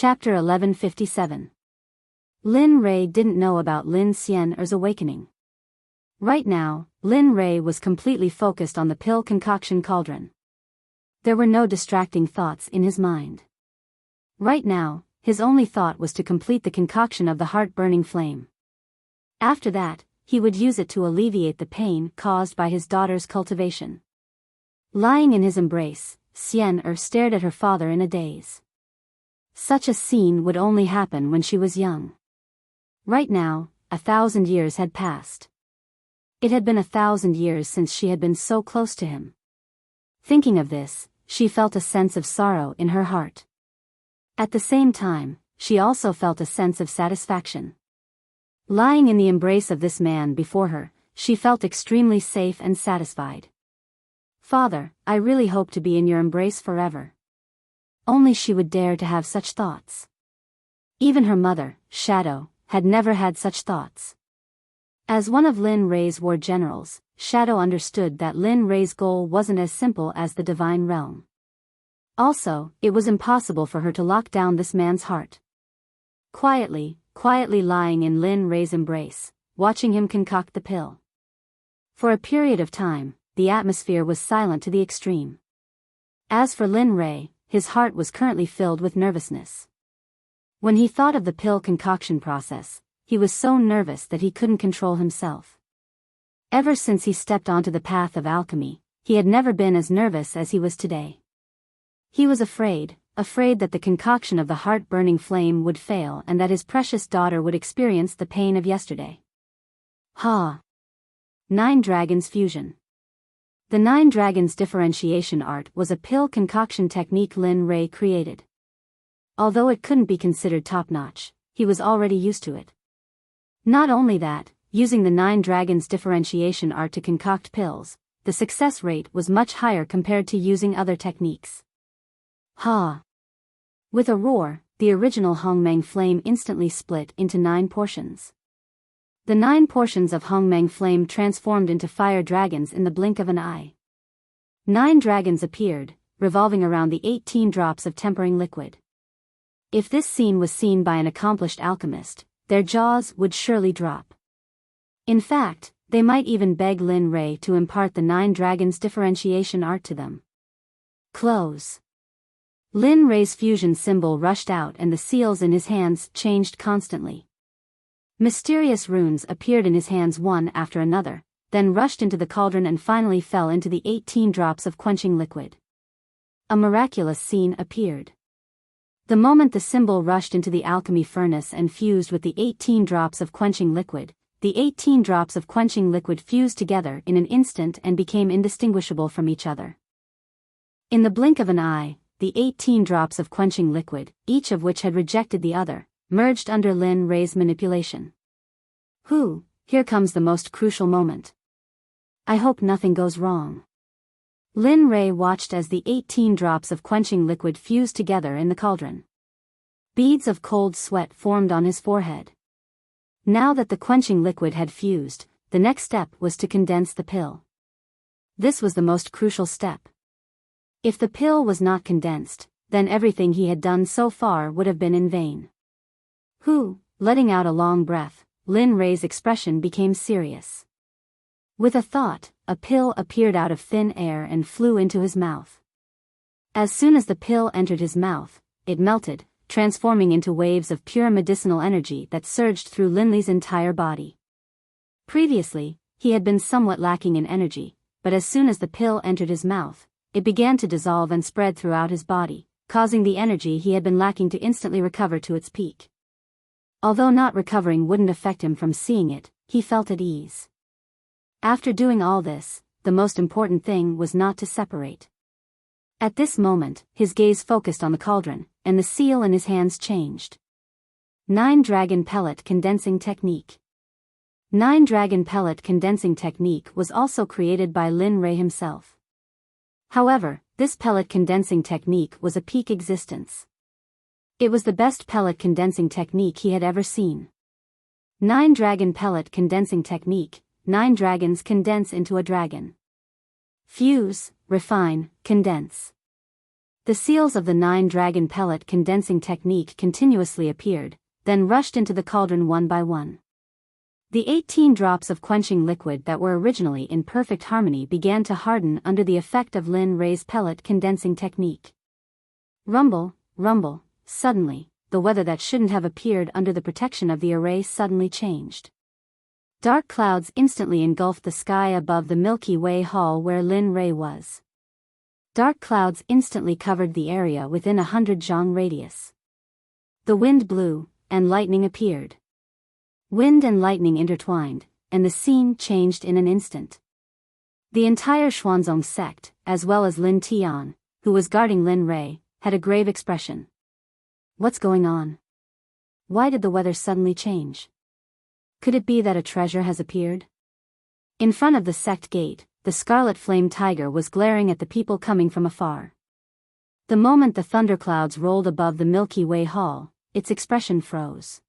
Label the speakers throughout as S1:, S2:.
S1: Chapter 1157. Lin Rei didn't know about Lin Xian'er's awakening. Right now, Lin Rei was completely focused on the pill concoction cauldron. There were no distracting thoughts in his mind. Right now, his only thought was to complete the concoction of the heart-burning flame. After that, he would use it to alleviate the pain caused by his daughter's cultivation. Lying in his embrace, Xian'er stared at her father in a daze. Such a scene would only happen when she was young. Right now, 1,000 years had passed. It had been 1,000 years since she had been so close to him. Thinking of this, she felt a sense of sorrow in her heart. At the same time, she also felt a sense of satisfaction. Lying in the embrace of this man before her, she felt extremely safe and satisfied. "Father, I really hope to be in your embrace forever." Only she would dare to have such thoughts. Even her mother, Shadow, had never had such thoughts. As one of Lin Rei's war generals, Shadow understood that Lin Rei's goal wasn't as simple as the divine realm. Also, it was impossible for her to lock down this man's heart. Quietly lying in Lin Rei's embrace, watching him concoct the pill. For a period of time, the atmosphere was silent to the extreme. As for Lin Rei, his heart was currently filled with nervousness. When he thought of the pill concoction process, he was so nervous that he couldn't control himself. Ever since he stepped onto the path of alchemy, he had never been as nervous as he was today. He was afraid that the concoction of the heart-burning flame would fail and that his precious daughter would experience the pain of yesterday. 9 Dragons Fusion. The 9 Dragons differentiation art was a pill concoction technique Lin Rei created. Although it couldn't be considered top-notch, he was already used to it. Not only that, using the 9 Dragons differentiation art to concoct pills, the success rate was much higher compared to using other techniques. With a roar, the original Hongmeng flame instantly split into 9 portions. The 9 portions of Hongmeng flame transformed into fire dragons in the blink of an eye. 9 dragons appeared, revolving around the 18 drops of tempering liquid. If this scene was seen by an accomplished alchemist, their jaws would surely drop. In fact, they might even beg Lin Rei to impart the 9 dragons differentiation art to them. Close. Lin Rei's fusion symbol rushed out and the seals in his hands changed constantly. Mysterious runes appeared in his hands one after another, then rushed into the cauldron and finally fell into the 18 drops of quenching liquid. A miraculous scene appeared. The moment the symbol rushed into the alchemy furnace and fused with the 18 drops of quenching liquid, the 18 drops of quenching liquid fused together in an instant and became indistinguishable from each other. In the blink of an eye, the 18 drops of quenching liquid, each of which had rejected the other, merged under Lin Rei's manipulation. Here comes the most crucial moment. I hope nothing goes wrong. Lin Rei watched as the 18 drops of quenching liquid fused together in the cauldron. Beads of cold sweat formed on his forehead. Now that the quenching liquid had fused, the next step was to condense the pill. This was the most crucial step. If the pill was not condensed, then everything he had done so far would have been in vain. Letting out a long breath, Lin Rei's expression became serious. With a thought, a pill appeared out of thin air and flew into his mouth. As soon as the pill entered his mouth, it melted, transforming into waves of pure medicinal energy that surged through Lin Lei's entire body. Previously, he had been somewhat lacking in energy, but as soon as the pill entered his mouth, it began to dissolve and spread throughout his body, causing the energy he had been lacking to instantly recover to its peak. Although not recovering wouldn't affect him from seeing it, he felt at ease. After doing all this, the most important thing was not to separate. At this moment, his gaze focused on the cauldron, and the seal in his hands changed. 9 Dragon Pellet Condensing Technique. 9 Dragon Pellet Condensing Technique was also created by Lin Rei himself. However, this pellet condensing technique was a peak existence. It was the best pellet condensing technique he had ever seen. 9 Dragon Pellet Condensing Technique. 9 dragons condense into a dragon. Fuse, refine, condense. The seals of the 9-dragon pellet condensing technique continuously appeared, then rushed into the cauldron one by one. The 18 drops of quenching liquid that were originally in perfect harmony began to harden under the effect of Lin Rei's pellet condensing technique. Rumble, rumble, suddenly, the weather that shouldn't have appeared under the protection of the array suddenly changed. Dark clouds instantly engulfed the sky above the Milky Way hall where Lin Rei was. Dark clouds instantly covered the area within 100 zhang radius. The wind blew, and lightning appeared. Wind and lightning intertwined, and the scene changed in an instant. The entire Xuanzong sect, as well as Lin Tian, who was guarding Lin Rei, had a grave expression. What's going on? Why did the weather suddenly change? Could it be that a treasure has appeared? In front of the sect gate, the scarlet flame tiger was glaring at the people coming from afar. The moment the thunderclouds rolled above the Milky Way hall, its expression froze.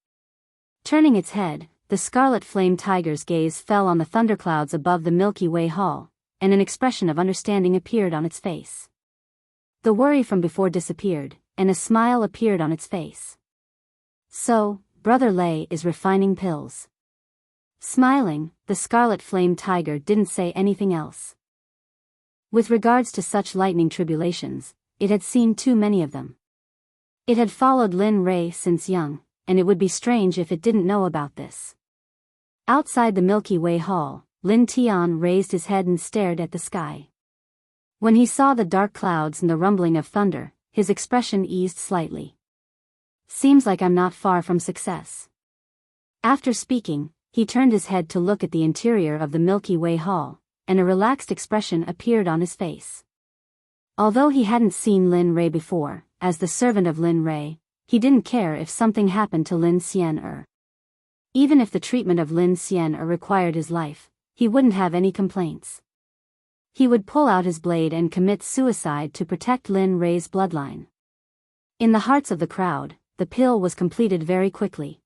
S1: Turning its head, the scarlet flame tiger's gaze fell on the thunderclouds above the Milky Way hall, and an expression of understanding appeared on its face. The worry from before disappeared, and a smile appeared on its face. So, Brother Lei is refining pills. Smiling, the scarlet flame tiger didn't say anything else. With regards to such lightning tribulations, it had seen too many of them. It had followed Lin Rei since young, and it would be strange if it didn't know about this. Outside the Milky Way hall, Lin Tian raised his head and stared at the sky. When he saw the dark clouds and the rumbling of thunder, his expression eased slightly. Seems like I'm not far from success. After speaking, he turned his head to look at the interior of the Milky Way hall, and a relaxed expression appeared on his face. Although he hadn't seen Lin Rei before, as the servant of Lin Rei, he didn't care if something happened to Lin Xian'er. Even if the treatment of Lin Xian'er required his life, he wouldn't have any complaints. He would pull out his blade and commit suicide to protect Lin Rei's bloodline. In the hearts of the crowd, the pill was completed very quickly.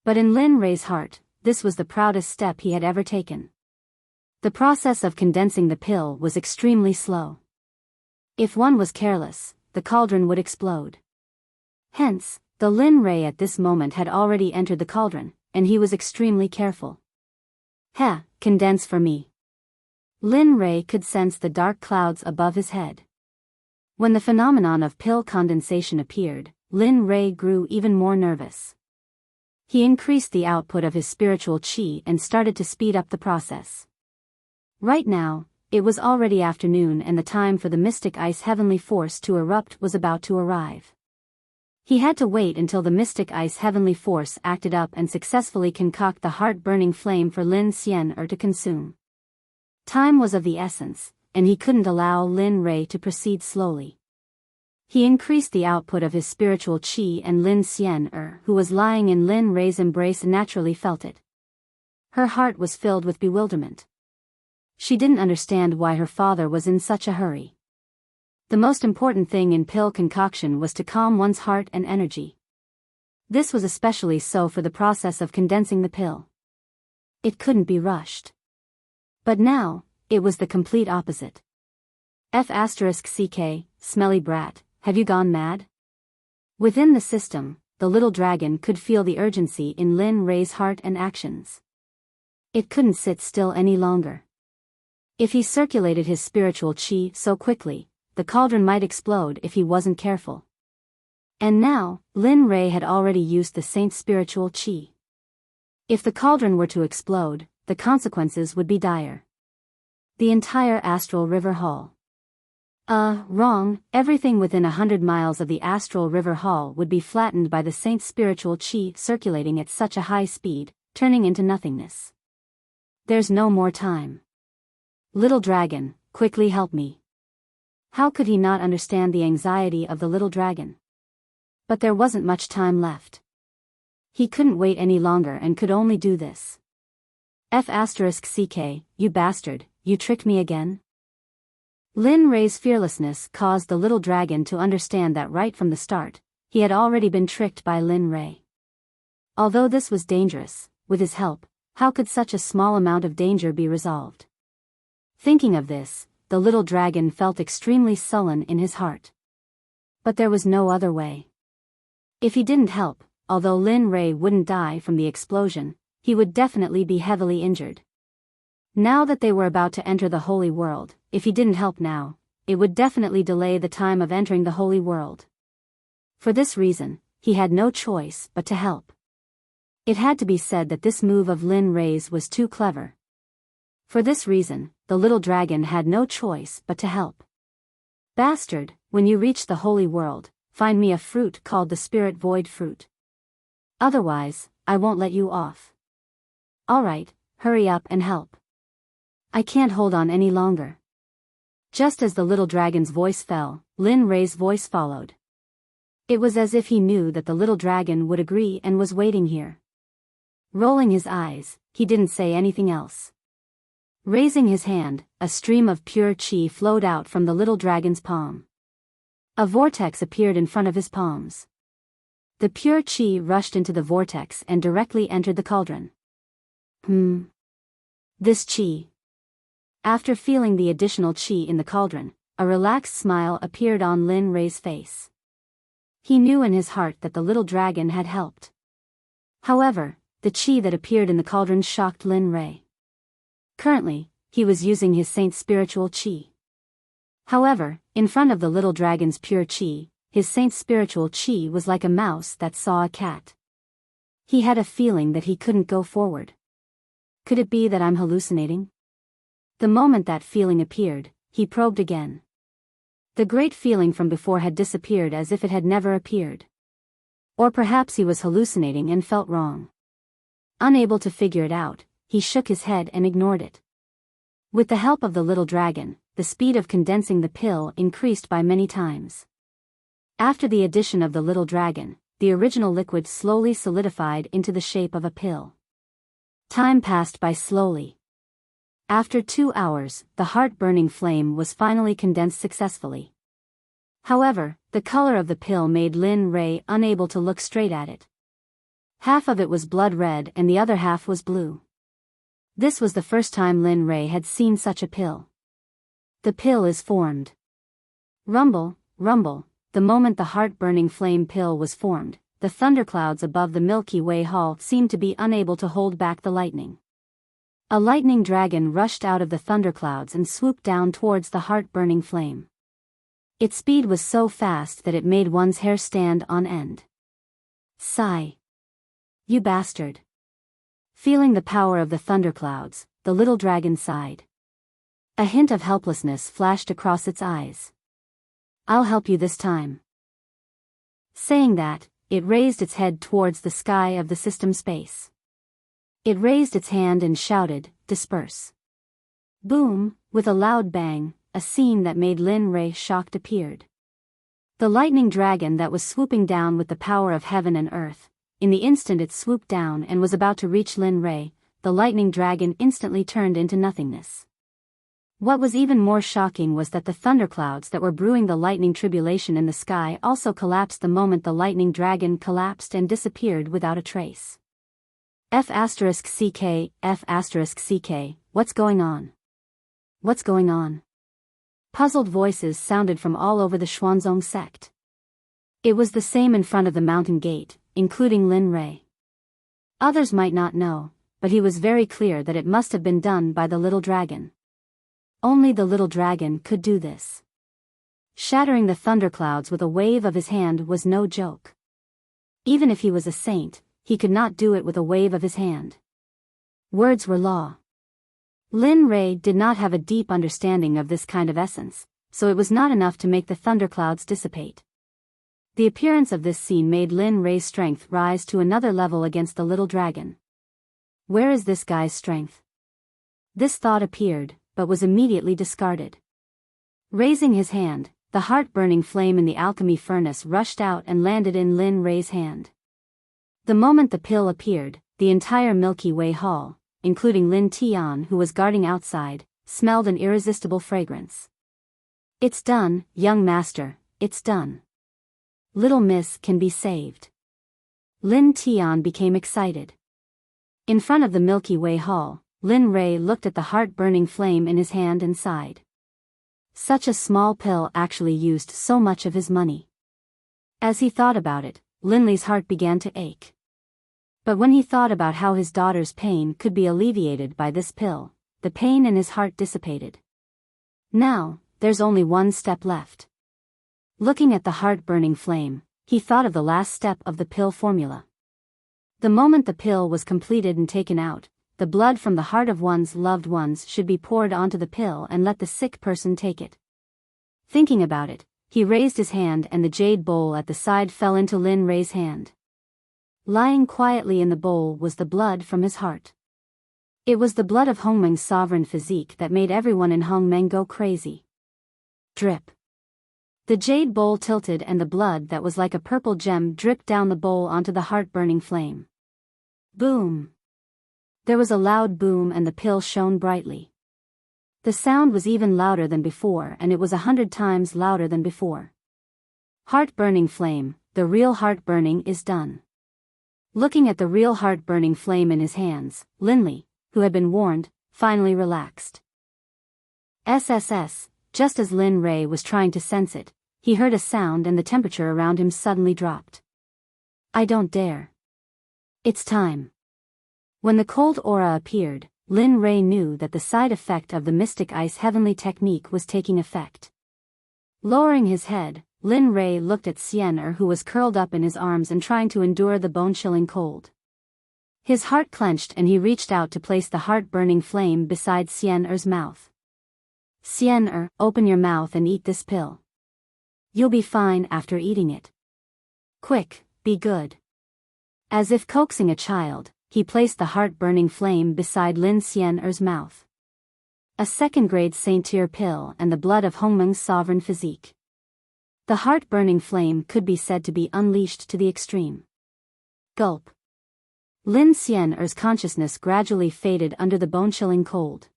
S1: But in Lin Rei's heart, this was the proudest step he had ever taken. The process of condensing the pill was extremely slow. If one was careless, the cauldron would explode. Hence, the Lin Rei at this moment had already entered the cauldron, and he was extremely careful. Condense for me. Lin Rei could sense the dark clouds above his head. When the phenomenon of pill condensation appeared, Lin Rei grew even more nervous. He increased the output of his spiritual qi and started to speed up the process. Right now, it was already afternoon and the time for the mystic ice heavenly force to erupt was about to arrive. He had to wait until the mystic ice heavenly force acted up and successfully concoct the heart-burning flame for Lin Xian'er to consume. Time was of the essence, and he couldn't allow Lin Rei to proceed slowly. He increased the output of his spiritual qi and Lin Xian'er, who was lying in Lin Rei's embrace, naturally felt it. Her heart was filled with bewilderment. She didn't understand why her father was in such a hurry. The most important thing in pill concoction was to calm one's heart and energy. This was especially so for the process of condensing the pill. It couldn't be rushed. But now, it was the complete opposite. *CK, smelly brat, have you gone mad? Within the system, the little dragon could feel the urgency in Lin Rei's heart and actions. It couldn't sit still any longer. If he circulated his spiritual qi so quickly, the cauldron might explode if he wasn't careful. And now, Lin Rei had already used the saint's spiritual qi. If the cauldron were to explode, the consequences would be dire. The entire astral river hall. Wrong, everything within 100 miles of the astral river hall would be flattened by the saint's spiritual qi circulating at such a high speed, turning into nothingness. There's no more time. Little dragon, quickly help me. How could he not understand the anxiety of the little dragon? But there wasn't much time left. He couldn't wait any longer and could only do this. *CK, you bastard, you tricked me again? Lin Rei's fearlessness caused the little dragon to understand that right from the start, he had already been tricked by Lin Rei. Although this was dangerous, with his help, how could such a small amount of danger be resolved? Thinking of this, the little dragon felt extremely sullen in his heart. But there was no other way. If he didn't help, although Lin Ray wouldn't die from the explosion, he would definitely be heavily injured. Now that they were about to enter the Holy World, if he didn't help now, it would definitely delay the time of entering the Holy World. For this reason, he had no choice but to help. It had to be said that this move of Lin Ray's was too clever. For this reason, the little dragon had no choice but to help. Bastard, when you reach the Holy World, find me a fruit called the Spirit Void Fruit. Otherwise, I won't let you off. Alright, hurry up and help. I can't hold on any longer. Just as the little dragon's voice fell, Lin Ray's voice followed. It was as if he knew that the little dragon would agree and was waiting here. Rolling his eyes, he didn't say anything else. Raising his hand, a stream of pure chi flowed out from the little dragon's palm. A vortex appeared in front of his palms. The pure chi rushed into the vortex and directly entered the cauldron. This chi. After feeling the additional chi in the cauldron, a relaxed smile appeared on Lin Ray's face. He knew in his heart that the little dragon had helped. However, the chi that appeared in the cauldron shocked Lin Ray. Currently, he was using his saint's spiritual chi. However, in front of the little dragon's pure chi, his saint's spiritual chi was like a mouse that saw a cat. He had a feeling that he couldn't go forward. Could it be that I'm hallucinating? The moment that feeling appeared, he probed again. The great feeling from before had disappeared as if it had never appeared. Or perhaps he was hallucinating and felt wrong. Unable to figure it out, he shook his head and ignored it. With the help of the little dragon, the speed of condensing the pill increased by many times. After the addition of the little dragon, the original liquid slowly solidified into the shape of a pill. Time passed by slowly. After 2 hours, the heart-burning flame was finally condensed successfully. However, the color of the pill made Lin Ray unable to look straight at it. Half of it was blood red and the other half was blue. This was the first time Lin Ray had seen such a pill. The pill is formed. Rumble, rumble, the moment the heart-burning flame pill was formed, the thunderclouds above the Milky Way Hall seemed to be unable to hold back the lightning. A lightning dragon rushed out of the thunderclouds and swooped down towards the heart-burning flame. Its speed was so fast that it made one's hair stand on end. Sigh. You bastard. Feeling the power of the thunderclouds, the little dragon sighed. A hint of helplessness flashed across its eyes. I'll help you this time. Saying that, it raised its head towards the sky of the system space. It raised its hand and shouted, "Disperse." Boom, with a loud bang, a scene that made Lin Ray shocked appeared. The lightning dragon that was swooping down with the power of heaven and earth, in the instant it swooped down and was about to reach Lin Ray, the lightning dragon instantly turned into nothingness. What was even more shocking was that the thunderclouds that were brewing the lightning tribulation in the sky also collapsed the moment the lightning dragon collapsed and disappeared without a trace. F***ck, F***ck, what's going on? What's going on? Puzzled voices sounded from all over the Xuanzong sect. It was the same in front of the mountain gate, including Lin Ray. Others might not know, but he was very clear that it must have been done by the little dragon. Only the little dragon could do this. Shattering the thunderclouds with a wave of his hand was no joke. Even if he was a saint, he could not do it with a wave of his hand. Words were law. Lin Ray did not have a deep understanding of this kind of essence, so it was not enough to make the thunderclouds dissipate. The appearance of this scene made Lin Ray's strength rise to another level against the little dragon. Where is this guy's strength? This thought appeared, but was immediately discarded. Raising his hand, the heart-burning flame in the alchemy furnace rushed out and landed in Lin Ray's hand. The moment the pill appeared, the entire Milky Way Hall, including Lin Tian who was guarding outside, smelled an irresistible fragrance. It's done, young master, it's done. Little miss can be saved. Lin Tian became excited. In front of the Milky Way Hall, Lin Ray looked at the heart-burning flame in his hand and sighed. Such a small pill actually used so much of his money. As he thought about it, Linley's heart began to ache. But when he thought about how his daughter's pain could be alleviated by this pill, the pain in his heart dissipated. Now, there's only one step left. Looking at the heart-burning flame, he thought of the last step of the pill formula. The moment the pill was completed and taken out, the blood from the heart of one's loved ones should be poured onto the pill and let the sick person take it. Thinking about it, he raised his hand and the jade bowl at the side fell into Lin Ray's hand. Lying quietly in the bowl was the blood from his heart. It was the blood of Hongmeng's sovereign physique that made everyone in Hongmeng go crazy. Drip. The jade bowl tilted and the blood that was like a purple gem dripped down the bowl onto the heart-burning flame. Boom! There was a loud boom and the pill shone brightly. The sound was even louder than before and it was 100 times louder than before. Heart-burning flame, the real heart-burning is done. Looking at the real heart-burning flame in his hands, Linley, who had been warned, finally relaxed. SSS, just as Lin Ray was trying to sense it, he heard a sound and the temperature around him suddenly dropped. I don't dare. It's time. When the cold aura appeared, Lin Ray knew that the side effect of the mystic ice heavenly technique was taking effect. Lowering his head, Lin Ray looked at Xian who was curled up in his arms and trying to endure the bone-chilling cold. His heart clenched and he reached out to place the heart-burning flame beside Xian mouth. Xian, open your mouth and eat this pill. You'll be fine after eating it. Quick, be good. As if coaxing a child, he placed the heart-burning flame beside Lin Xian's mouth. A second-grade Saint-Tier pill and the blood of Hongmeng's sovereign physique. The heart-burning flame could be said to be unleashed to the extreme. Gulp. Lin Xian's consciousness gradually faded under the bone-chilling cold.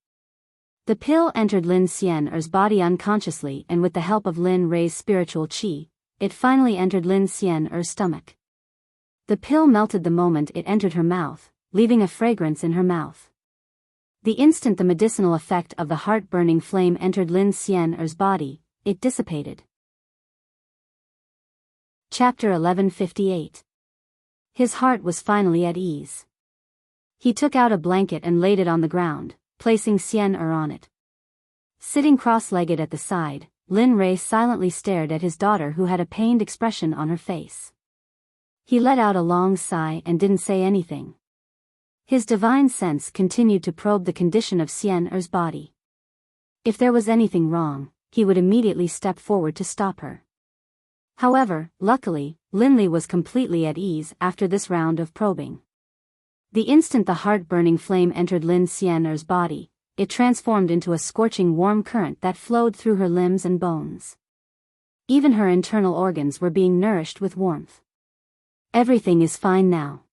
S1: The pill entered Lin Xian's body unconsciously and with the help of Lin Ray's spiritual qi, it finally entered Lin Xian's stomach. The pill melted the moment it entered her mouth, leaving a fragrance in her mouth. The instant the medicinal effect of the heart-burning flame entered Lin Xian's body, it dissipated. Chapter 1158. His heart was finally at ease. He took out a blanket and laid it on the ground, placing Xian on it. Sitting cross-legged at the side, Lin Ray silently stared at his daughter who had a pained expression on her face. He let out a long sigh and didn't say anything. His divine sense continued to probe the condition of Xian's body. If there was anything wrong, he would immediately step forward to stop her. However, luckily, Linley was completely at ease after this round of probing. The instant the heart-burning flame entered Lin Xian's body, it transformed into a scorching warm current that flowed through her limbs and bones. Even her internal organs were being nourished with warmth. Everything is fine now.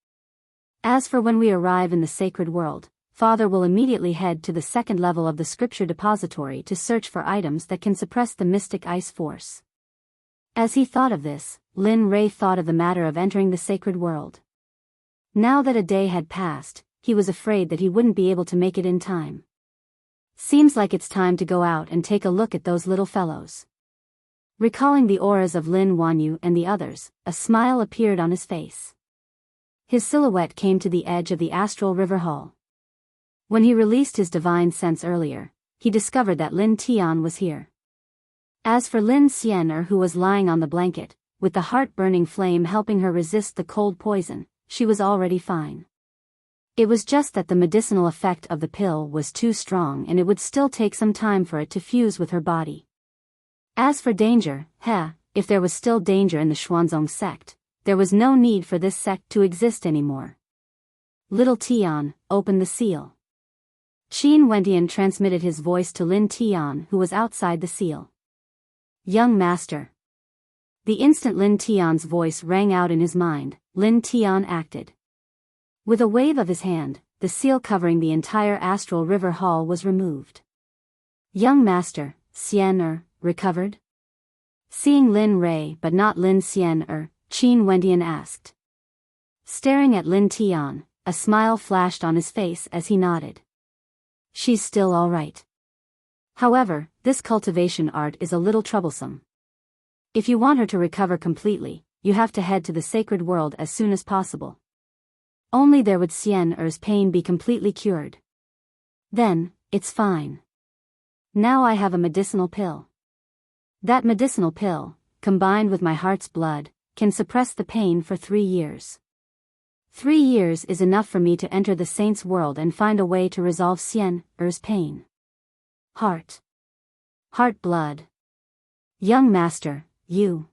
S1: As for when we arrive in the sacred world, Father will immediately head to the second level of the scripture depository to search for items that can suppress the mystic ice force. As he thought of this, Lin Ray thought of the matter of entering the sacred world. Now that a day had passed, he was afraid that he wouldn't be able to make it in time. Seems like it's time to go out and take a look at those little fellows. Recalling the auras of Lin Wanyu and the others, a smile appeared on his face. His silhouette came to the edge of the astral river hall. When he released his divine sense earlier, he discovered that Lin Tian was here. As for Lin Xian who was lying on the blanket, with the heart-burning flame helping her resist the cold poison, she was already fine. It was just that the medicinal effect of the pill was too strong and it would still take some time for it to fuse with her body. As for danger, if there was still danger in the Xuanzong sect, there was no need for this sect to exist anymore. Little Tian, open the seal. Qin Wentian transmitted his voice to Lin Tian who was outside the seal. Young master. The instant Lin Tian's voice rang out in his mind, Lin Tian acted. With a wave of his hand, the seal covering the entire astral river hall was removed. Young master, Xian recovered? Seeing Lin Ray but not Lin Xian Qin Wentian asked. Staring at Lin Tian, a smile flashed on his face as he nodded. She's still all right. However, this cultivation art is a little troublesome. If you want her to recover completely, you have to head to the sacred world as soon as possible. Only there would Xian Er's pain be completely cured. Then, it's fine. Now I have a medicinal pill. That medicinal pill, combined with my heart's blood, can suppress the pain for 3 years. 3 years is enough for me to enter the saint's world and find a way to resolve Xian Er's pain. Heart blood. Young master, you.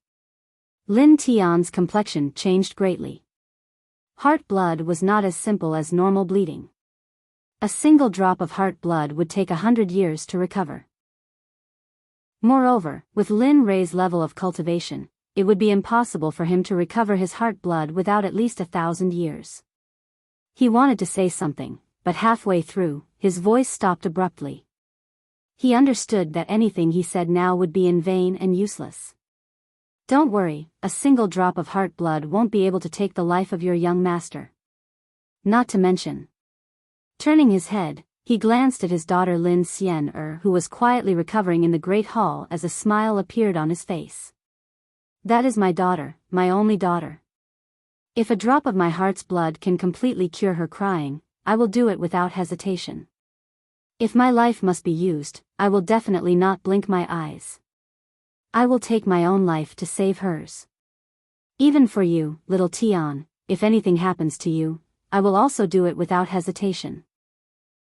S1: Lin Tian's complexion changed greatly. Heart blood was not as simple as normal bleeding. A single drop of heart blood would take 100 years to recover. Moreover, with Lin Rei's level of cultivation, it would be impossible for him to recover his heart blood without at least 1,000 years. He wanted to say something, but halfway through, his voice stopped abruptly. He understood that anything he said now would be in vain and useless. Don't worry, a single drop of heart blood won't be able to take the life of your young master. Not to mention. Turning his head, he glanced at his daughter Lin Xian Er, who was quietly recovering in the great hall as a smile appeared on his face. That is my daughter, my only daughter. If a drop of my heart's blood can completely cure her crying, I will do it without hesitation. If my life must be used, I will definitely not blink my eyes. I will take my own life to save hers. Even for you, little Tian, if anything happens to you, I will also do it without hesitation.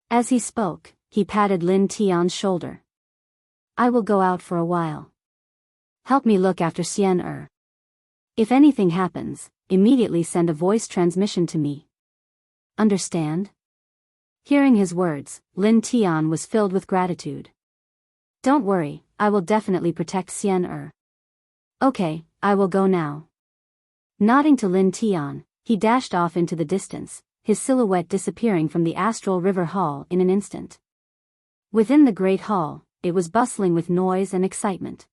S1: As he spoke, he patted Lin Tian's shoulder. I will go out for a while. Help me look after Xian Er. If anything happens, immediately send a voice transmission to me. Understand? Hearing his words, Lin Tian was filled with gratitude. Don't worry, I will definitely protect Xian Er. Okay, I will go now. Nodding to Lin Tian, he dashed off into the distance, his silhouette disappearing from the astral river hall in an instant. Within the great hall, it was bustling with noise and excitement.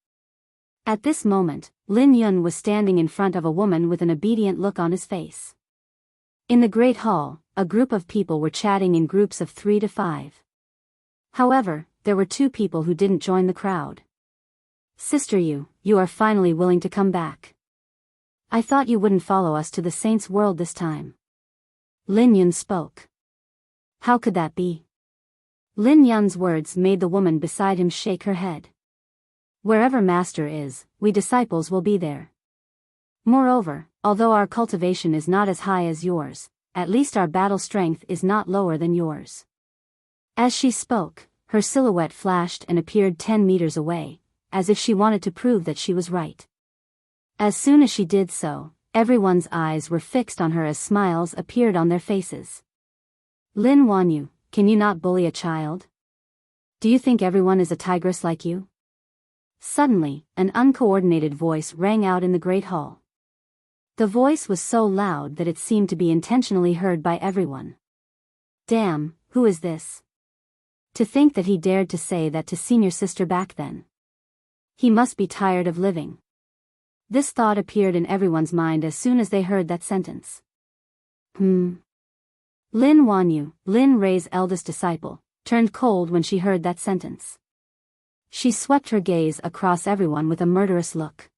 S1: At this moment, Lin Yun was standing in front of a woman with an obedient look on his face. In the great hall, a group of people were chatting in groups of 3 to 5. However, there were 2 people who didn't join the crowd. Sister you are finally willing to come back. I thought you wouldn't follow us to the saint's world this time. Lin Yun spoke. How could that be? Lin Yun's words made the woman beside him shake her head. Wherever master is, we disciples will be there. Moreover, although our cultivation is not as high as yours, at least our battle strength is not lower than yours. As she spoke, her silhouette flashed and appeared 10 meters away, as if she wanted to prove that she was right. As soon as she did so, everyone's eyes were fixed on her as smiles appeared on their faces. Lin Wanyu, can you not bully a child? Do you think everyone is a tigress like you? Suddenly, an uncoordinated voice rang out in the great hall. The voice was so loud that it seemed to be intentionally heard by everyone. Damn, who is this? To think that he dared to say that to senior sister back then. He must be tired of living. This thought appeared in everyone's mind as soon as they heard that sentence. Lin Wanyu, Lin Rei's eldest disciple, turned cold when she heard that sentence. She swept her gaze across everyone with a murderous look.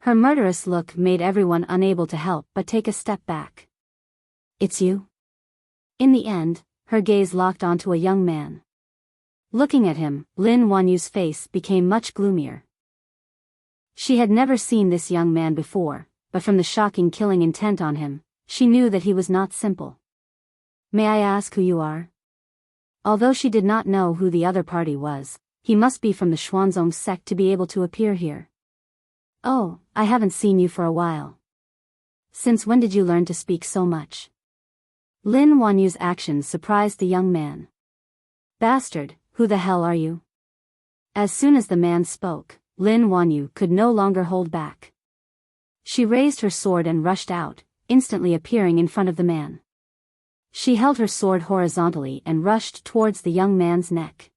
S1: Her murderous look made everyone unable to help but take a step back. It's you? In the end, her gaze locked onto a young man. Looking at him, Lin Wanyu's face became much gloomier. She had never seen this young man before, but from the shocking killing intent on him, she knew that he was not simple. May I ask who you are? Although she did not know who the other party was, he must be from the Xuanzong sect to be able to appear here. Oh, I haven't seen you for a while. Since when did you learn to speak so much? Lin Wanyu's actions surprised the young man. Bastard, who the hell are you? As soon as the man spoke, Lin Wanyu could no longer hold back. She raised her sword and rushed out, instantly appearing in front of the man. She held her sword horizontally and rushed towards the young man's neck.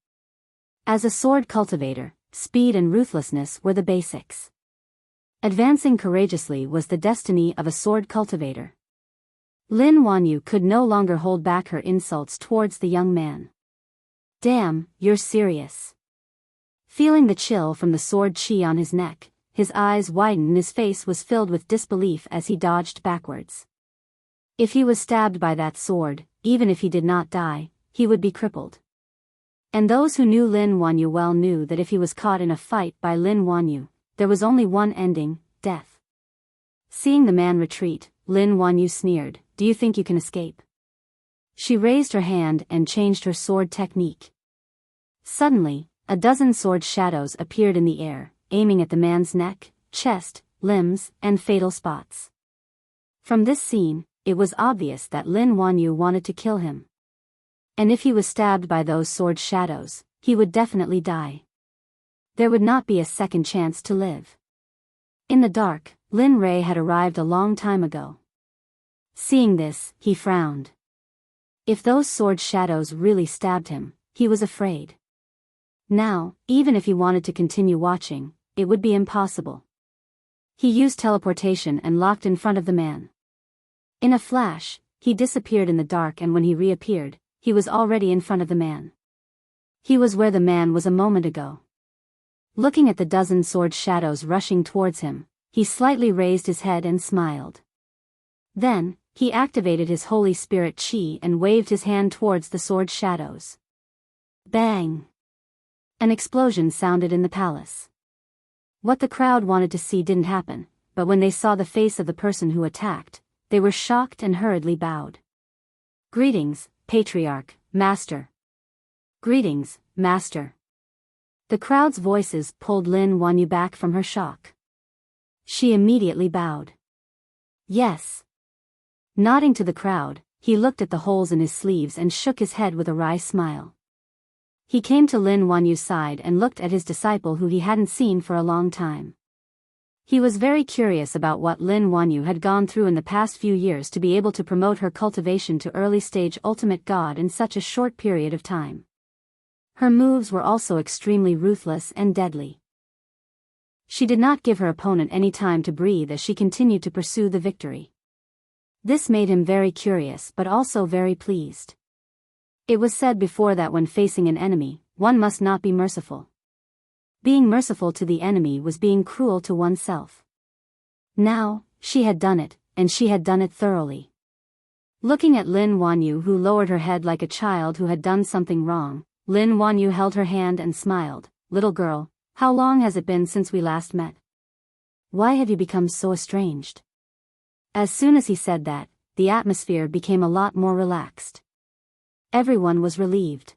S1: As a sword cultivator, speed and ruthlessness were the basics. Advancing courageously was the destiny of a sword cultivator. Lin Wanyu could no longer hold back her insults towards the young man. Damn, you're serious. Feeling the chill from the sword chi on his neck, his eyes widened and his face was filled with disbelief as he dodged backwards. If he was stabbed by that sword, even if he did not die, he would be crippled. And those who knew Lin Wanyu well knew that if he was caught in a fight by Lin Wanyu, there was only one ending, death. Seeing the man retreat, Lin Wanyu sneered, "Do you think you can escape?" She raised her hand and changed her sword technique. Suddenly, a dozen sword shadows appeared in the air, aiming at the man's neck, chest, limbs, and fatal spots. From this scene, it was obvious that Lin Wanyu wanted to kill him. And if he was stabbed by those sword shadows, he would definitely die. There would not be a second chance to live. In the dark, Lin Rei had arrived a long time ago. Seeing this, he frowned. If those sword shadows really stabbed him, he was afraid. Now, even if he wanted to continue watching, it would be impossible. He used teleportation and locked in front of the man. In a flash, he disappeared in the dark, and when he reappeared, he was already in front of the man. He was where the man was a moment ago. Looking at the dozen sword shadows rushing towards him, he slightly raised his head and smiled. Then, he activated his Holy Spirit Chi and waved his hand towards the sword shadows. Bang! An explosion sounded in the palace. What the crowd wanted to see didn't happen, but when they saw the face of the person who attacked, they were shocked and hurriedly bowed. "Greetings, Patriarch, Master." "Greetings, Master." The crowd's voices pulled Lin Wanyu back from her shock. She immediately bowed. "Yes." Nodding to the crowd, he looked at the holes in his sleeves and shook his head with a wry smile. He came to Lin Wanyu's side and looked at his disciple who he hadn't seen for a long time. He was very curious about what Lin Wanyu had gone through in the past few years to be able to promote her cultivation to early-stage ultimate god in such a short period of time. Her moves were also extremely ruthless and deadly. She did not give her opponent any time to breathe as she continued to pursue the victory. This made him very curious but also very pleased. It was said before that when facing an enemy, one must not be merciful. Being merciful to the enemy was being cruel to oneself. Now, she had done it, and she had done it thoroughly. Looking at Lin Wanyu, who lowered her head like a child who had done something wrong, Lin Wanyu held her hand and smiled. "Little girl, how long has it been since we last met? Why have you become so estranged?" As soon as he said that, the atmosphere became a lot more relaxed. Everyone was relieved.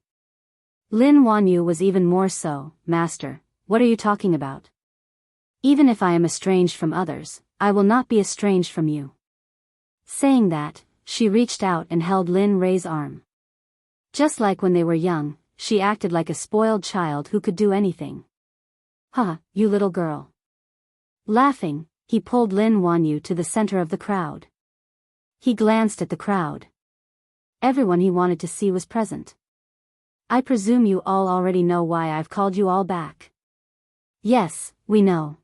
S1: Lin Wanyu was even more so. "Master, what are you talking about? Even if I am estranged from others, I will not be estranged from you." Saying that, she reached out and held Lin Rei's arm. Just like when they were young, she acted like a spoiled child who could do anything. "Huh, you little girl." Laughing, he pulled Lin Wanyu to the center of the crowd. He glanced at the crowd. Everyone he wanted to see was present. "I presume you all already know why I've called you all back." "Yes, we know.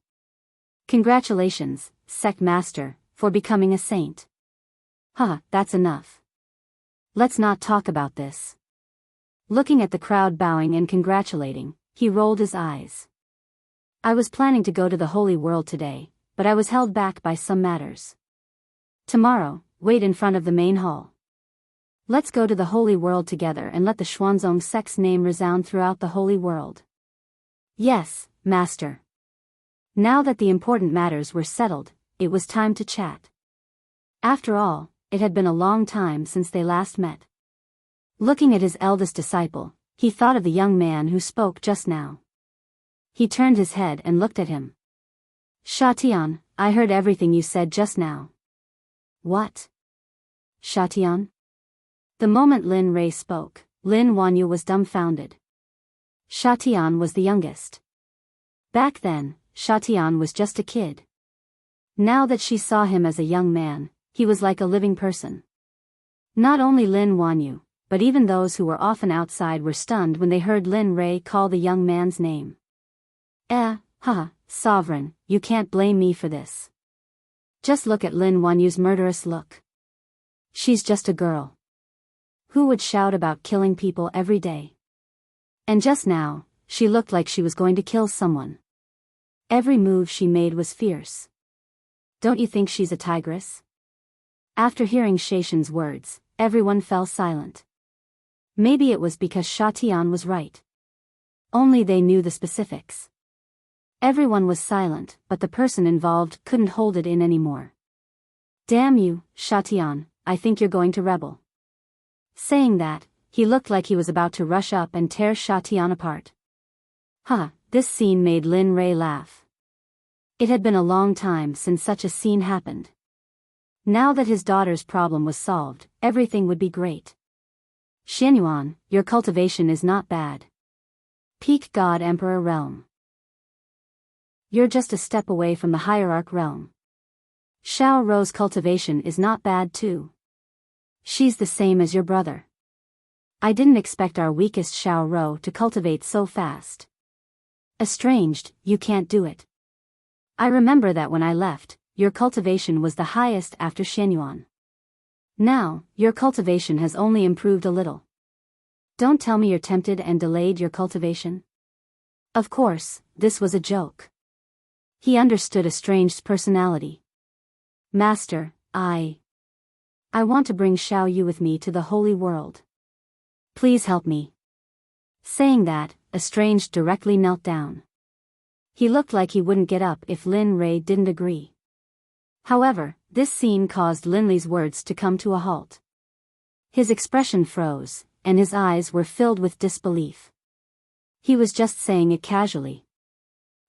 S1: Congratulations, Sect Master, for becoming a saint." "Huh, that's enough. Let's not talk about this." Looking at the crowd bowing and congratulating, he rolled his eyes. "I was planning to go to the Holy World today, but I was held back by some matters. Tomorrow, wait in front of the main hall. Let's go to the Holy World together and let the Xuanzong Sect's name resound throughout the Holy World." "Yes, Master." Now that the important matters were settled, it was time to chat. After all, it had been a long time since they last met. Looking at his eldest disciple, he thought of the young man who spoke just now. He turned his head and looked at him. "Shatian, I heard everything you said just now." "What? Shatian?" The moment Lin Rei spoke, Lin Wanyu was dumbfounded. Shatian was the youngest. Back then, Shatian was just a kid. Now that she saw him as a young man, he was like a living person. Not only Lin Wanyu, but even those who were often outside were stunned when they heard Lin Rei call the young man's name. Sovereign, you can't blame me for this. Just look at Lin Wanyu's murderous look. She's just a girl. Who would shout about killing people every day? And just now, she looked like she was going to kill someone. Every move she made was fierce. Don't you think she's a tigress? After hearing Shaishan's words, everyone fell silent. Maybe it was because Sha Tian was right. Only they knew the specifics. Everyone was silent, but the person involved couldn't hold it in anymore. Damn you, Sha Tian, I think you're going to rebel. Saying that, he looked like he was about to rush up and tear Sha Tian apart. This scene made Lin Rei laugh. It had been a long time since such a scene happened. Now that his daughter's problem was solved, everything would be great. Xianyuan, your cultivation is not bad. Peak God Emperor Realm. You're just a step away from the Hierarch Realm. Xiao Rou's cultivation is not bad too. She's the same as your brother. I didn't expect our weakest Xiao Rou to cultivate so fast. Estranged, you can't do it. I remember that when I left, your cultivation was the highest after Xianyuan. Now, your cultivation has only improved a little. Don't tell me you're tempted and delayed your cultivation. Of course, this was a joke. He understood Estranged's personality. Master, I want to bring Xiao Yu with me to the holy world. Please help me. Saying that, Estranged directly knelt down. He looked like he wouldn't get up if Lin Rei didn't agree. However, this scene caused Lin Li's words to come to a halt. His expression froze, and his eyes were filled with disbelief. He was just saying it casually.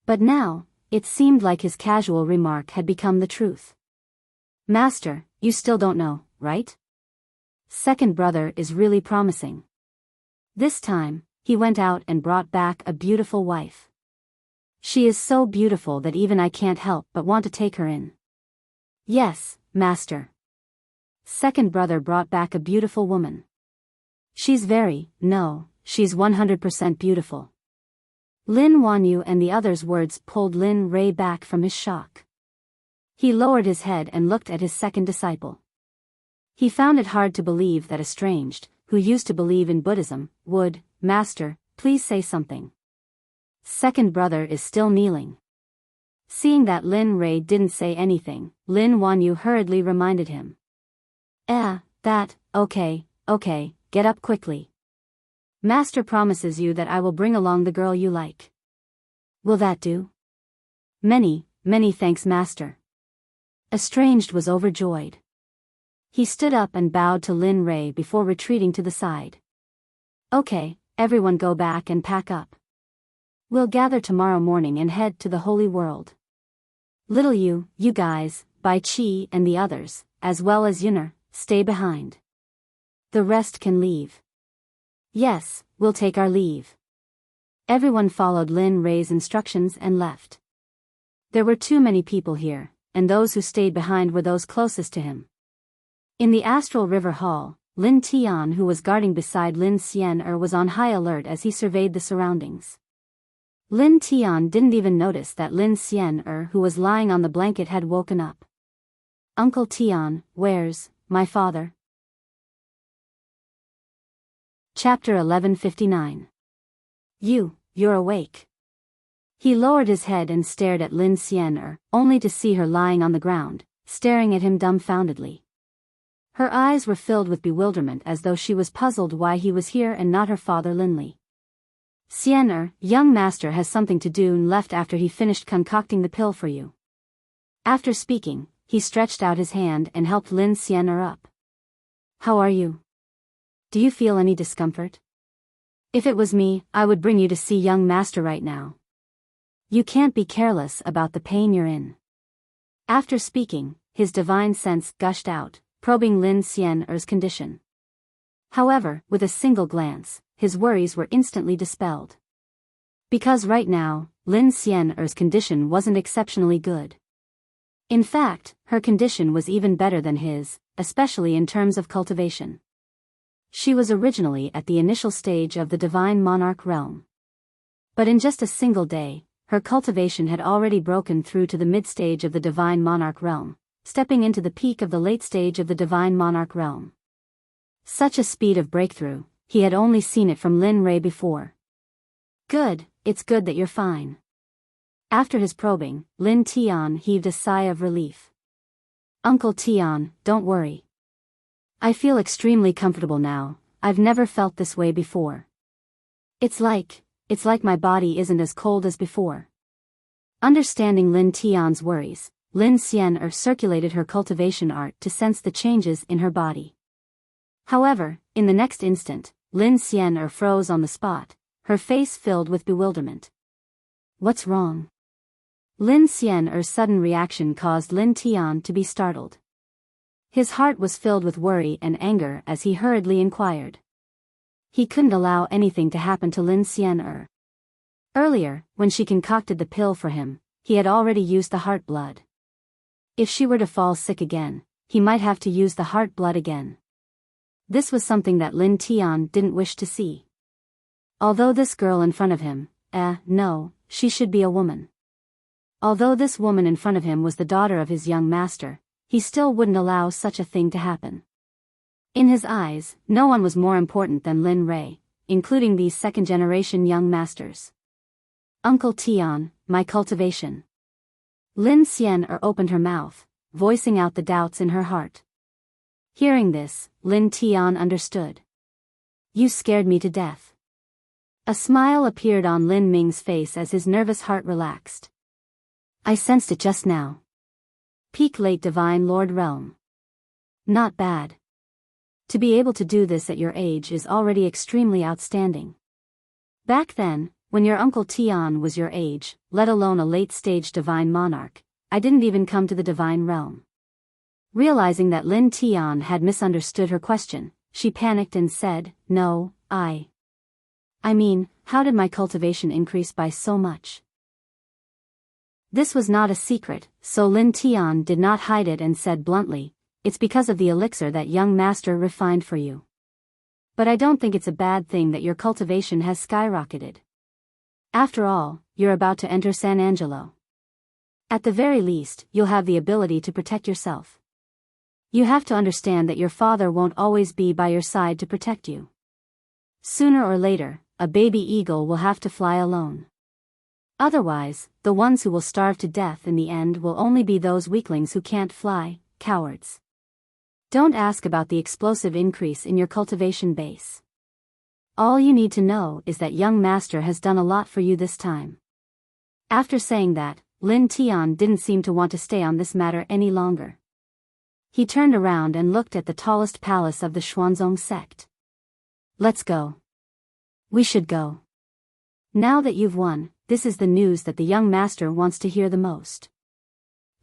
S1: But now, it seemed like his casual remark had become the truth. Master, you still don't know, right? Second brother is really promising. This time, he went out and brought back a beautiful wife. She is so beautiful that even I can't help but want to take her in. Yes, master. Second brother brought back a beautiful woman. She's 100% beautiful. Lin Wanyu and the others' words pulled Lin Rei back from his shock. He lowered his head and looked at his second disciple. He found it hard to believe that Estranged, who used to believe in Buddhism, would, Master, please say something. Second brother is still kneeling. Seeing that Lin Rei didn't say anything, Lin Wanyu hurriedly reminded him. Okay, get up quickly. Master promises you that I will bring along the girl you like. Will that do? Many thanks, Master. Estranged was overjoyed. He stood up and bowed to Lin Rei before retreating to the side. Okay, everyone go back and pack up. We'll gather tomorrow morning and head to the holy world. Little you guys, Bai Qi and the others, as well as Yuner, stay behind. The rest can leave. Yes, we'll take our leave. Everyone followed Lin Rei's instructions and left. There were too many people here, and those who stayed behind were those closest to him. In the Astral River Hall, Lin Tian, who was guarding beside Lin Xian'er, was on high alert as he surveyed the surroundings. Lin Tian didn't even notice that Lin Xian'er, who was lying on the blanket, had woken up. Uncle Tian, where's my father? Chapter 1159. You're awake. He lowered his head and stared at Lin Xian'er, only to see her lying on the ground, staring at him dumbfoundedly. Her eyes were filled with bewilderment as though she was puzzled why he was here and not her father Linli. Xian'er, young master has something to do and left after he finished concocting the pill for you. After speaking, he stretched out his hand and helped Lin Xian'er up. How are you? Do you feel any discomfort? If it was me, I would bring you to see young master right now. You can't be careless about the pain you're in. After speaking, his divine sense gushed out, probing Lin Xian'er's condition. However, with a single glance, his worries were instantly dispelled. Because right now, Lin Xian'er's condition wasn't exceptionally good. In fact, her condition was even better than his, especially in terms of cultivation. She was originally at the initial stage of the Divine Monarch realm. But in just a single day, her cultivation had already broken through to the mid-stage of the Divine Monarch realm, stepping into the peak of the late stage of the Divine Monarch realm. Such a speed of breakthrough, he had only seen it from Lin Rei before. Good, it's good that you're fine. After his probing, Lin Tian heaved a sigh of relief. Uncle Tian, don't worry. I feel extremely comfortable now. I've never felt this way before. It's like my body isn't as cold as before. Understanding Lin Tian's worries, Lin Xian'er circulated her cultivation art to sense the changes in her body. However, in the next instant, Lin Xian'er froze on the spot, her face filled with bewilderment. What's wrong? Lin Xian'er's sudden reaction caused Lin Tian to be startled. His heart was filled with worry and anger as he hurriedly inquired. He couldn't allow anything to happen to Lin Xian'er. Earlier, when she concocted the pill for him, he had already used the heart blood. If she were to fall sick again, he might have to use the heart blood again. This was something that Lin Tian didn't wish to see. Although this girl in front of him, no, she should be a woman. Although this woman in front of him was the daughter of his young master, he still wouldn't allow such a thing to happen. In his eyes, no one was more important than Lin Rui, including these second-generation young masters. Uncle Tian, my cultivation. Lin Xian'er opened her mouth, voicing out the doubts in her heart. Hearing this, Lin Tian understood. You scared me to death. A smile appeared on Lin Ming's face as his nervous heart relaxed. I sensed it just now. Peak late divine lord realm. Not bad. To be able to do this at your age is already extremely outstanding. Back then, when your uncle Tian was your age, let alone a late-stage divine monarch, I didn't even come to the divine realm. Realizing that Lin Tian had misunderstood her question, she panicked and said, No, I mean, how did my cultivation increase by so much? This was not a secret, so Lin Tian did not hide it and said bluntly, It's because of the elixir that young master refined for you. But I don't think it's a bad thing that your cultivation has skyrocketed. After all, you're about to enter San Angelo. At the very least, you'll have the ability to protect yourself. You have to understand that your father won't always be by your side to protect you. Sooner or later, a baby eagle will have to fly alone. Otherwise, the ones who will starve to death in the end will only be those weaklings who can't fly, cowards. Don't ask about the explosive increase in your cultivation base. All you need to know is that young master has done a lot for you this time. After saying that, Lin Tian didn't seem to want to stay on this matter any longer. He turned around and looked at the tallest palace of the Xuanzong sect. Let's go. We should go. Now that you've won, this is the news that the young master wants to hear the most.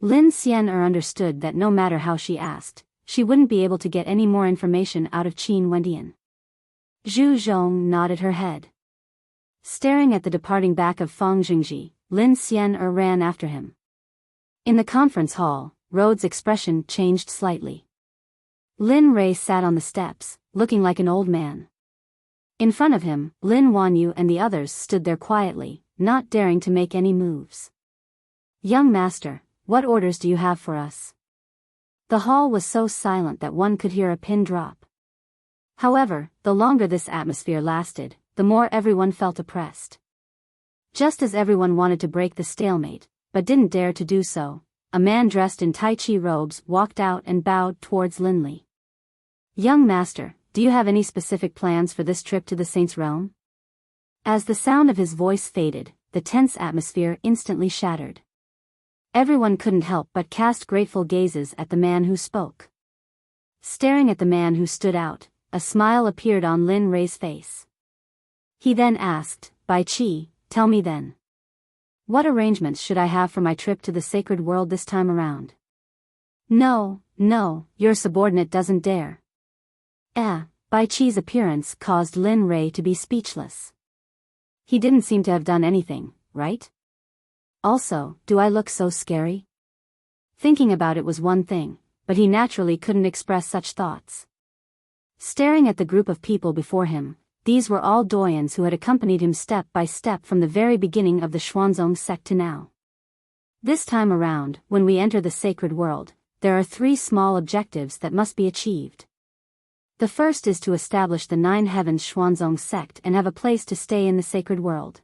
S1: Lin Xian'er understood that no matter how she asked, she wouldn't be able to get any more information out of Qin Wendian. Zhu Zhong nodded her head. Staring at the departing back of Fang Jingji, Lin Xian'er ran after him. In the conference hall, Rhodes' expression changed slightly. Lin Rui sat on the steps, looking like an old man. In front of him, Lin Wanyu and the others stood there quietly, not daring to make any moves. Young master, what orders do you have for us? The hall was so silent that one could hear a pin drop. However, the longer this atmosphere lasted, the more everyone felt oppressed. Just as everyone wanted to break the stalemate, but didn't dare to do so, a man dressed in Tai Chi robes walked out and bowed towards Lin Li. Young master, do you have any specific plans for this trip to the Saint's Realm? As the sound of his voice faded, the tense atmosphere instantly shattered. Everyone couldn't help but cast grateful gazes at the man who spoke. Staring at the man who stood out, a smile appeared on Lin Rui's face. He then asked, Bai Qi, tell me then. What arrangements should I have for my trip to the sacred world this time around? No, your subordinate doesn't dare. Bai Qi's appearance caused Lin Rui to be speechless. He didn't seem to have done anything, right? Also, do I look so scary? Thinking about it was one thing, but he naturally couldn't express such thoughts. Staring at the group of people before him, these were all doyens who had accompanied him step by step from the very beginning of the Xuanzong sect to now. This time around, when we enter the sacred world, there are 3 small objectives that must be achieved. The first is to establish the 9 Heavens Xuanzong sect and have a place to stay in the sacred world.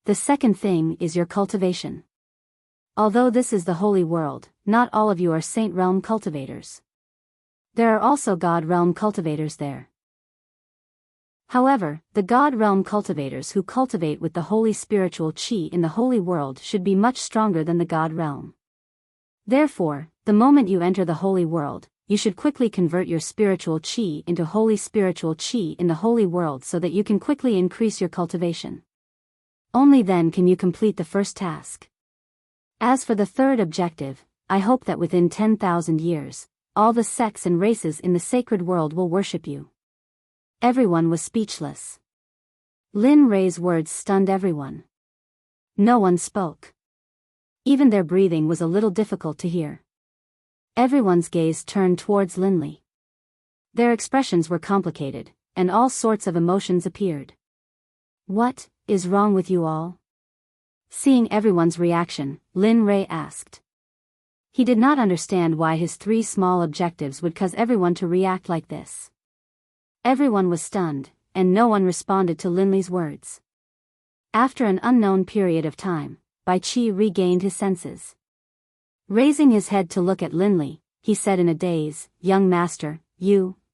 S1: The second thing is your cultivation. Although this is the holy world, not all of you are Saint Realm cultivators. There are also God Realm cultivators there. However, the God Realm cultivators who cultivate with the holy spiritual chi in the holy world should be much stronger than the God Realm. Therefore, the moment you enter the holy world, you should quickly convert your spiritual chi into holy spiritual chi in the holy world so that you can quickly increase your cultivation. Only then can you complete the first task. As for the third objective, I hope that within 10,000 years, all the sects and races in the sacred world will worship you. Everyone was speechless. Lin Rei's words stunned everyone. No one spoke. Even their breathing was a little difficult to hear. Everyone's gaze turned towards Linley. Their expressions were complicated, and all sorts of emotions appeared. What is wrong with you all? Seeing everyone's reaction, Lin Rei asked. He did not understand why his 3 small objectives would cause everyone to react like this. Everyone was stunned, and no one responded to Linley's words. After an unknown period of time, Bai Qi regained his senses. Raising his head to look at Linley, he said in a daze, "Young master,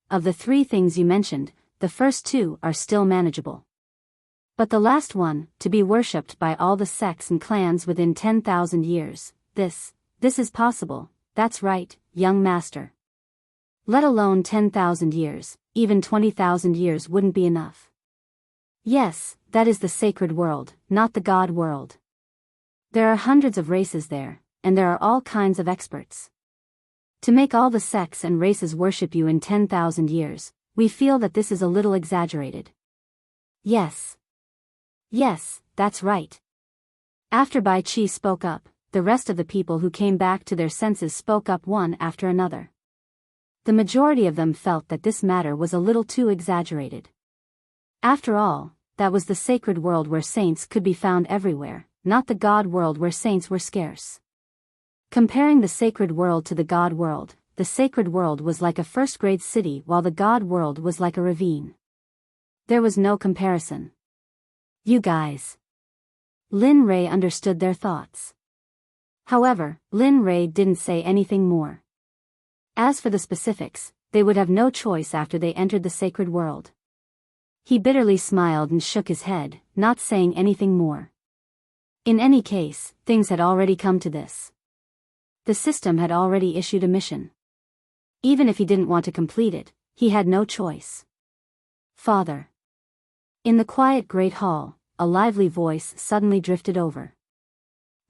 S1: of the 3 things you mentioned, the first 2 are still manageable. But the last one, to be worshipped by all the sects and clans within 10,000 years, this is possible, that's right, young master. Let alone 10,000 years, even 20,000 years wouldn't be enough. Yes, that is the sacred world, not the God world. There are hundreds of races there, and there are all kinds of experts. To make all the sects and races worship you in 10,000 years, we feel that this is a little exaggerated." Yes, that's right. After Bai Qi spoke up, the rest of the people who came back to their senses spoke up one after another. The majority of them felt that this matter was a little too exaggerated. After all, that was the sacred world where saints could be found everywhere, not the God world where saints were scarce. Comparing the sacred world to the God world, the sacred world was like a first-grade city while the God world was like a ravine. There was no comparison. You guys. Lin Rei understood their thoughts. However, Lin Rei didn't say anything more. As for the specifics, they would have no choice after they entered the sacred world. He bitterly smiled and shook his head, not saying anything more. In any case, things had already come to this. The system had already issued a mission. Even if he didn't want to complete it, he had no choice. Father. In the quiet great hall, a lively voice suddenly drifted over.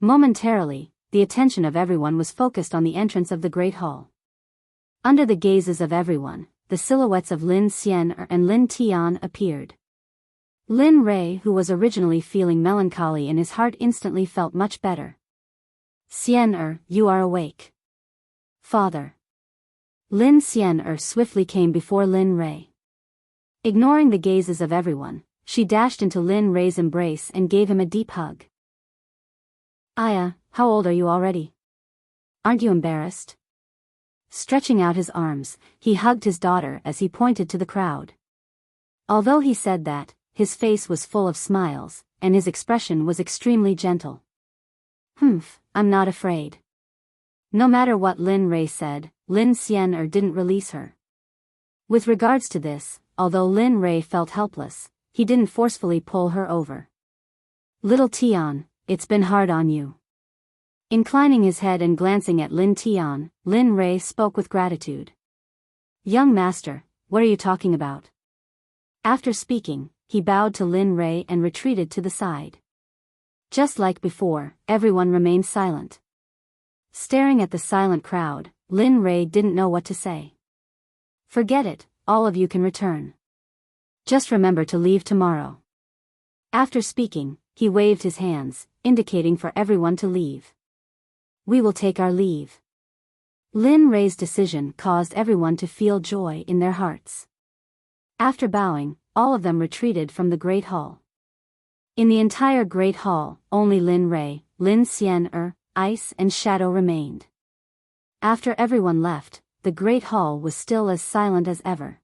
S1: Momentarily, the attention of everyone was focused on the entrance of the great hall. Under the gazes of everyone, the silhouettes of Lin Xian'er and Lin Tian appeared. Lin Rei, who was originally feeling melancholy in his heart, instantly felt much better. Xian'er, you are awake. Father. Lin Xian'er swiftly came before Lin Rei. Ignoring the gazes of everyone, she dashed into Lin Rei's embrace and gave him a deep hug. Aya, how old are you already? Aren't you embarrassed? Stretching out his arms, he hugged his daughter as he pointed to the crowd. Although he said that, his face was full of smiles, and his expression was extremely gentle. I'm not afraid. No matter what Lin Rei said, Lin Xian'er didn't release her. With regards to this, although Lin Rei felt helpless, he didn't forcefully pull her over. Little Tian, it's been hard on you. Inclining his head and glancing at Lin Tian, Lin Rei spoke with gratitude. Young master, what are you talking about? After speaking, he bowed to Lin Rei and retreated to the side. Just like before, everyone remained silent. Staring at the silent crowd, Lin Rei didn't know what to say. Forget it, all of you can return. Just remember to leave tomorrow. After speaking, he waved his hands, indicating for everyone to leave. We will take our leave. Lin Rei's decision caused everyone to feel joy in their hearts. After bowing, all of them retreated from the Great Hall. In the entire Great Hall, only Lin Rei, Lin Xian'er, Ice and Shadow remained. After everyone left, the Great Hall was still as silent as ever.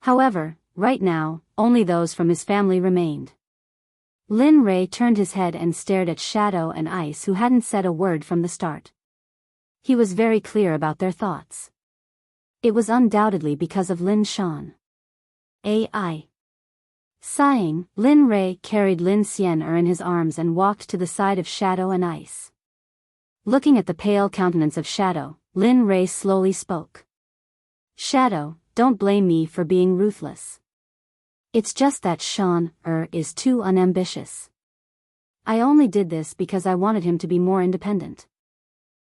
S1: However, right now, only those from his family remained. Lin Rei turned his head and stared at Shadow and Ice, who hadn't said a word from the start. He was very clear about their thoughts. It was undoubtedly because of Lin Shan. AI. Sighing, Lin Rei carried Lin Xian'er in his arms and walked to the side of Shadow and Ice. Looking at the pale countenance of Shadow, Lin Rei slowly spoke. Shadow, don't blame me for being ruthless. It's just that Shan-er is too unambitious. I only did this because I wanted him to be more independent.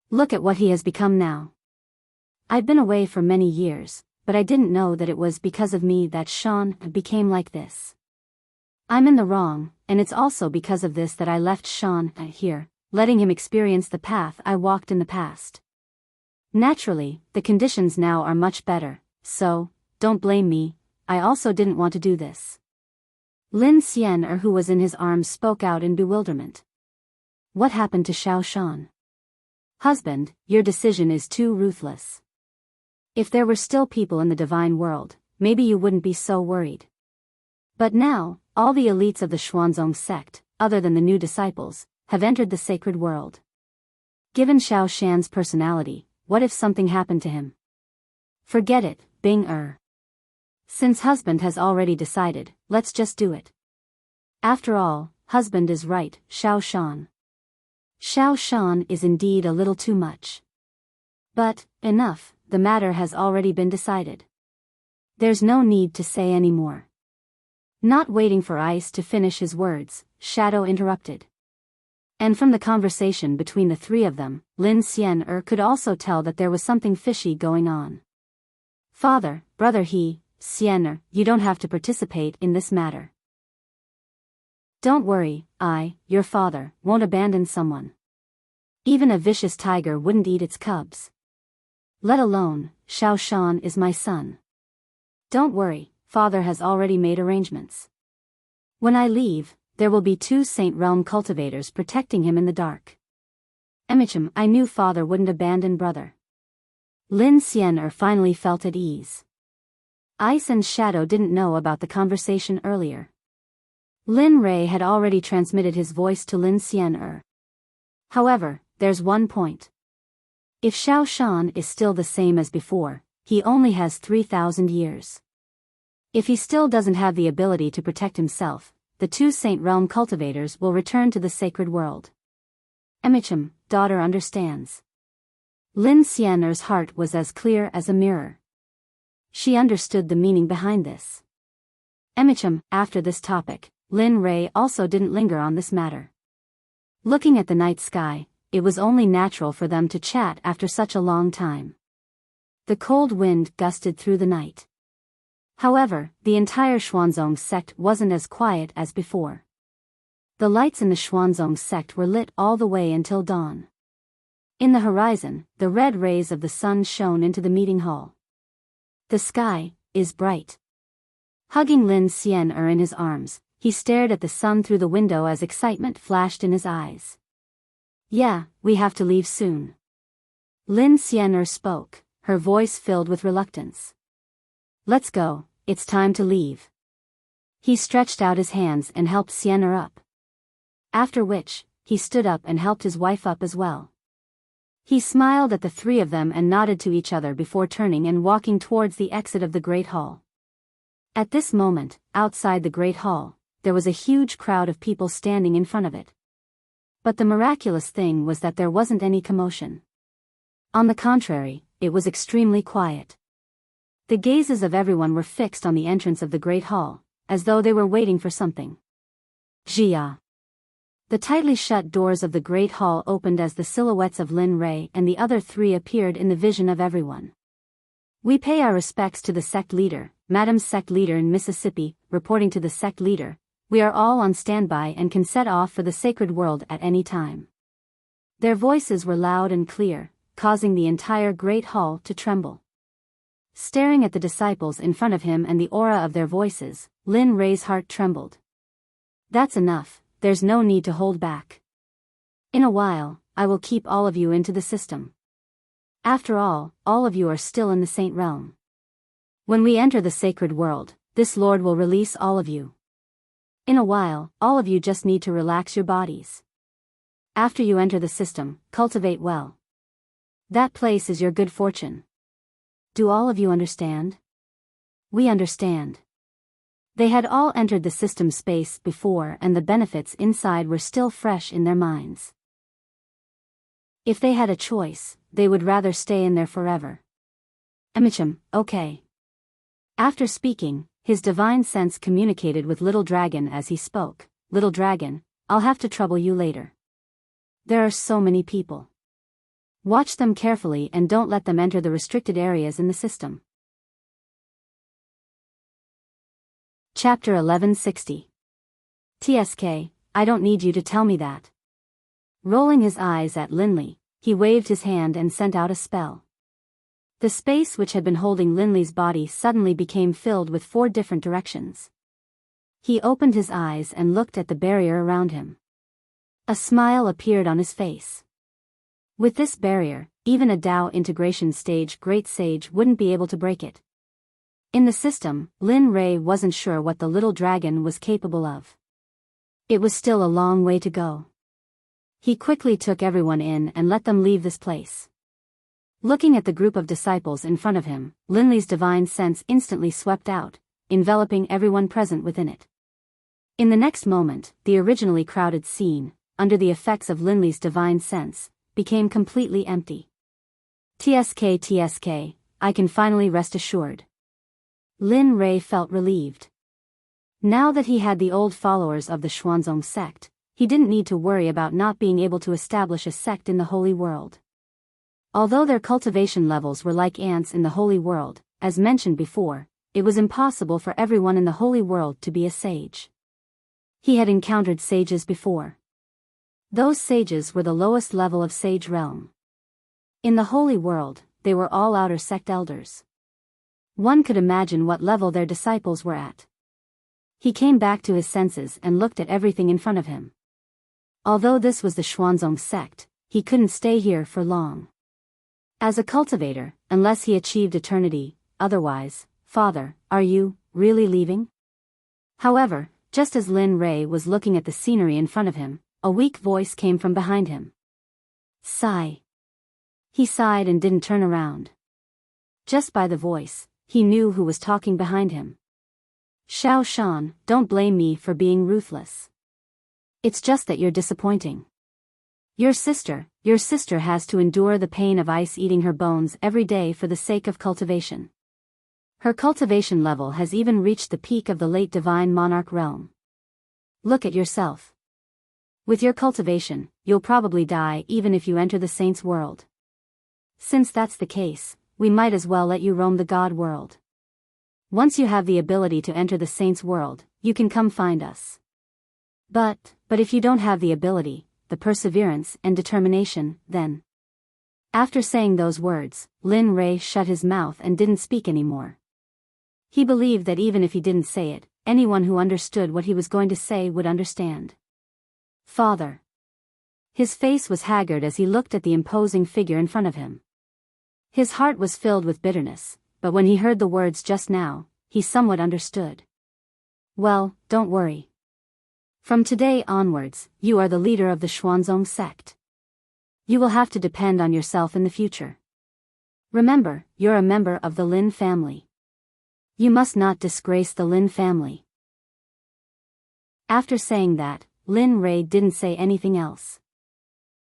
S1: Look at what he has become now. I've been away for many years, but I didn't know that it was because of me that Shan became like this. I'm in the wrong, and it's also because of this that I left Shan here, letting him experience the path I walked in the past. Naturally, the conditions now are much better, so, don't blame me, I also didn't want to do this. Lin Xian'er, who was in his arms, spoke out in bewilderment. What happened to Xiao Shan? Husband, your decision is too ruthless. If there were still people in the divine world, maybe you wouldn't be so worried. But now, all the elites of the Xuanzong sect, other than the new disciples, have entered the sacred world. Given Xiao Shan's personality, what if something happened to him? Forget it, Bing-er. Since husband has already decided, let's just do it. After all, husband is right, Xiao Shan. Xiao Shan is indeed a little too much. But, enough, the matter has already been decided. There's no need to say any more. Not waiting for Ice to finish his words, Shadow interrupted. And from the conversation between the three of them, Lin Xian'er could also tell that there was something fishy going on. Father, brother Xian'er, you don't have to participate in this matter. Don't worry, your father, won't abandon someone. Even a vicious tiger wouldn't eat its cubs. Let alone, Xiao Shan is my son. Don't worry, father has already made arrangements. When I leave, there will be 2 Saint Realm cultivators protecting him in the dark. Emichim, I knew father wouldn't abandon brother. Lin Xian'er finally felt at ease. Ice and Shadow didn't know about the conversation earlier. Lin Rei had already transmitted his voice to Lin Xian'er. However, there's one point. If Xiao Shan is still the same as before, he only has 3,000 years. If he still doesn't have the ability to protect himself, the 2 Saint Realm cultivators will return to the sacred world. Emichim, daughter understands. Lin Xian'er's heart was as clear as a mirror. She understood the meaning behind this. Emichim, after this topic, Lin Rei also didn't linger on this matter. Looking at the night sky, it was only natural for them to chat after such a long time. The cold wind gusted through the night. However, the entire Xuanzong sect wasn't as quiet as before. The lights in the Xuanzong sect were lit all the way until dawn. In the horizon, the red rays of the sun shone into the meeting hall. The sky is bright. Hugging Lin Xian'er in his arms, he stared at the sun through the window as excitement flashed in his eyes. Yeah, we have to leave soon. Lin Xian'er spoke, her voice filled with reluctance. Let's go, it's time to leave. He stretched out his hands and helped Xian'er up. After which, he stood up and helped his wife up as well. He smiled at the 3 of them and nodded to each other before turning and walking towards the exit of the Great Hall. At this moment, outside the Great Hall, there was a huge crowd of people standing in front of it. But the miraculous thing was that there wasn't any commotion. On the contrary, it was extremely quiet. The gazes of everyone were fixed on the entrance of the Great Hall, as though they were waiting for something. Jia. The tightly shut doors of the Great Hall opened as the silhouettes of Lin Rei and the other 3 appeared in the vision of everyone. We pay our respects to the sect leader, Madam Sect Leader in Mississippi, reporting to the sect leader. We are all on standby and can set off for the sacred world at any time. Their voices were loud and clear, causing the entire Great Hall to tremble. Staring at the disciples in front of him and the aura of their voices, Lin Rei's heart trembled. That's enough, there's no need to hold back. In a while, I will keep all of you into the system. After all of you are still in the Saint Realm. When we enter the sacred world, this Lord will release all of you. In a while, all of you just need to relax your bodies. After you enter the system, cultivate well. That place is your good fortune. Do all of you understand? We understand. They had all entered the system space before, and the benefits inside were still fresh in their minds. If they had a choice, they would rather stay in there forever. Amicham, okay. After speaking, his divine sense communicated with Little Dragon as he spoke. Little Dragon, I'll have to trouble you later. There are so many people. Watch them carefully and don't let them enter the restricted areas in the system. Chapter 1160. TSK, I don't need you to tell me that. Rolling his eyes at Linley, he waved his hand and sent out a spell. The space which had been holding Linley's body suddenly became filled with 4 different directions. He opened his eyes and looked at the barrier around him. A smile appeared on his face. With this barrier, even a Tao integration stage great sage wouldn't be able to break it. In the system, Lin Ray wasn't sure what the little dragon was capable of. It was still a long way to go. He quickly took everyone in and let them leave this place. Looking at the group of disciples in front of him, Linley's divine sense instantly swept out, enveloping everyone present within it. In the next moment, the originally crowded scene, under the effects of Linley's divine sense, became completely empty. TSK, I can finally rest assured. Lin Ray felt relieved. Now that he had the old followers of the Xuanzong sect, he didn't need to worry about not being able to establish a sect in the Holy World. Although their cultivation levels were like ants in the Holy World, as mentioned before, it was impossible for everyone in the Holy World to be a sage. He had encountered sages before. Those sages were the lowest level of sage realm. In the Holy World, they were all outer sect elders. One could imagine what level their disciples were at. He came back to his senses and looked at everything in front of him. Although this was the Xuanzong sect, he couldn't stay here for long. As a cultivator, unless he achieved eternity, otherwise, Father, are you really leaving? However, just as Lin Ray was looking at the scenery in front of him, a weak voice came from behind him. Sigh. He sighed and didn't turn around. Just by the voice, he knew who was talking behind him. Xiao Shan, don't blame me for being ruthless. It's just that you're disappointing. Your sister has to endure the pain of ice eating her bones every day for the sake of cultivation. Her cultivation level has even reached the peak of the late divine monarch realm. Look at yourself. With your cultivation, you'll probably die even if you enter the saint's world. Since that's the case, we might as well let you roam the God world. Once you have the ability to enter the saint's world, you can come find us. But if you don't have the ability, the perseverance and determination, then... After saying those words, Lin Ray shut his mouth and didn't speak anymore. He believed that even if he didn't say it, anyone who understood what he was going to say would understand. Father. His face was haggard as he looked at the imposing figure in front of him. His heart was filled with bitterness, but when he heard the words just now, he somewhat understood. Well, don't worry. From today onwards, you are the leader of the Xuanzong sect. You will have to depend on yourself in the future. Remember, you're a member of the Lin family. You must not disgrace the Lin family. After saying that, Lin Ray didn't say anything else.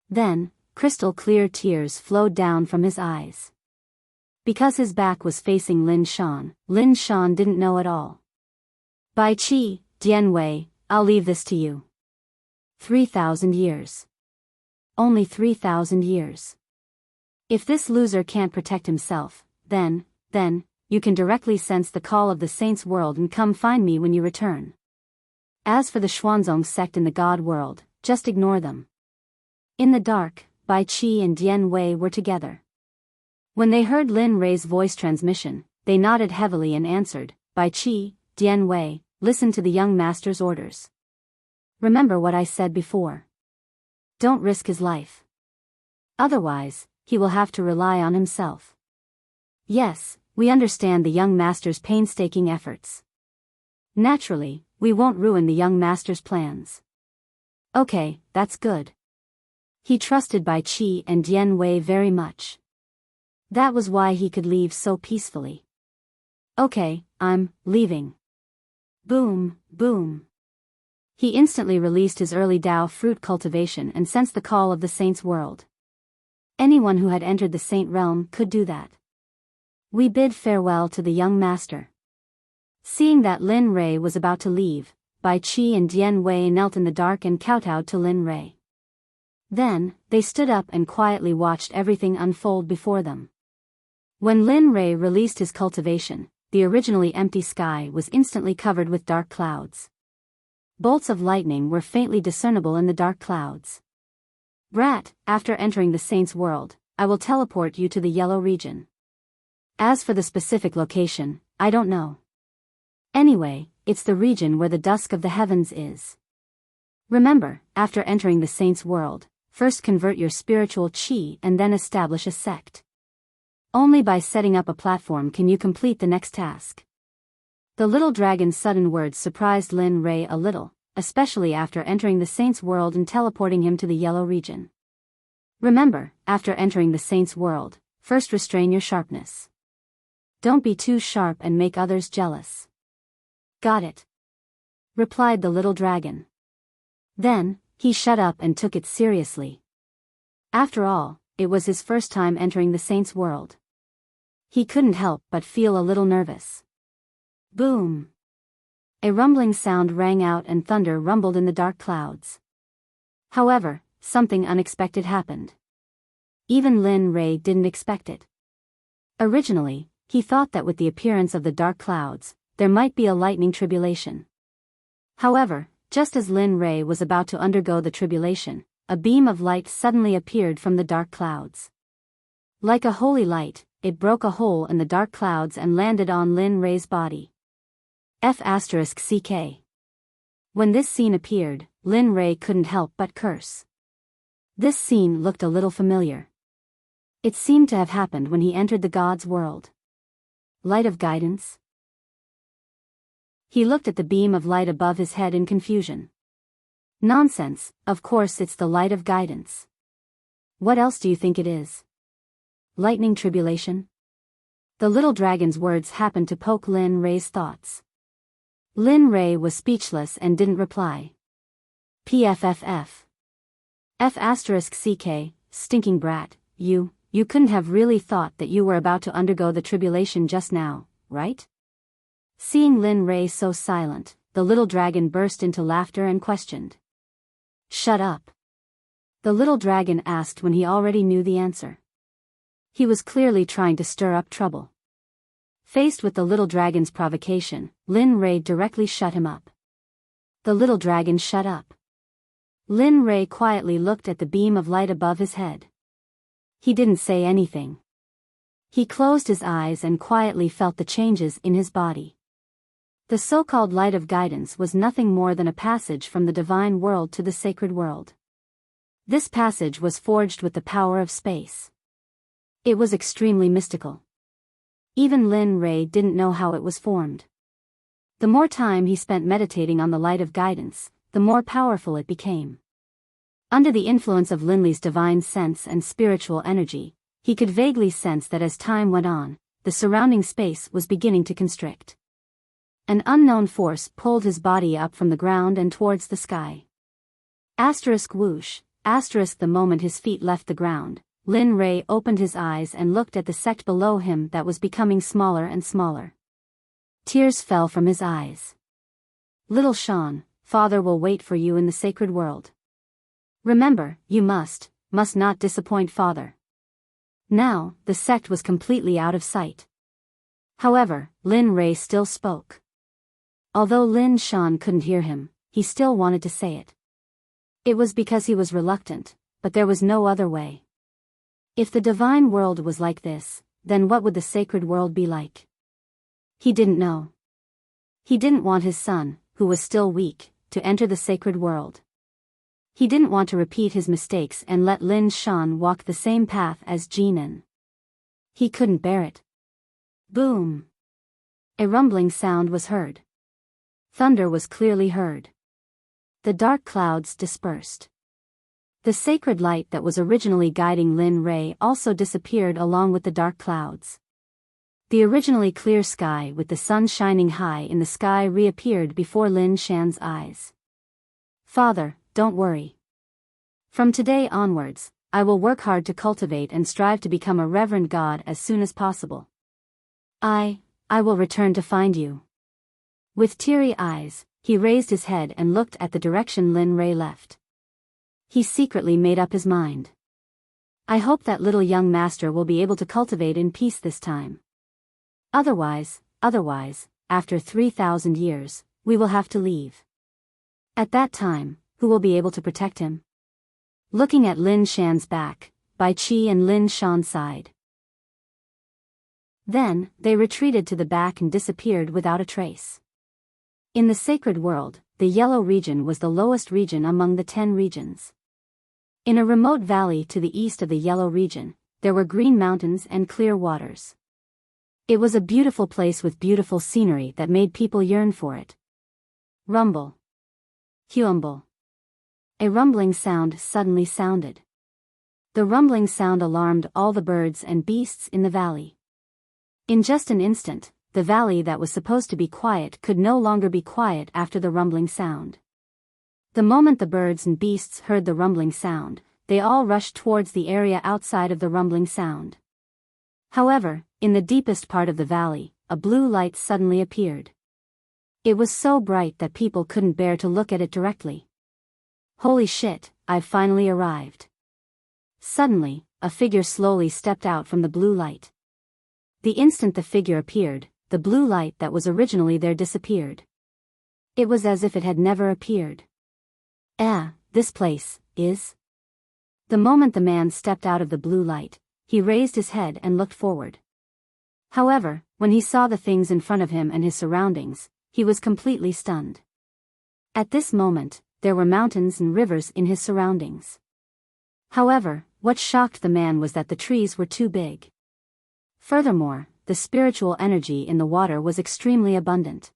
S1: Then, crystal clear tears flowed down from his eyes. Because his back was facing Lin Shan didn't know at all. Bai Qi, Dian Wei, I'll leave this to you. 3,000 years. Only 3,000 years. If this loser can't protect himself, then, you can directly sense the call of the saint's world and come find me when you return. As for the Xuanzong sect in the God world, just ignore them. In the dark, Bai Qi and Dian Wei were together. When they heard Lin Ray's voice transmission, they nodded heavily and answered, Bai Qi, Dian Wei, listen to the young master's orders. Remember what I said before. Don't risk his life. Otherwise, he will have to rely on himself. Yes, we understand the young master's painstaking efforts. Naturally, We won't ruin the young master's plans. Okay, that's good. He trusted Bai Qi and Dian Wei very much. That was why he could leave so peacefully. Okay, I'm leaving. Boom, boom. He instantly released his early Dao fruit cultivation and sensed the call of the saint's world. Anyone who had entered the saint realm could do that. We bid farewell to the young master. Seeing that Lin Rei was about to leave, Bai Qi and Dian Wei knelt in the dark and kowtowed to Lin Rei. Then, they stood up and quietly watched everything unfold before them. When Lin Rei released his cultivation, the originally empty sky was instantly covered with dark clouds. Bolts of lightning were faintly discernible in the dark clouds. Brat, after entering the saint's world, I will teleport you to the yellow region. As for the specific location, I don't know. Anyway, it's the region where the dusk of the heavens is. Remember, after entering the saint's world, first convert your spiritual qi and then establish a sect. Only by setting up a platform can you complete the next task. The little dragon's sudden words surprised Lin Rei a little, especially after entering the saint's world and teleporting him to the yellow region. Remember, after entering the saint's world, first restrain your sharpness. Don't be too sharp and make others jealous. Got it, replied the little dragon. Then, he shut up and took it seriously. After all, it was his first time entering the saint's world. He couldn't help but feel a little nervous. Boom! A rumbling sound rang out and thunder rumbled in the dark clouds. However, something unexpected happened. Even Lin Rei didn't expect it. Originally, he thought that with the appearance of the dark clouds, there might be a lightning tribulation. However, just as Lin Rei was about to undergo the tribulation, a beam of light suddenly appeared from the dark clouds. Like a holy light, it broke a hole in the dark clouds and landed on Lin Rei's body. F***ck. When this scene appeared, Lin Rei couldn't help but curse. This scene looked a little familiar. It seemed to have happened when he entered the god's world. Light of guidance? He looked at the beam of light above his head in confusion. Nonsense, of course it's the light of guidance. What else do you think it is? Lightning tribulation? The little dragon's words happened to poke Lin Rei's thoughts. Lin Rei was speechless and didn't reply. PFFF. F***ck, stinking brat, you couldn't have really thought that you were about to undergo the tribulation just now, right? Seeing Lin Rei so silent, the little dragon burst into laughter and questioned. Shut up. The little dragon asked when he already knew the answer. He was clearly trying to stir up trouble. Faced with the little dragon's provocation, Lin Rei directly shut him up. The little dragon shut up. Lin Rei quietly looked at the beam of light above his head. He didn't say anything. He closed his eyes and quietly felt the changes in his body. The so-called light of guidance was nothing more than a passage from the divine world to the sacred world. This passage was forged with the power of space. It was extremely mystical. Even Lin Rei didn't know how it was formed. The more time he spent meditating on the light of guidance, the more powerful it became. Under the influence of Lin Li's divine sense and spiritual energy, he could vaguely sense that as time went on, the surrounding space was beginning to constrict. An unknown force pulled his body up from the ground and towards the sky. Whoosh, the moment his feet left the ground, Lin Rei opened his eyes and looked at the sect below him that was becoming smaller and smaller. Tears fell from his eyes. Little Shan, father will wait for you in the sacred world. Remember, you must not disappoint father. Now, the sect was completely out of sight. However, Lin Rei still spoke. Although Lin Shan couldn't hear him, he still wanted to say it. It was because he was reluctant, but there was no other way. If the divine world was like this, then what would the sacred world be like? He didn't know. He didn't want his son, who was still weak, to enter the sacred world. He didn't want to repeat his mistakes and let Lin Shan walk the same path as Jinan. He couldn't bear it. Boom! A rumbling sound was heard. Thunder was clearly heard. The dark clouds dispersed. The sacred light that was originally guiding Lin Ray also disappeared along with the dark clouds. The originally clear sky with the sun shining high in the sky reappeared before Lin Shan's eyes. Father, don't worry. From today onwards, I will work hard to cultivate and strive to become a reverend god as soon as possible. I will return to find you. With teary eyes, he raised his head and looked at the direction Lin Ray left. He secretly made up his mind. I hope that little young master will be able to cultivate in peace this time. Otherwise, after 3,000 years, we will have to leave. At that time, who will be able to protect him? Looking at Lin Shan's back, Bai Qi and Lin Shan sighed. Then, they retreated to the back and disappeared without a trace. In the sacred world, the yellow region was the lowest region among the 10 regions. In a remote valley to the east of the yellow region, there were green mountains and clear waters. It was a beautiful place with beautiful scenery that made people yearn for it. Rumble. Humble. A rumbling sound suddenly sounded. The rumbling sound alarmed all the birds and beasts in the valley. In just an instant, the valley that was supposed to be quiet could no longer be quiet after the rumbling sound. The moment the birds and beasts heard the rumbling sound, they all rushed towards the area outside of the rumbling sound. However, in the deepest part of the valley, a blue light suddenly appeared. It was so bright that people couldn't bear to look at it directly. Holy shit, I've finally arrived. Suddenly, a figure slowly stepped out from the blue light. The instant the figure appeared, the blue light that was originally there disappeared. It was as if it had never appeared. This place is... The moment the man stepped out of the blue light, he raised his head and looked forward. However, when he saw the things in front of him and his surroundings, he was completely stunned. At this moment, there were mountains and rivers in his surroundings. However, what shocked the man was that the trees were too big. Furthermore, the spiritual energy in the water was extremely abundant.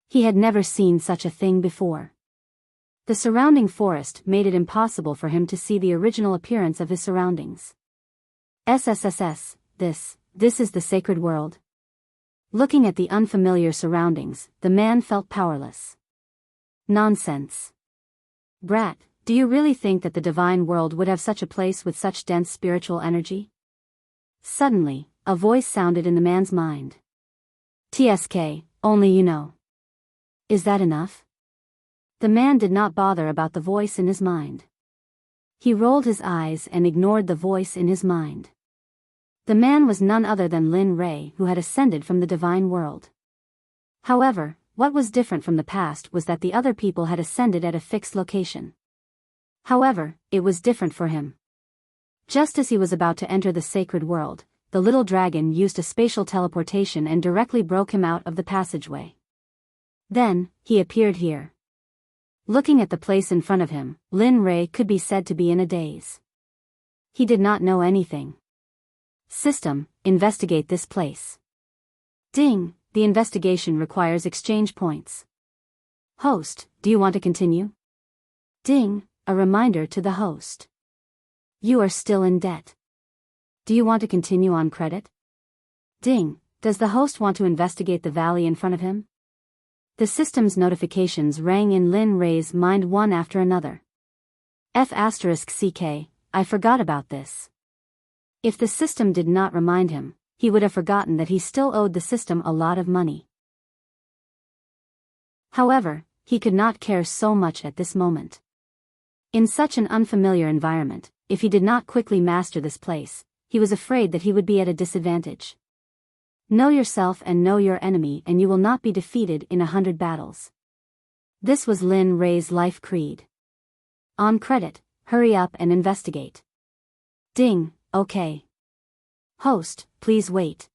S1: He had never seen such a thing before. The surrounding forest made it impossible for him to see the original appearance of his surroundings. SSSS, this is the sacred world. Looking at the unfamiliar surroundings, the man felt powerless. Nonsense. Brat, do you really think that the divine world would have such a place with such dense spiritual energy? Suddenly, a voice sounded in the man's mind. TSK, only you know. Is that enough? The man did not bother about the voice in his mind. He rolled his eyes and ignored the voice in his mind. The man was none other than Lin Ray, who had ascended from the divine world. However, what was different from the past was that the other people had ascended at a fixed location. However, it was different for him. Just as he was about to enter the sacred world, the little dragon used a spatial teleportation and directly broke him out of the passageway. Then, he appeared here. Looking at the place in front of him, Lin Ray could be said to be in a daze. He did not know anything. System, investigate this place. Ding, the investigation requires exchange points. Host, do you want to continue? Ding, a reminder to the host. You are still in debt. Do you want to continue on credit? Ding, does the host want to investigate the valley in front of him? The system's notifications rang in Lin Ray's mind one after another. F*CK, I forgot about this. If the system did not remind him, he would have forgotten that he still owed the system a lot of money. However, he could not care so much at this moment. In such an unfamiliar environment, if he did not quickly master this place, he was afraid that he would be at a disadvantage. Know yourself and know your enemy and you will not be defeated in 100 battles. This was Lin Ray's life creed. On credit, hurry up and investigate. Ding, okay. Host, please wait.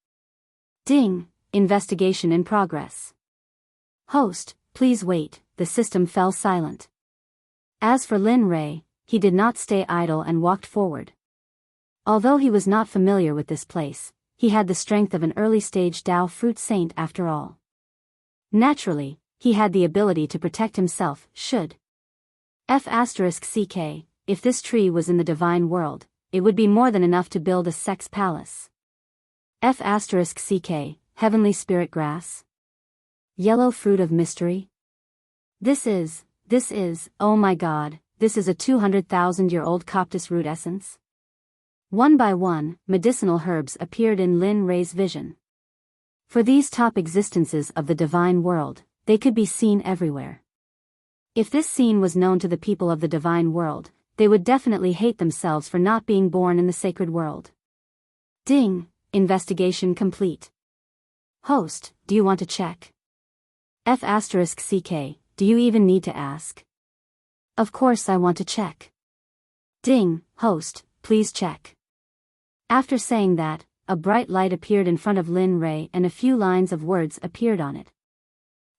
S1: Ding, investigation in progress. Host, please wait, the system fell silent. As for Lin Ray, he did not stay idle and walked forward. Although he was not familiar with this place, he had the strength of an early-stage Dao fruit saint after all. Naturally, he had the ability to protect himself, should. F***ck, if this tree was in the divine world, it would be more than enough to build a Sect's palace. F***ck, heavenly spirit grass? Yellow fruit of mystery? This is, oh my god, this is a 200,000-year-old coptis root essence? One by one, medicinal herbs appeared in Lin Rei's vision. For these top existences of the divine world, they could be seen everywhere. If this scene was known to the people of the divine world, they would definitely hate themselves for not being born in the sacred world. Ding, investigation complete. Host, do you want to check? F***ck, do you even need to ask? Of course I want to check. Ding, host, please check. After saying that, a bright light appeared in front of Lin Rei and a few lines of words appeared on it.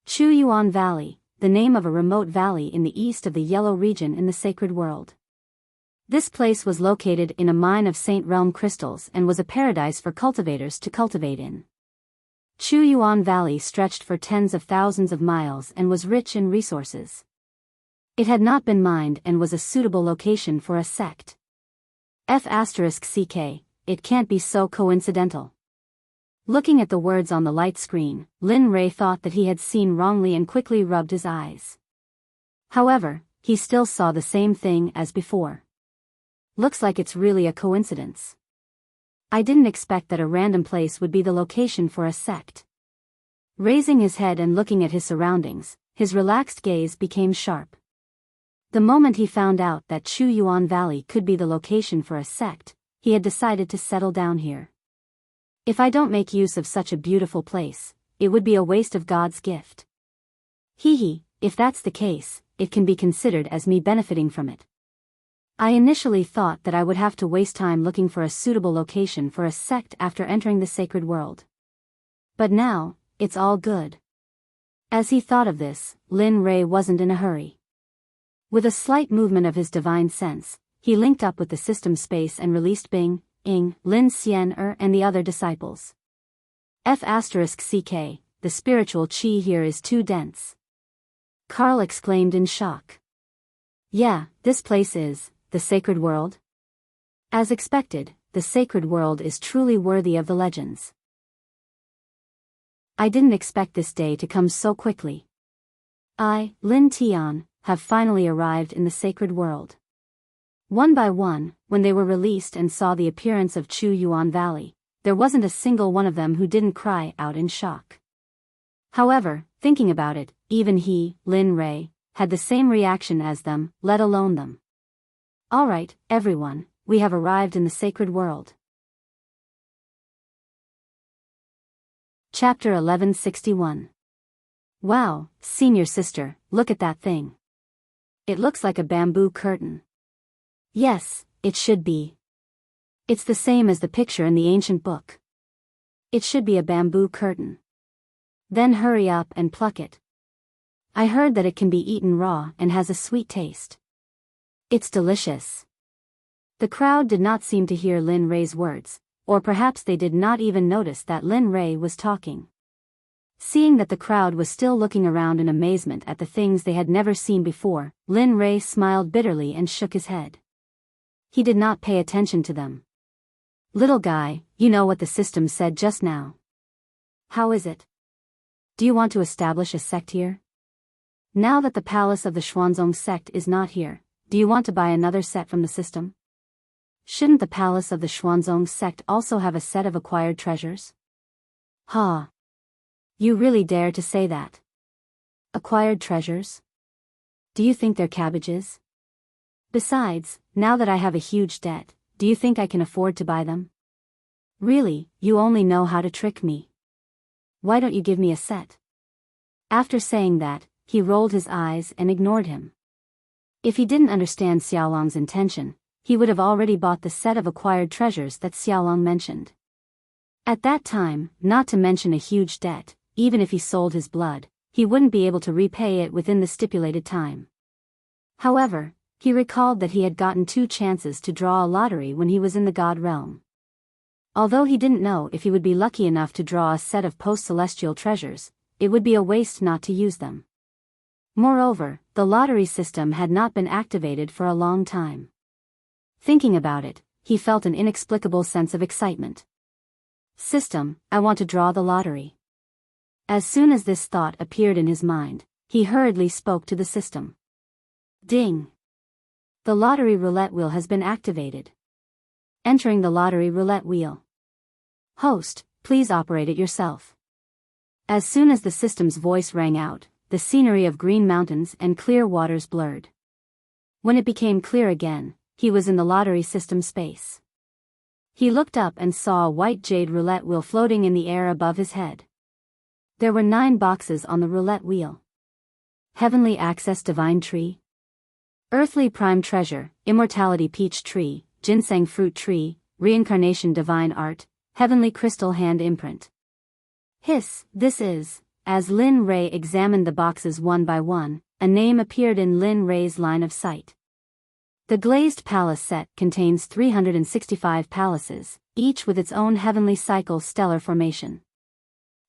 S1: Chu Yuan Valley, the name of a remote valley in the east of the Yellow region in the sacred world. This place was located in a mine of Saint Realm crystals and was a paradise for cultivators to cultivate in. Chu Yuan Valley stretched for tens of thousands of miles and was rich in resources. It had not been mined and was a suitable location for a sect. F***ck, it can't be so coincidental. Looking at the words on the light screen, Lin Rei thought that he had seen wrongly and quickly rubbed his eyes. However, he still saw the same thing as before. Looks like it's really a coincidence. I didn't expect that a random place would be the location for a sect. Raising his head and looking at his surroundings, his relaxed gaze became sharp. The moment he found out that Chu Yuan Valley could be the location for a sect, he had decided to settle down here. If I don't make use of such a beautiful place, it would be a waste of God's gift. If that's the case, it can be considered as me benefiting from it. I initially thought that I would have to waste time looking for a suitable location for a sect after entering the sacred world. But now, it's all good. As he thought of this, Lin Rei wasn't in a hurry. With a slight movement of his divine sense, he linked up with the system space and released Bing, Ing, Lin Xian and the other disciples. F***ck, the spiritual chi here is too dense. Carl exclaimed in shock. Yeah, this place is the sacred world? As expected, the sacred world is truly worthy of the legends. I didn't expect this day to come so quickly. I, Lin Tian, have finally arrived in the sacred world. One by one, when they were released and saw the appearance of Chu Yuan Valley, there wasn't a single one of them who didn't cry out in shock. However, thinking about it, even he, Lin Rei, had the same reaction as them, let alone them. Alright, everyone, we have arrived in the sacred world. Chapter 1161. Wow, senior sister, look at that thing. It looks like a bamboo curtain. Yes, it should be. It's the same as the picture in the ancient book. It should be a bamboo curtain. Then hurry up and pluck it. I heard that it can be eaten raw and has a sweet taste. It's delicious. The crowd did not seem to hear Lin Rei's words, or perhaps they did not even notice that Lin Rei was talking. Seeing that the crowd was still looking around in amazement at the things they had never seen before, Lin Rei smiled bitterly and shook his head. He did not pay attention to them. Little guy, you know what the system said just now. How is it? Do you want to establish a sect here? Now that the palace of the Xuanzong sect is not here, do you want to buy another set from the system? Shouldn't the palace of the Xuanzong sect also have a set of acquired treasures? Ha! You really dare to say that? Acquired treasures? Do you think they're cabbages? Besides, now that I have a huge debt, do you think I can afford to buy them? Really, you only know how to trick me. Why don't you give me a set? After saying that, he rolled his eyes and ignored him. If he didn't understand Xiaolong's intention, he would have already bought the set of acquired treasures that Xiaolong mentioned. At that time, not to mention a huge debt, even if he sold his blood, he wouldn't be able to repay it within the stipulated time. However, he recalled that he had gotten 2 chances to draw a lottery when he was in the God realm. Although he didn't know if he would be lucky enough to draw a set of post-celestial treasures, it would be a waste not to use them. Moreover, the lottery system had not been activated for a long time. Thinking about it, he felt an inexplicable sense of excitement. System, I want to draw the lottery. As soon as this thought appeared in his mind, he hurriedly spoke to the system. Ding! The lottery roulette wheel has been activated. Entering the lottery roulette wheel. Host, please operate it yourself. As soon as the system's voice rang out, the scenery of green mountains and clear waters blurred. When it became clear again, he was in the lottery system space. He looked up and saw a white jade roulette wheel floating in the air above his head. There were 9 boxes on the roulette wheel. Heavenly Access Divine Tree, Earthly Prime Treasure, Immortality Peach Tree, Ginseng Fruit Tree, Reincarnation Divine Art, Heavenly Crystal Hand Imprint. Hiss, this is. As Lin Ray examined the boxes one by one, a name appeared in Lin Ray's line of sight. The Glazed Palace set contains 365 palaces, each with its own heavenly cycle stellar formation.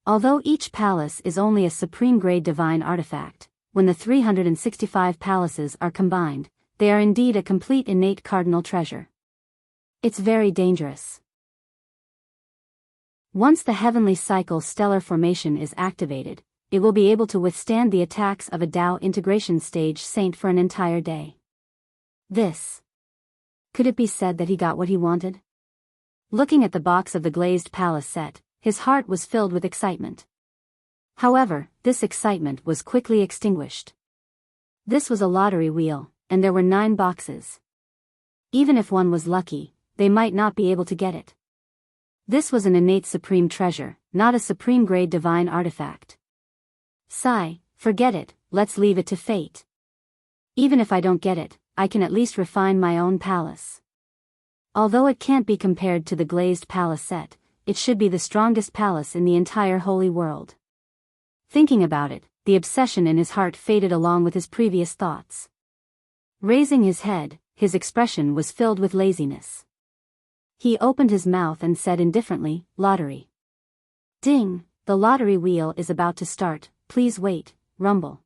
S1: Although each palace is only a supreme-grade divine artifact, when the 365 palaces are combined, they are indeed a complete innate cardinal treasure. It's very dangerous. Once the heavenly cycle stellar formation is activated, it will be able to withstand the attacks of a Tao integration stage saint for an entire day. This. Could it be said that he got what he wanted? Looking at the box of the Glazed Palace set, his heart was filled with excitement. However, this excitement was quickly extinguished. This was a lottery wheel, and there were 9 boxes. Even if one was lucky, they might not be able to get it. This was an innate supreme treasure, not a supreme-grade divine artifact. Sigh, forget it, let's leave it to fate. Even if I don't get it, I can at least refine my own palace. Although it can't be compared to the Glazed Palace set, it should be the strongest palace in the entire holy world. Thinking about it, the obsession in his heart faded along with his previous thoughts. Raising his head, his expression was filled with laziness. He opened his mouth and said indifferently, lottery. Ding, the lottery wheel is about to start, please wait, rumble.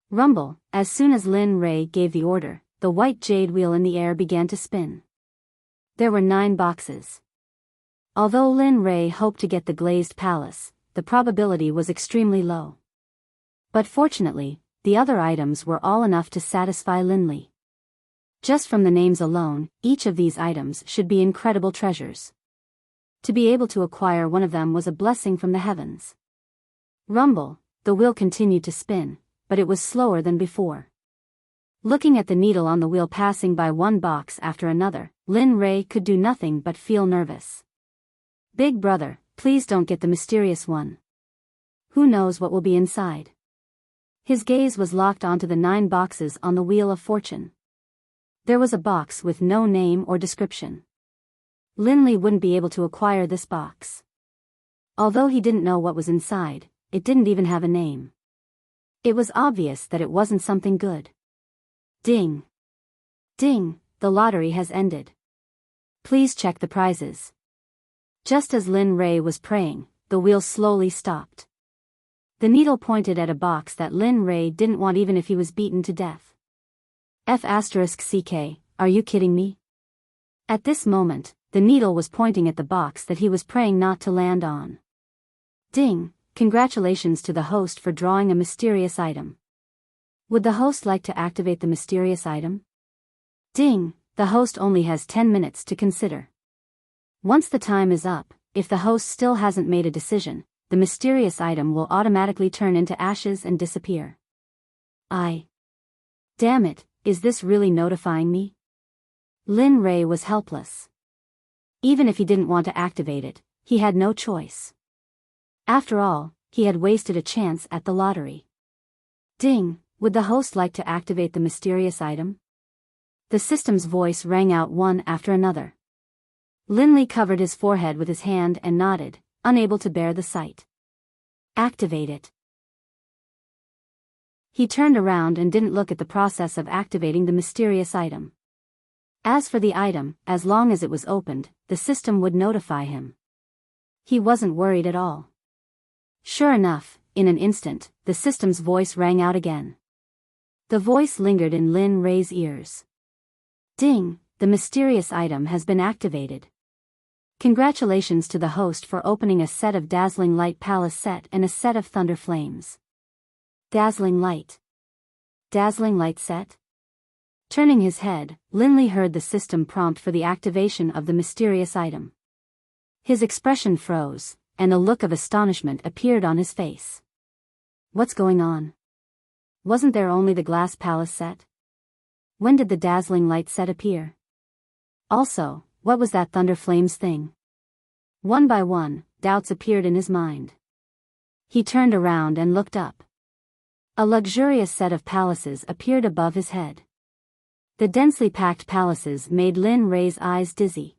S1: Rumble, as soon as Lin Ray gave the order, the white jade wheel in the air began to spin. There were 9 boxes. Although Lin Ray hoped to get the Glazed Palace, the probability was extremely low. But fortunately, the other items were all enough to satisfy Linley. Just from the names alone, each of these items should be incredible treasures. To be able to acquire one of them was a blessing from the heavens. Rumble, the wheel continued to spin, but it was slower than before. Looking at the needle on the wheel passing by one box after another, Lin Ray could do nothing but feel nervous. Big brother, please don't get the mysterious one. Who knows what will be inside? His gaze was locked onto the 9 boxes on the Wheel of Fortune. There was a box with no name or description. Linley wouldn't be able to acquire this box. Although he didn't know what was inside, it didn't even have a name. It was obvious that it wasn't something good. Ding! Ding, the lottery has ended. Please check the prizes. Just as Lin Ray was praying, the wheel slowly stopped. The needle pointed at a box that Lin Ray didn't want even if he was beaten to death. F***CK, are you kidding me? At this moment, the needle was pointing at the box that he was praying not to land on. Ding, congratulations to the host for drawing a mysterious item. Would the host like to activate the mysterious item? Ding, the host only has 10 minutes to consider. Once the time is up, if the host still hasn't made a decision, the mysterious item will automatically turn into ashes and disappear. Damn it, is this really notifying me? Lin Ray was helpless. Even if he didn't want to activate it, he had no choice. After all, he had wasted a chance at the lottery. Ding, would the host like to activate the mysterious item? The system's voice rang out one after another. Linley covered his forehead with his hand and nodded, unable to bear the sight. Activate it. He turned around and didn't look at the process of activating the mysterious item. As for the item, as long as it was opened, the system would notify him. He wasn't worried at all. Sure enough, in an instant, the system's voice rang out again. The voice lingered in Lin Rei's ears. Ding, the mysterious item has been activated. Congratulations to the host for opening a set of Dazzling Light Palace set and a set of Thunder Flames. Dazzling Light. Dazzling Light set? Turning his head, Linley heard the system prompt for the activation of the mysterious item. His expression froze, and a look of astonishment appeared on his face. What's going on? Wasn't there only the Glass Palace set? When did the Dazzling Light set appear? Also, what was that Thunder Flames thing? One by one, doubts appeared in his mind. He turned around and looked up. A luxurious set of palaces appeared above his head. The densely packed palaces made Lin Rei's eyes dizzy.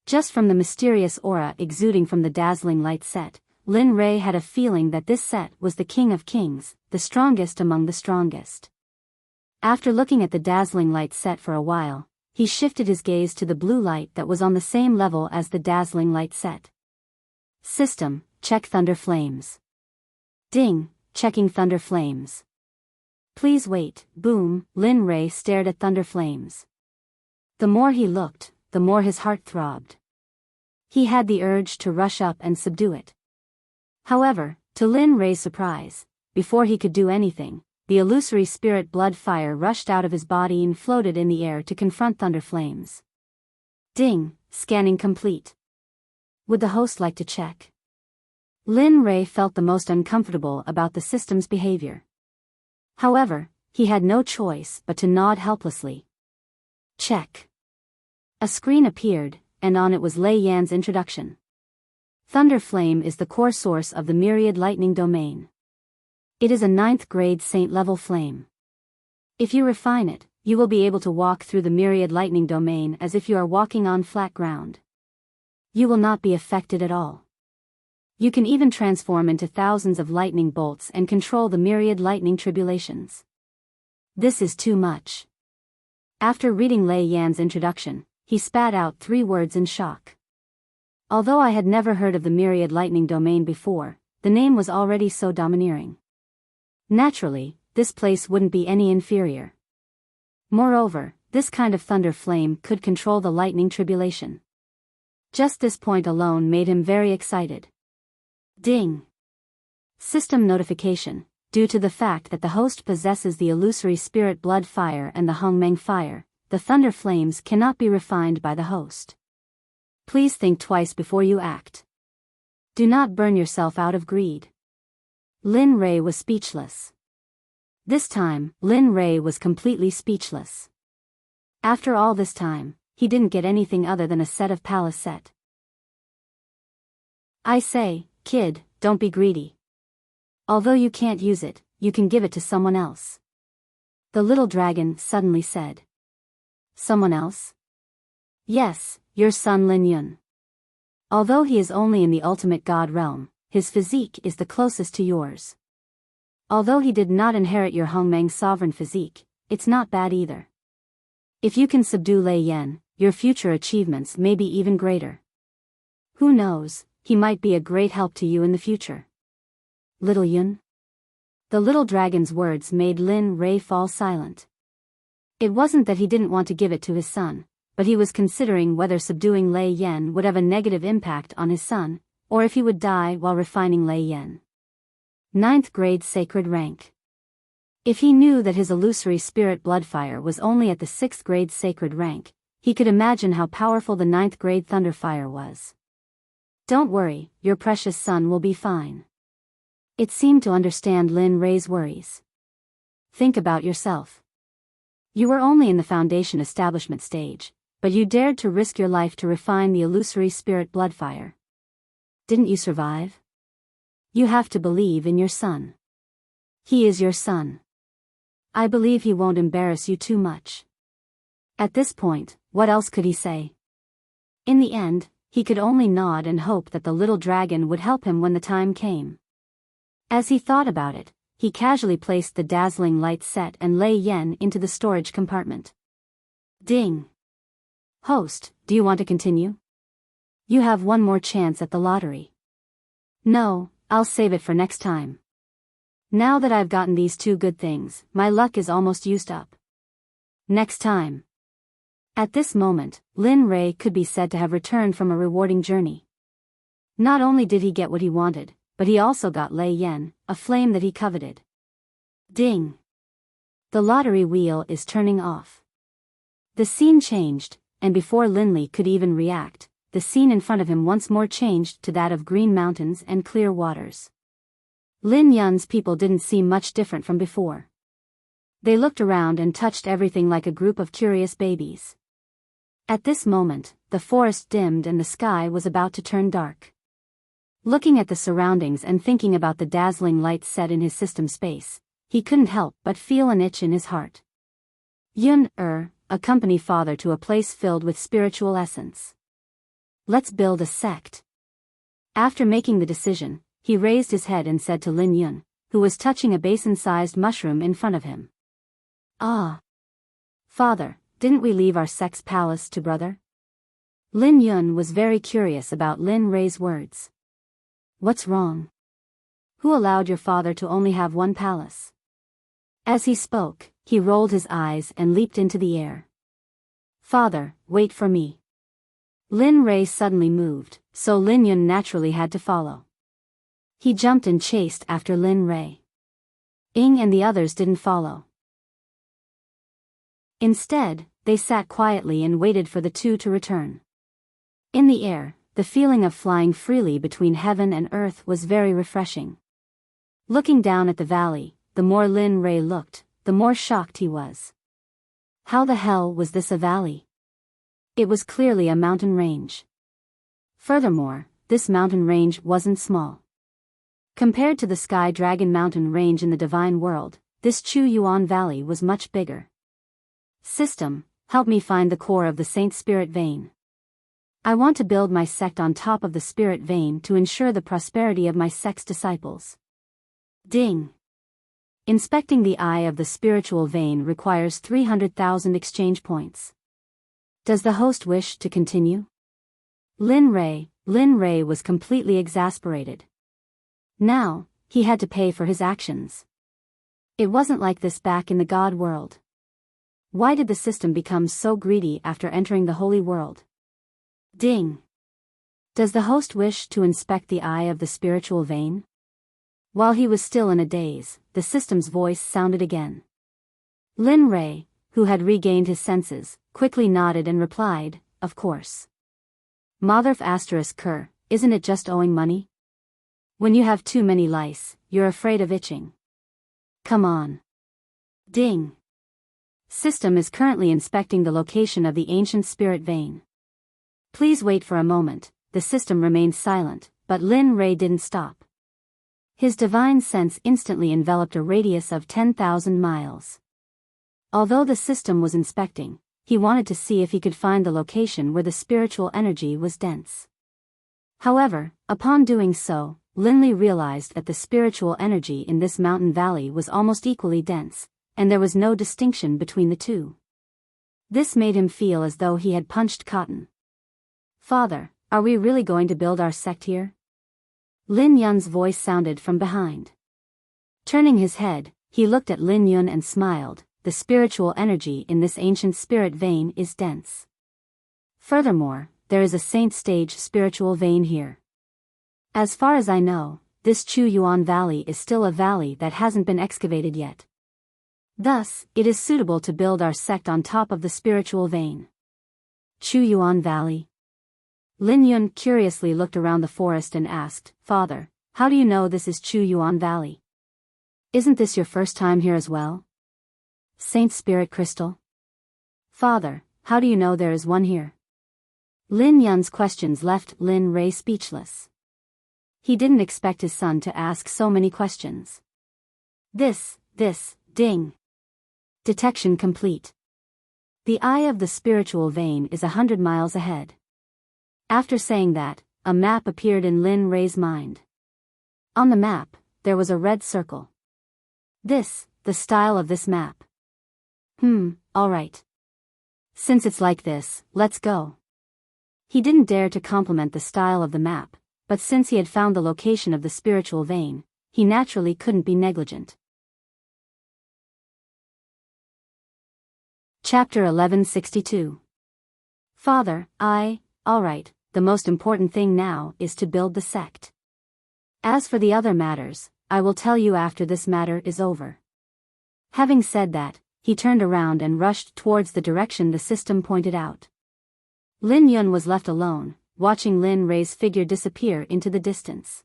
S1: Just from the mysterious aura exuding from the Dazzling Light set, Lin Rei had a feeling that this set was the King of Kings, the strongest among the strongest. After looking at the Dazzling Light set for a while, he shifted his gaze to the blue light that was on the same level as the Dazzling Light set. System, check Thunder Flames. Ding, checking Thunder Flames. Please wait, boom, Lin Rei stared at Thunder Flames. The more he looked, the more his heart throbbed. He had the urge to rush up and subdue it. However, to Lin Rei's surprise, before he could do anything, the illusory spirit blood fire rushed out of his body and floated in the air to confront Thunder Flames. Ding, scanning complete. Would the host like to check? Lin Rei felt the most uncomfortable about the system's behavior. However, he had no choice but to nod helplessly. Check. A screen appeared, and on it was Lei Yan's introduction. Thunder Flame is the core source of the Myriad Lightning domain. It is a 9th grade saint-level flame. If you refine it, you will be able to walk through the Myriad Lightning domain as if you are walking on flat ground. You will not be affected at all. You can even transform into thousands of lightning bolts and control the Myriad Lightning tribulations. This is too much. After reading Lei Yan's introduction, he spat out 3 words in shock. Although I had never heard of the Myriad Lightning domain before, the name was already so domineering. Naturally, this place wouldn't be any inferior. Moreover, this kind of thunder flame could control the lightning tribulation. Just this point alone made him very excited. Ding! System notification. Due to the fact that the host possesses the illusory spirit blood fire and the Hongmeng fire, the thunder flames cannot be refined by the host. Please think twice before you act. Do not burn yourself out of greed. Lin Rei was speechless. This time, Lin Rei was completely speechless. After all this time, he didn't get anything other than a set of palace set. I say, kid, don't be greedy. Although you can't use it, you can give it to someone else. The little dragon suddenly said. Someone else? Yes, your son Lin Yun. Although he is only in the ultimate god realm, his physique is the closest to yours. Although he did not inherit your Hongmeng sovereign physique, it's not bad either. If you can subdue Lei Yan, your future achievements may be even greater. Who knows, he might be a great help to you in the future. Little Yun? The little dragon's words made Lin Rei fall silent. It wasn't that he didn't want to give it to his son, but he was considering whether subduing Lei Yan would have a negative impact on his son, or if he would die while refining Lei Yan. 9th grade sacred rank. If he knew that his illusory spirit bloodfire was only at the 6th grade sacred rank, he could imagine how powerful the 9th grade thunderfire was. Don't worry, your precious son will be fine. It seemed to understand Lin Rei's worries. Think about yourself. You were only in the foundation establishment stage, but you dared to risk your life to refine the illusory spirit bloodfire. Didn't you survive? You have to believe in your son. He is your son. I believe he won't embarrass you too much. At this point, what else could he say? In the end, he could only nod and hope that the little dragon would help him when the time came. As he thought about it, he casually placed the dazzling light set and Lei Yan into the storage compartment. Ding! Host, do you want to continue? You have one more chance at the lottery. No, I'll save it for next time. Now that I've gotten these two good things, my luck is almost used up. Next time. At this moment, Lin Rei could be said to have returned from a rewarding journey. Not only did he get what he wanted, but he also got Lei Yen, a flame that he coveted. Ding! The lottery wheel is turning off. The scene changed, and before Linley could even react, the scene in front of him once more changed to that of green mountains and clear waters. Lin Yun's people didn't seem much different from before. They looked around and touched everything like a group of curious babies. At this moment, the forest dimmed and the sky was about to turn dark. Looking at the surroundings and thinking about the dazzling lights set in his system space, he couldn't help but feel an itch in his heart. Yun, accompany father to a place filled with spiritual essence. Let's build a sect. After making the decision, he raised his head and said to Lin Yun, who was touching a basin-sized mushroom in front of him. Ah! Father, didn't we leave our sect's palace to brother? Lin Yun was very curious about Lin Rei's words. What's wrong? Who allowed your father to only have one palace? As he spoke, he rolled his eyes and leaped into the air. Father, wait for me. Lin Rei suddenly moved, so Lin Yun naturally had to follow. He jumped and chased after Lin Rei. Ying and the others didn't follow. Instead, they sat quietly and waited for the two to return. In the air, the feeling of flying freely between heaven and earth was very refreshing. Looking down at the valley, the more Lin Rei looked, the more shocked he was. How the hell was this a valley? It was clearly a mountain range. Furthermore, this mountain range wasn't small. Compared to the Sky Dragon Mountain range in the Divine World, this Chu Yuan Valley was much bigger. System, help me find the core of the Saint Spirit Vein. I want to build my sect on top of the Spirit Vein to ensure the prosperity of my sect's disciples. Ding! Inspecting the eye of the spiritual vein requires 300,000 exchange points. Does the host wish to continue? Lin Rei was completely exasperated. Now, he had to pay for his actions. It wasn't like this back in the God world. Why did the system become so greedy after entering the holy world? Ding! Does the host wish to inspect the eye of the spiritual vein? While he was still in a daze, the system's voice sounded again. Lin Rei, who had regained his senses, quickly nodded and replied, of course. Motherf *Ker, isn't it just owing money? When you have too many lice, you're afraid of itching. Come on. Ding! System is currently inspecting the location of the ancient spirit vein. Please wait for a moment. The system remained silent, but Lin Rei didn't stop. His divine sense instantly enveloped a radius of 10,000 miles. Although the system was inspecting, he wanted to see if he could find the location where the spiritual energy was dense. However, upon doing so, Linley realized that the spiritual energy in this mountain valley was almost equally dense, and there was no distinction between the two. This made him feel as though he had punched cotton. Father, are we really going to build our sect here? Lin Yun's voice sounded from behind. Turning his head, he looked at Lin Yun and smiled. The spiritual energy in this ancient spirit vein is dense. Furthermore, there is a saint stage spiritual vein here. As far as I know, this Chu Yuan Valley is still a valley that hasn't been excavated yet. Thus, it is suitable to build our sect on top of the spiritual vein. Chu Yuan Valley? Lin Yun curiously looked around the forest and asked, Father, how do you know this is Chu Yuan Valley? Isn't this your first time here as well? Saint Spirit Crystal? Father, how do you know there is one here? Lin Yun's questions left Lin Rei speechless. He didn't expect his son to ask so many questions. Ding. Detection complete. The eye of the spiritual vein is 100 miles ahead. After saying that, a map appeared in Lin Rei's mind. On the map, there was a red circle. The style of this map. Alright. Since it's like this, let's go. He didn't dare to compliment the style of the map, but since he had found the location of the spiritual vein, he naturally couldn't be negligent. Chapter 1162. Father, alright, the most important thing now is to build the sect. As for the other matters, I will tell you after this matter is over. Having said that, he turned around and rushed towards the direction the system pointed out. Lin Yun was left alone, watching Lin Rei's figure disappear into the distance.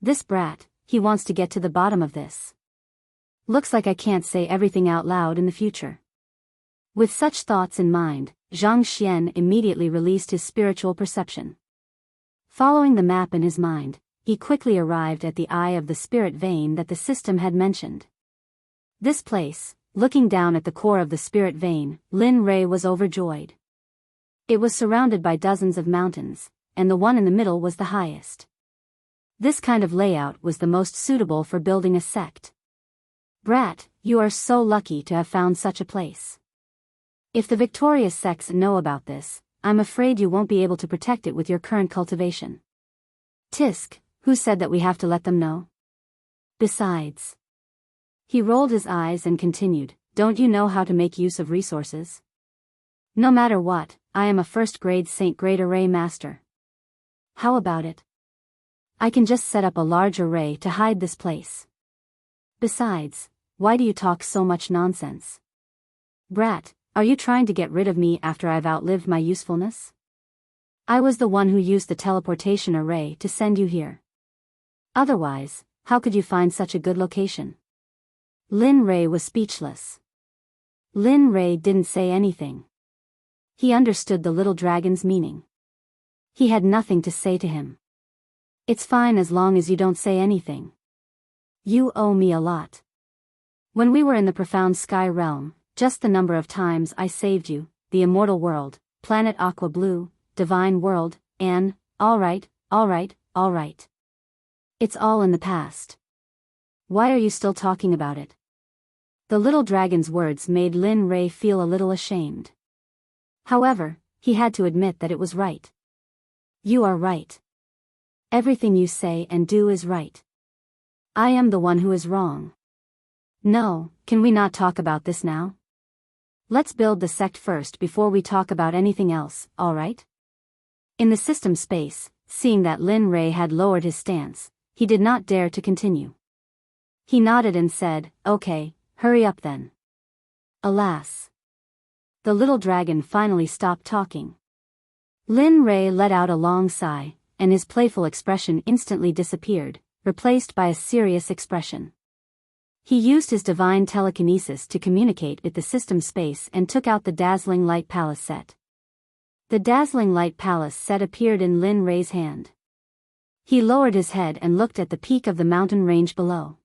S1: This brat, he wants to get to the bottom of this. Looks like I can't say everything out loud in the future. With such thoughts in mind, Zhang Xian immediately released his spiritual perception. Following the map in his mind, he quickly arrived at the eye of the spirit vein that the system had mentioned. This place, looking down at the core of the spirit vein, Lin Rei was overjoyed. It was surrounded by dozens of mountains, and the one in the middle was the highest. This kind of layout was the most suitable for building a sect. Brat, you are so lucky to have found such a place. If the victorious sects know about this, I'm afraid you won't be able to protect it with your current cultivation. Tisk, who said that we have to let them know? Besides. He rolled his eyes and continued, don't you know how to make use of resources? No matter what, I am a first-grade Saint-grade array master. How about it? I can just set up a large array to hide this place. Besides, why do you talk so much nonsense? Brat, are you trying to get rid of me after I've outlived my usefulness? I was the one who used the teleportation array to send you here. Otherwise, how could you find such a good location? Lin Rei was speechless. Lin Rei didn't say anything. He understood the little dragon's meaning. He had nothing to say to him. It's fine as long as you don't say anything. You owe me a lot. When we were in the profound sky realm, just the number of times I saved you, the immortal world, planet Aqua Blue, divine world, and, alright. It's all in the past. Why are you still talking about it? The little dragon's words made Lin Rei feel a little ashamed. However, he had to admit that it was right. You are right. Everything you say and do is right. I am the one who is wrong. No, can we not talk about this now? Let's build the sect first before we talk about anything else, alright? In the system space, seeing that Lin Rei had lowered his stance, he did not dare to continue. He nodded and said, okay, hurry up then. Alas. The little dragon finally stopped talking. Lin Rei let out a long sigh, and his playful expression instantly disappeared, replaced by a serious expression. He used his divine telekinesis to communicate with the system space and took out the Dazzling Light Palace set. The Dazzling Light Palace set appeared in Lin Rei's hand. He lowered his head and looked at the peak of the mountain range below.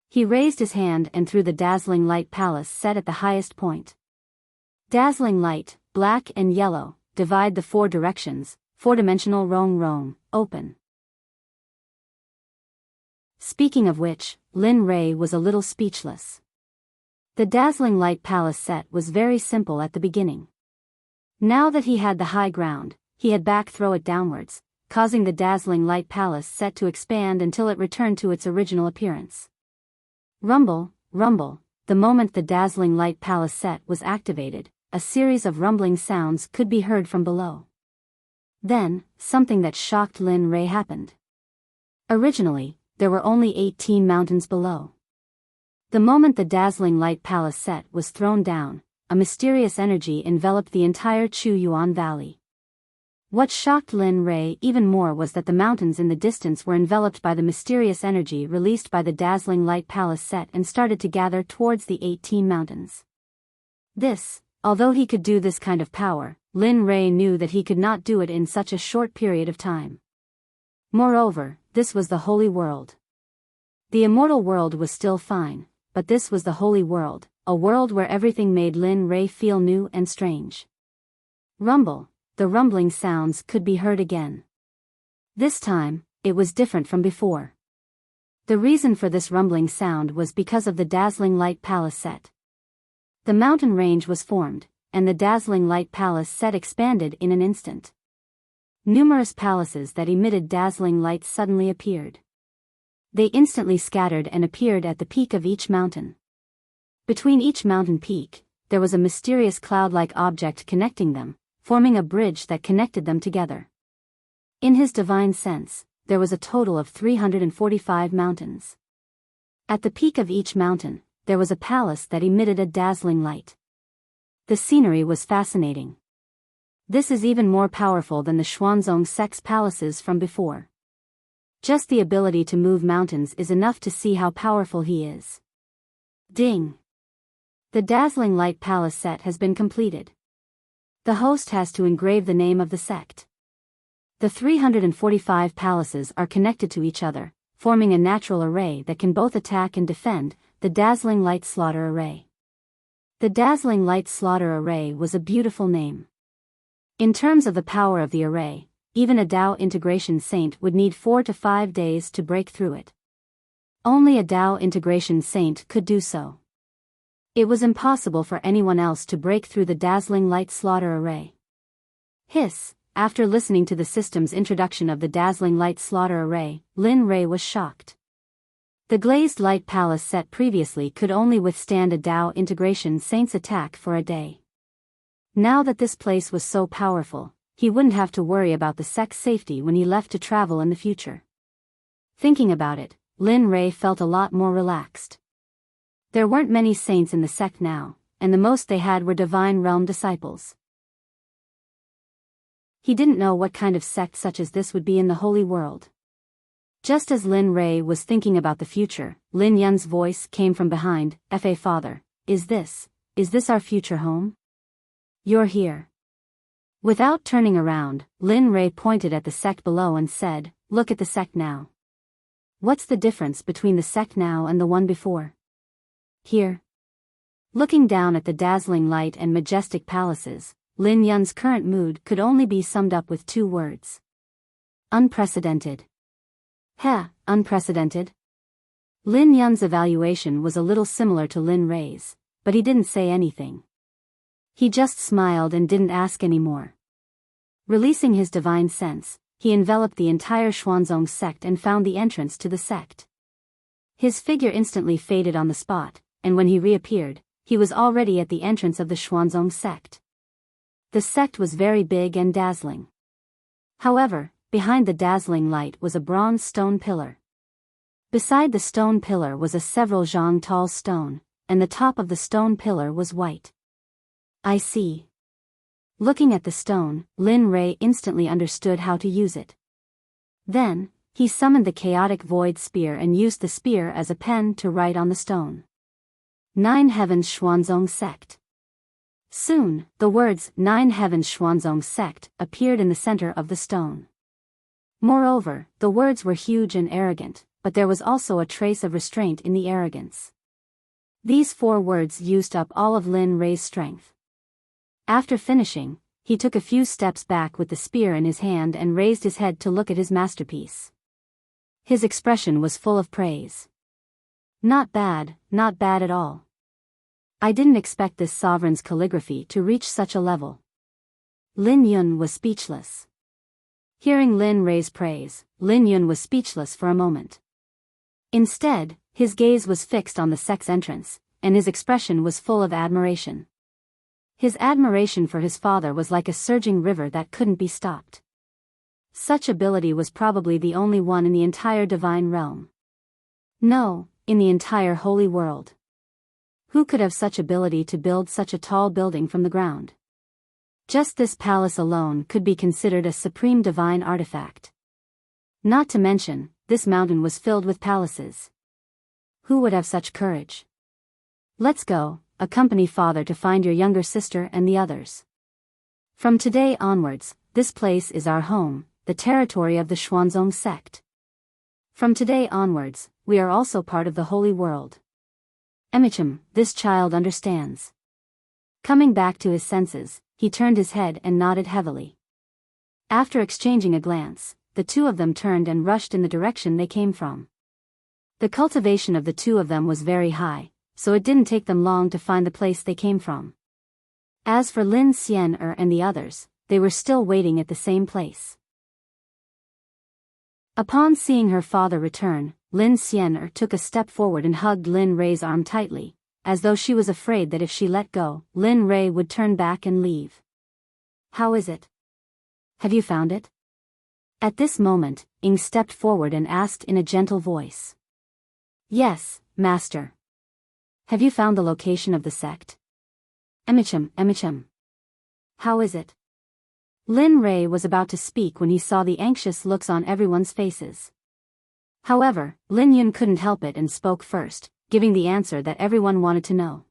S1: He raised his hand and threw the Dazzling Light Palace set at the highest point. Dazzling light, black and yellow, divide the four directions, four-dimensional rong, open. Speaking of which, Lin Rei was a little speechless. The Dazzling Light Palace set was very simple at the beginning. Now that he had the high ground, he had back throw it downwards, causing the Dazzling Light Palace set to expand until it returned to its original appearance. Rumble, the moment the Dazzling Light Palace set was activated, a series of rumbling sounds could be heard from below. Then, something that shocked Lin Rei happened. Originally, there were only 18 mountains below. The moment the Dazzling Light Palace set was thrown down, a mysterious energy enveloped the entire Chu Yuan Valley. What shocked Lin Rei even more was that the mountains in the distance were enveloped by the mysterious energy released by the Dazzling Light Palace set and started to gather towards the 18 mountains. This, although he could do this kind of power, Lin Rei knew that he could not do it in such a short period of time. Moreover, this was the holy world. The immortal world was still fine, but this was the holy world, a world where everything made Lin Rei feel new and strange. Rumble, the rumbling sounds could be heard again. This time, it was different from before. The reason for this rumbling sound was because of the Dazzling Light Palace set. The mountain range was formed, and the Dazzling Light Palace set expanded in an instant. Numerous palaces that emitted dazzling lights suddenly appeared. They instantly scattered and appeared at the peak of each mountain. Between each mountain peak, there was a mysterious cloud-like object connecting them, forming a bridge that connected them together. In his divine sense, there was a total of 345 mountains. At the peak of each mountain, there was a palace that emitted a dazzling light. The scenery was fascinating. This is even more powerful than the Xuanzong Sect's palaces from before. Just the ability to move mountains is enough to see how powerful he is. Ding! The dazzling light palace set has been completed. The host has to engrave the name of the sect. The 345 palaces are connected to each other, forming a natural array that can both attack and defend, the Dazzling Light Slaughter Array. The Dazzling Light Slaughter Array was a beautiful name. In terms of the power of the array, even a Dao integration saint would need 4 to 5 days to break through it. Only a Dao integration saint could do so. It was impossible for anyone else to break through the Dazzling Light Slaughter Array. Hiss! After listening to the system's introduction of the Dazzling Light Slaughter Array, Lin Rei was shocked. The Glazed Light Palace set previously could only withstand a Dao integration saint's attack for a day. Now that this place was so powerful, he wouldn't have to worry about the sect's safety when he left to travel in the future. Thinking about it, Lin Rei felt a lot more relaxed. There weren't many saints in the sect now, and the most they had were Divine Realm disciples. He didn't know what kind of sect such as this would be in the Holy World. Just as Lin Rei was thinking about the future, Lin Yun's voice came from behind, "Fa Father, is this our future home? You're here." Without turning around, Lin Rei pointed at the sect below and said, "Look at the sect now. What's the difference between the sect now and the one before? Here." Looking down at the dazzling light and majestic palaces, Lin Yun's current mood could only be summed up with 2 words. Unprecedented. Heh, unprecedented? Lin Yun's evaluation was a little similar to Lin Rei's, but he didn't say anything. He just smiled and didn't ask any more. Releasing his divine sense, he enveloped the entire Xuanzong sect and found the entrance to the sect. His figure instantly faded on the spot, and when he reappeared, he was already at the entrance of the Xuanzong sect. The sect was very big and dazzling. However, behind the dazzling light was a bronze stone pillar. Beside the stone pillar was a several zhang tall stone, and the top of the stone pillar was white. I see. Looking at the stone, Lin Rei instantly understood how to use it. Then, he summoned the chaotic void spear and used the spear as a pen to write on the stone. 9 Heavens Xuanzong Sect. Soon, the words 9 Heavens Xuanzong Sect appeared in the center of the stone. Moreover, the words were huge and arrogant, but there was also a trace of restraint in the arrogance. These 4 words used up all of Lin Rei's strength. After finishing, he took a few steps back with the spear in his hand and raised his head to look at his masterpiece. His expression was full of praise. Not bad at all. I didn't expect this sovereign's calligraphy to reach such a level. Lin Yun was speechless. Hearing Lin Rei's praise, Lin Yun was speechless for a moment. Instead, his gaze was fixed on the sect's entrance, and his expression was full of admiration. His admiration for his father was like a surging river that couldn't be stopped. Such ability was probably the only one in the entire divine realm. No, in the entire holy world. Who could have such ability to build such a tall building from the ground? Just this palace alone could be considered a supreme divine artifact. Not to mention, this mountain was filled with palaces. Who would have such courage? Let's go, accompany father to find your younger sister and the others. From today onwards, this place is our home, the territory of the Xuanzong sect. From today onwards, we are also part of the holy world. Emichim, this child understands. Coming back to his senses, he turned his head and nodded heavily. After exchanging a glance, the 2 of them turned and rushed in the direction they came from. The cultivation of the 2 of them was very high, so it didn't take them long to find the place they came from. As for Lin Xian'er and the others, they were still waiting at the same place. Upon seeing her father return, Lin Xian'er took a step forward and hugged Lin Rei's arm tightly, as though she was afraid that if she let go, Lin Rei would turn back and leave. How is it? Have you found it? At this moment, Ing stepped forward and asked in a gentle voice. Yes, master. Have you found the location of the sect? Emichim. How is it? Lin Rei was about to speak when he saw the anxious looks on everyone's faces. However, Lin Yun couldn't help it and spoke first, giving the answer that everyone wanted to know.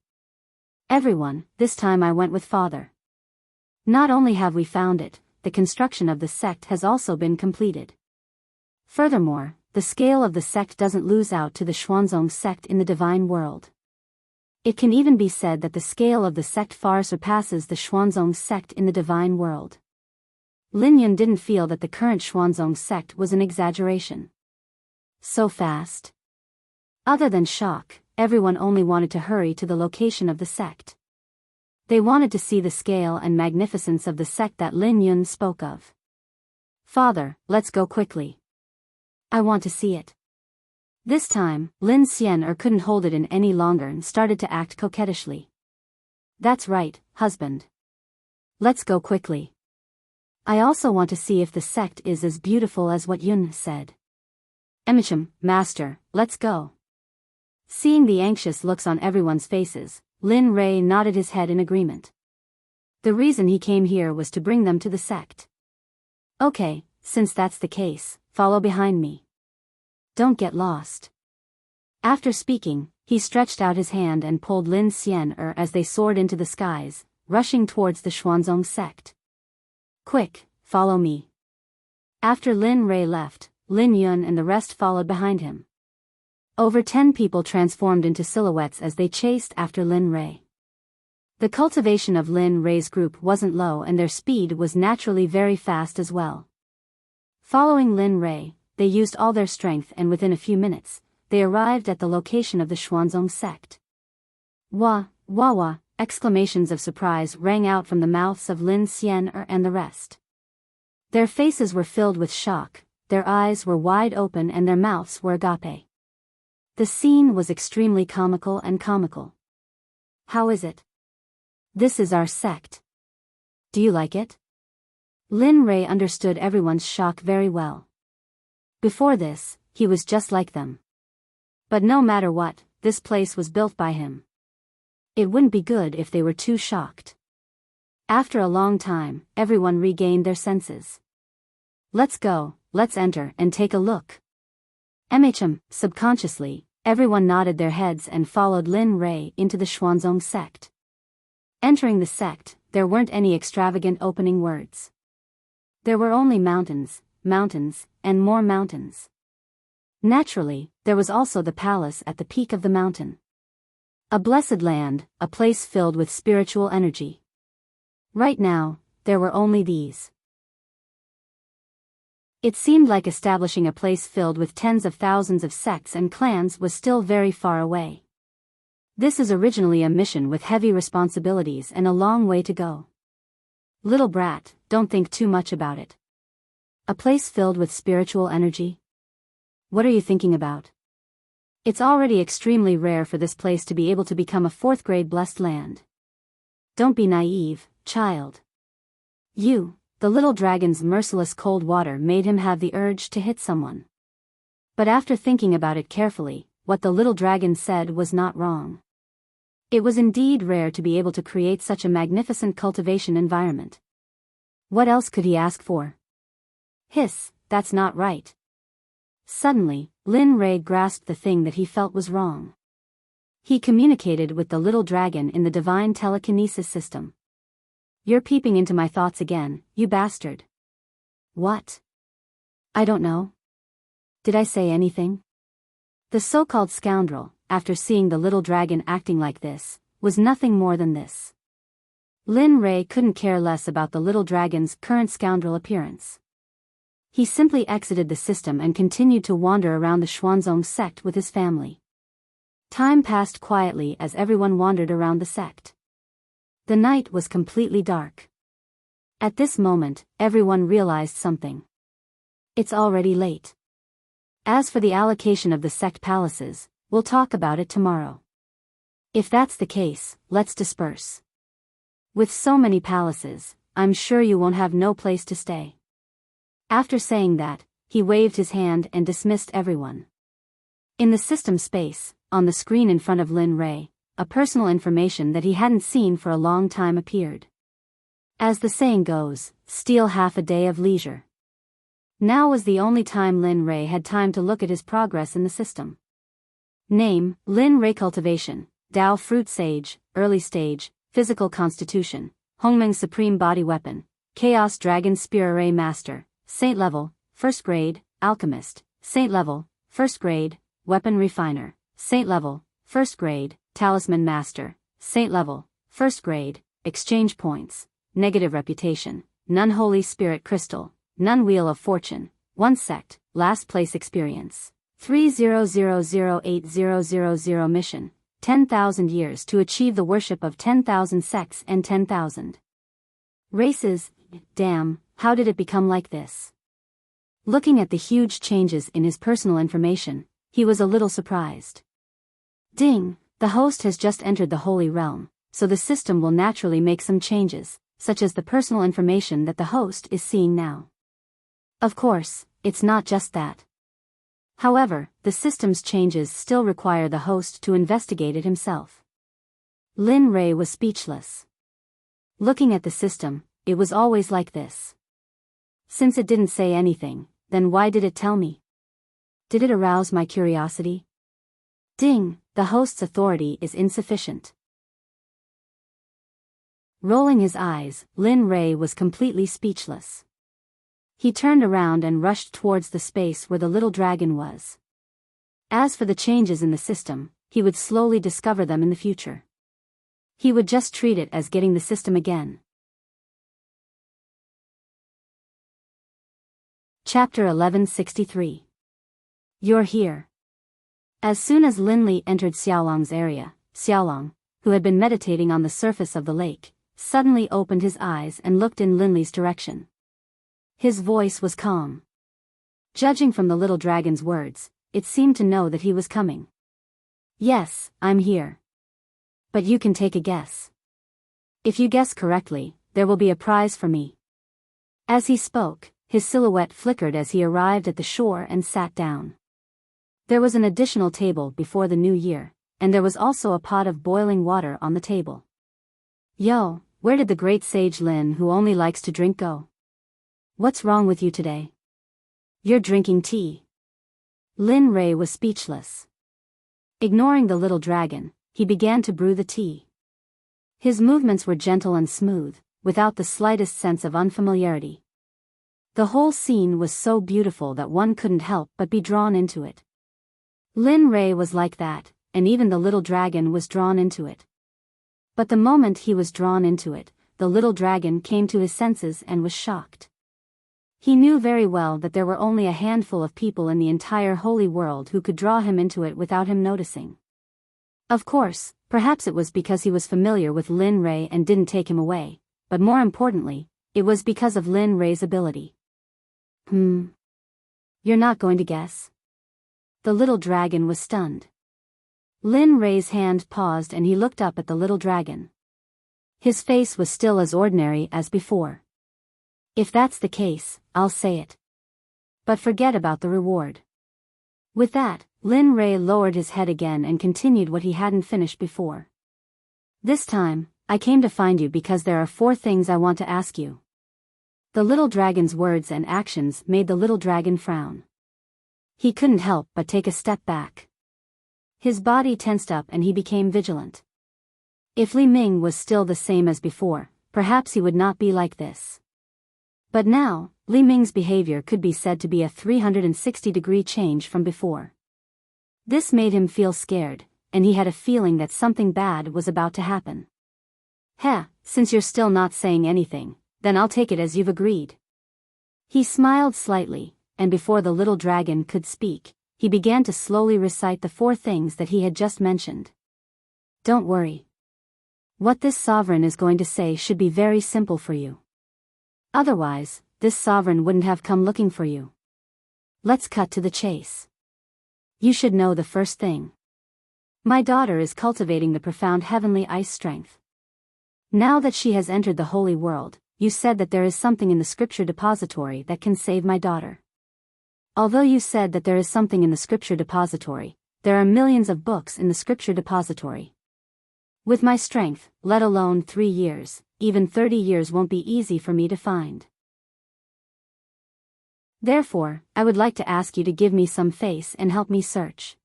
S1: Everyone, this time I went with father. Not only have we found it, the construction of the sect has also been completed. Furthermore, the scale of the sect doesn't lose out to the Xuanzong sect in the divine world. It can even be said that the scale of the sect far surpasses the Xuanzong sect in the divine world. Lin Yun didn't feel that the current Xuanzong sect was an exaggeration. So fast? Other than shock, everyone only wanted to hurry to the location of the sect. They wanted to see the scale and magnificence of the sect that Lin Yun spoke of. Father, let's go quickly. I want to see it. This time, Lin Xian'er couldn't hold it in any longer and started to act coquettishly. That's right, husband. Let's go quickly. I also want to see if the sect is as beautiful as what Yun said. Emichim, master, let's go. Seeing the anxious looks on everyone's faces, Lin Rei nodded his head in agreement. The reason he came here was to bring them to the sect. Okay, since that's the case, follow behind me. Don't get lost. After speaking, he stretched out his hand and pulled Lin Xian'er as they soared into the skies, rushing towards the Xuanzong sect. Quick, follow me. After Lin Rei left, Lin Yun and the rest followed behind him. Over 10 people transformed into silhouettes as they chased after Lin Rei. The cultivation of Lin Rei's group wasn't low and their speed was naturally very fast as well. Following Lin Rei, they used all their strength and within a few minutes, they arrived at the location of the Xuanzong sect. Wah, wah wah, exclamations of surprise rang out from the mouths of Lin Xian'er and the rest. Their faces were filled with shock, their eyes were wide open and their mouths were agape. The scene was extremely comical. How is it? This is our sect. Do you like it? Lin Rei understood everyone's shock very well. Before this, he was just like them. But no matter what, this place was built by him. It wouldn't be good if they were too shocked. After a long time, everyone regained their senses. Let's go, let's enter and take a look. Subconsciously, everyone nodded their heads and followed Lin Rei into the Xuanzong sect. Entering the sect, there weren't any extravagant opening words. There were only mountains, and more mountains. Naturally, there was also the palace at the peak of the mountain. A blessed land, a place filled with spiritual energy. Right now, there were only these. It seemed like establishing a place filled with tens of thousands of sects and clans was still very far away. This is originally a mission with heavy responsibilities and a long way to go. Little brat, don't think too much about it. A place filled with spiritual energy? What are you thinking about? It's already extremely rare for this place to be able to become a 4th grade blessed land. Don't be naive, child. The little dragon's merciless cold water made him have the urge to hit someone. But after thinking about it carefully, what the little dragon said was not wrong. It was indeed rare to be able to create such a magnificent cultivation environment. What else could he ask for? Hiss, that's not right. Suddenly, Lin Rei grasped the thing that he felt was wrong. He communicated with the little dragon in the divine telekinesis system. You're peeping into my thoughts again, you bastard. What? I don't know. Did I say anything? The so-called scoundrel, after seeing the little dragon acting like this, was nothing more than this. Lin Rei couldn't care less about the little dragon's current scoundrel appearance. He simply exited the system and continued to wander around the Xuanzong sect with his family. Time passed quietly as everyone wandered around the sect. The night was completely dark. At this moment, everyone realized something. It's already late. As for the allocation of the sect palaces, we'll talk about it tomorrow. If that's the case, let's disperse. With so many palaces, I'm sure you won't have no place to stay. After saying that, he waved his hand and dismissed everyone. In the system space, on the screen in front of Lin Ray, a personal information that he hadn't seen for a long time appeared. As the saying goes, steal half a day of leisure. Now was the only time Lin Ray had time to look at his progress in the system. Name, Lin Ray Cultivation, Dao Fruit Sage, Early Stage, Physical Constitution, Hongmeng Supreme Body Weapon, Chaos Dragon Spear Array Master, Saint Level, 1st Grade, Alchemist, Saint Level, 1st Grade, Weapon Refiner, Saint Level, 1st Grade, Talisman Master, Saint Level, 1st Grade, Exchange Points, Negative Reputation, None Holy Spirit Crystal, None Wheel of Fortune, 1 Sect, Last Place Experience, 300080000 Mission, 10,000 years to achieve the worship of 10,000 sects and 10,000 races. Damn, how did it become like this? Looking at the huge changes in his personal information, he was a little surprised. Ding, the host has just entered the Holy Realm, so the system will naturally make some changes, such as the personal information that the host is seeing now. Of course, it's not just that. However, the system's changes still require the host to investigate it himself. Lin Ray was speechless. Looking at the system, it was always like this. Since it didn't say anything, then why did it tell me? Did it arouse my curiosity? Ding, the host's authority is insufficient. Rolling his eyes, Lin Ray was completely speechless. He turned around and rushed towards the space where the little dragon was. As for the changes in the system, he would slowly discover them in the future. He would just treat it as getting the system again. Chapter 1163. You're here. As soon as Lin Li entered Xiaolong's area, Xiaolong, who had been meditating on the surface of the lake, suddenly opened his eyes and looked in Lin Li's direction. His voice was calm. Judging from the little dragon's words, it seemed to know that he was coming. Yes, I'm here. But you can take a guess. If you guess correctly, there will be a prize for me. As he spoke, his silhouette flickered as he arrived at the shore and sat down. There was an additional table before the new year, and there was also a pot of boiling water on the table. Yo, where did the great sage Lin who only likes to drink go? What's wrong with you today? You're drinking tea. Lin Ray was speechless. Ignoring the little dragon, he began to brew the tea. His movements were gentle and smooth, without the slightest sense of unfamiliarity. The whole scene was so beautiful that one couldn't help but be drawn into it. Lin Ray was like that, and even the little dragon was drawn into it. But the moment he was drawn into it, the little dragon came to his senses and was shocked. He knew very well that there were only a handful of people in the entire holy world who could draw him into it without him noticing. Of course, perhaps it was because he was familiar with Lin Ray and didn't take him away, but more importantly, it was because of Lin Ray's ability. You're not going to guess? The little dragon was stunned. Lin Ray's hand paused and he looked up at the little dragon. His face was still as ordinary as before. If that's the case, I'll say it. But forget about the reward. With that, Lin Ray lowered his head again and continued what he hadn't finished before. This time, I came to find you because there are 4 things I want to ask you. The little dragon's words and actions made the little dragon frown. He couldn't help but take a step back. His body tensed up and he became vigilant. If Li Ming was still the same as before, perhaps he would not be like this. But now, Li Ming's behavior could be said to be a 360-degree change from before. This made him feel scared, and he had a feeling that something bad was about to happen. Since you're still not saying anything, then I'll take it as you've agreed. He smiled slightly, and before the little dragon could speak, he began to slowly recite the 4 things that he had just mentioned. Don't worry. What this sovereign is going to say should be very simple for you. Otherwise, this sovereign wouldn't have come looking for you. Let's cut to the chase. You should know the first thing. My daughter is cultivating the profound heavenly ice strength. Now that she has entered the holy world, you said that there is something in the scripture depository that can save my daughter. Although you said that there is something in the scripture depository, there are millions of books in the scripture depository. With my strength, let alone 3 years, even 30 years won't be easy for me to find. Therefore, I would like to ask you to give me some face and help me search.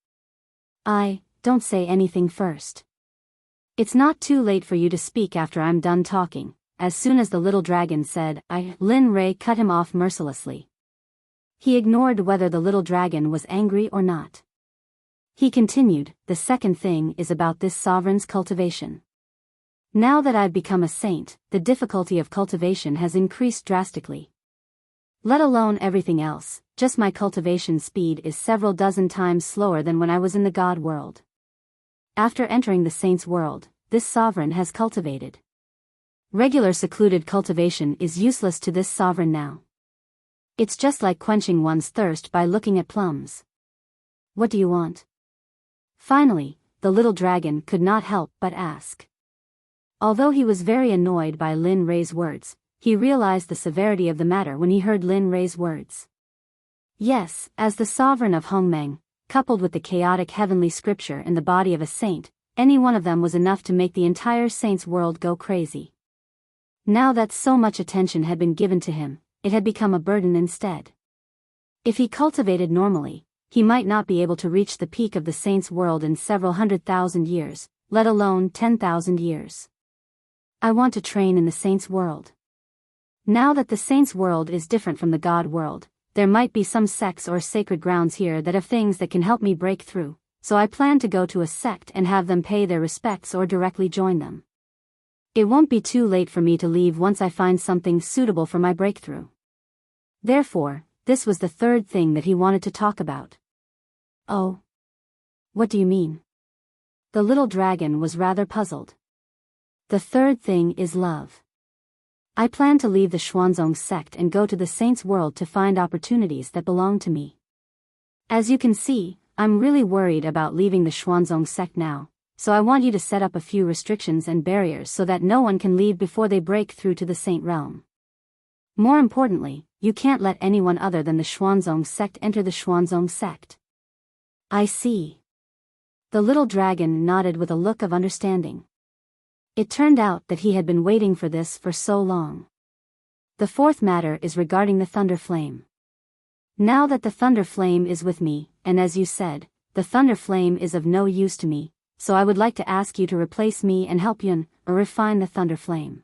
S1: Don't say anything first. It's not too late for you to speak after I'm done talking. As soon as the little dragon said, Lin Ray cut him off mercilessly. He ignored whether the little dragon was angry or not. He continued, the second thing is about this sovereign's cultivation. Now that I've become a saint, the difficulty of cultivation has increased drastically. Let alone everything else, just my cultivation speed is several dozen times slower than when I was in the God world. After entering the saint's world, this sovereign has cultivated. Regular secluded cultivation is useless to this sovereign now. It's just like quenching one's thirst by looking at plums. What do you want? Finally, the little dragon could not help but ask. Although he was very annoyed by Lin Ray's words, he realized the severity of the matter when he heard Lin Ray's words. Yes, as the sovereign of Hongmeng, coupled with the chaotic heavenly scripture in the body of a saint, any one of them was enough to make the entire saint's world go crazy. Now that so much attention had been given to him, it had become a burden instead. If he cultivated normally, he might not be able to reach the peak of the saint's world in several 100,000 years, let alone 10,000 years. I want to train in the saint's world. Now that the saint's world is different from the God world, there might be some sects or sacred grounds here that have things that can help me break through, so I plan to go to a sect and have them pay their respects or directly join them. It won't be too late for me to leave once I find something suitable for my breakthrough. Therefore, this was the third thing that he wanted to talk about. Oh. What do you mean? The little dragon was rather puzzled. The third thing is love. I plan to leave the Xuanzong sect and go to the saint's world to find opportunities that belong to me. As you can see, I'm really worried about leaving the Xuanzong sect now, so I want you to set up a few restrictions and barriers so that no one can leave before they break through to the saint realm. More importantly, you can't let anyone other than the Xuanzong sect enter the Xuanzong sect. I see. The little dragon nodded with a look of understanding. It turned out that he had been waiting for this for so long. The fourth matter is regarding the thunder flame. Now that the thunder flame is with me, and as you said, the thunder flame is of no use to me, so I would like to ask you to replace me and help Yun, or refine the thunder flame.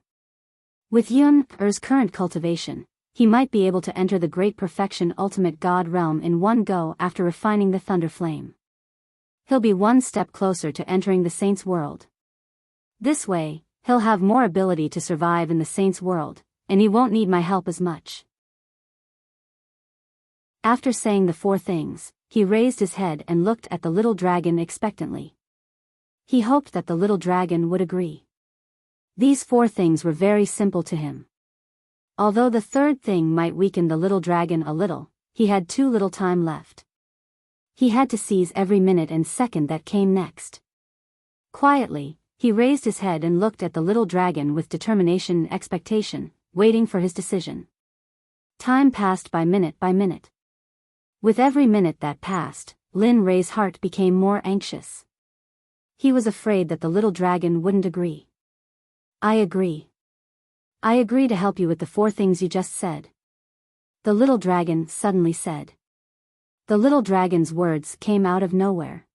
S1: With Yun, Er's current cultivation, he might be able to enter the great perfection ultimate God realm in one go after refining the thunder flame. He'll be one step closer to entering the saint's world. This way, he'll have more ability to survive in the saint's world, and he won't need my help as much. After saying the 4 things, he raised his head and looked at the little dragon expectantly. He hoped that the little dragon would agree. These 4 things were very simple to him. Although the third thing might weaken the little dragon a little, he had too little time left. He had to seize every minute and second that came next. Quietly, he raised his head and looked at the little dragon with determination and expectation, waiting for his decision. Time passed by minute. With every minute that passed, Lin Ray's heart became more anxious. He was afraid that the little dragon wouldn't agree. I agree. I agree to help you with the 4 things you just said. The little dragon suddenly said. The little dragon's words came out of nowhere.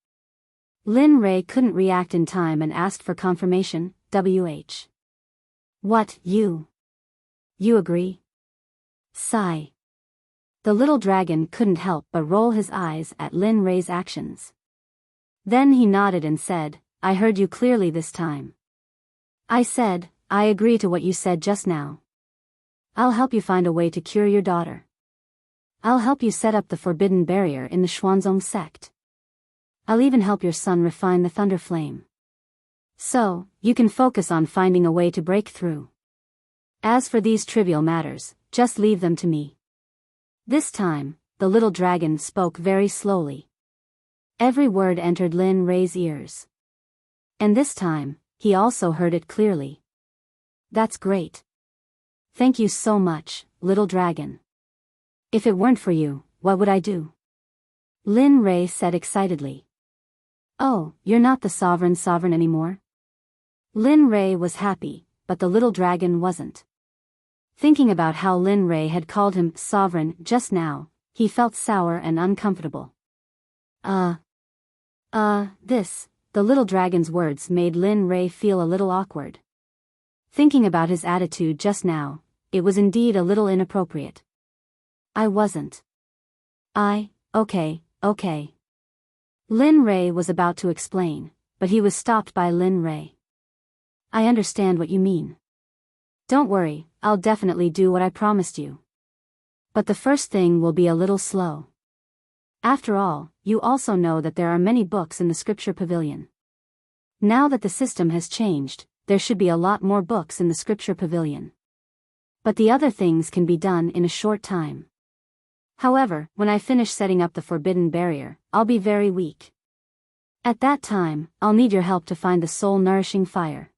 S1: Lin Ray couldn't react in time and asked for confirmation. What, you? You agree? Sigh. The little dragon couldn't help but roll his eyes at Lin Ray's actions. Then he nodded and said, I heard you clearly this time. I said, I agree to what you said just now. I'll help you find a way to cure your daughter. I'll help you set up the forbidden barrier in the Xuanzong sect. I'll even help your son refine the thunder flame. So, you can focus on finding a way to break through. As for these trivial matters, just leave them to me. This time, the little dragon spoke very slowly. Every word entered Lin Rei's ears. And this time, he also heard it clearly. That's great. Thank you so much, little dragon. If it weren't for you, what would I do? Lin Rei said excitedly. Oh, you're not the sovereign anymore? Lin Rei was happy, but the little dragon wasn't. Thinking about how Lin Rei had called him sovereign just now, he felt sour and uncomfortable. The little dragon's words made Lin Rei feel a little awkward. Thinking about his attitude just now, it was indeed a little inappropriate. I wasn't. Okay. Lin Rei was about to explain, but he was stopped by Lin Rei. I understand what you mean. Don't worry, I'll definitely do what I promised you. But the first thing will be a little slow. After all, you also know that there are many books in the scripture pavilion. Now that the system has changed, there should be a lot more books in the scripture pavilion. But the other things can be done in a short time. However, when I finish setting up the forbidden barrier, I'll be very weak. At that time, I'll need your help to find the soul-nourishing fire.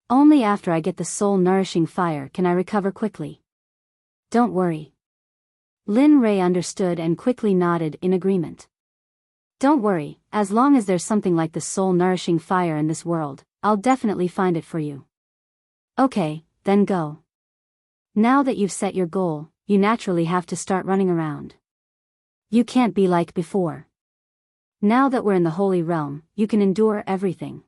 S1: Only after I get the soul-nourishing fire can I recover quickly. Don't worry. Lin Rei understood and quickly nodded in agreement. Don't worry, as long as there's something like the soul-nourishing fire in this world, I'll definitely find it for you. Okay, then go. Now that you've set your goal, you naturally have to start running around. You can't be like before. Now that we're in the Holy Realm, you can endure everything.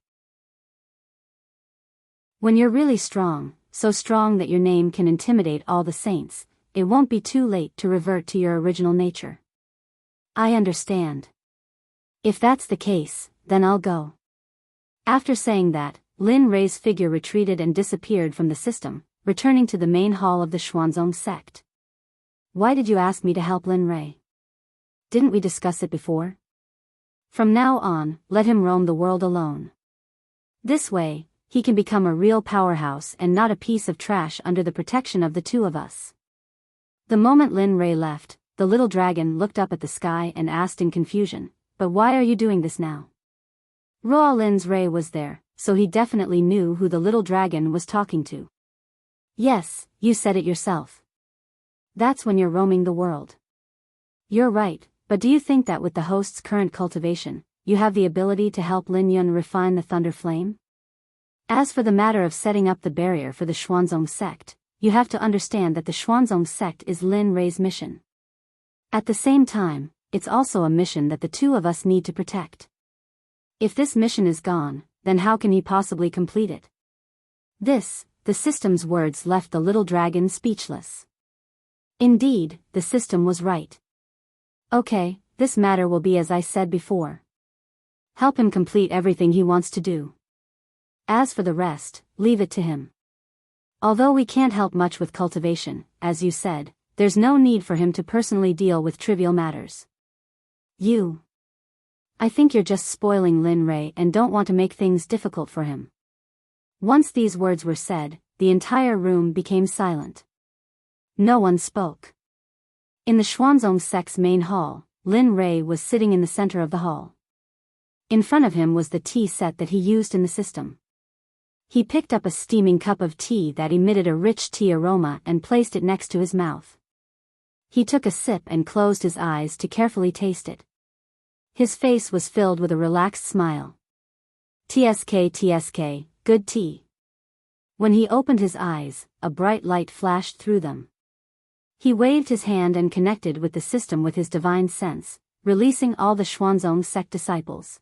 S1: When you're really strong, so strong that your name can intimidate all the saints, it won't be too late to revert to your original nature. I understand. If that's the case, then I'll go. After saying that, Lin Rei's figure retreated and disappeared from the system, returning to the main hall of the Xuanzong sect. Why did you ask me to help Lin Rei? Didn't we discuss it before? From now on, let him roam the world alone. This way, he can become a real powerhouse and not a piece of trash under the protection of the two of us. The moment Lin Rei left, the little dragon looked up at the sky and asked in confusion, but why are you doing this now? Ruo Lin's Rei was there, so he definitely knew who the little dragon was talking to. Yes, you said it yourself. That's when you're roaming the world. You're right, but do you think that with the host's current cultivation, you have the ability to help Lin Yun refine the Thunder Flame? As for the matter of setting up the barrier for the Xuanzong sect, you have to understand that the Xuanzong sect is Lin Rei's mission. At the same time, it's also a mission that the two of us need to protect. If this mission is gone, then how can he possibly complete it? The system's words left the little dragon speechless. Indeed, the system was right. Okay, this matter will be as I said before. Help him complete everything he wants to do. As for the rest, leave it to him. Although we can't help much with cultivation, as you said, there's no need for him to personally deal with trivial matters. I think you're just spoiling Lin Rei and don't want to make things difficult for him. Once these words were said, the entire room became silent. No one spoke. In the Xuanzong sect's main hall, Lin Rei was sitting in the center of the hall. In front of him was the tea set that he used in the system. He picked up a steaming cup of tea that emitted a rich tea aroma and placed it next to his mouth. He took a sip and closed his eyes to carefully taste it. His face was filled with a relaxed smile. TSK, good tea. When he opened his eyes, a bright light flashed through them. He waved his hand and connected with the system with his divine sense, releasing all the Xuanzong sect disciples.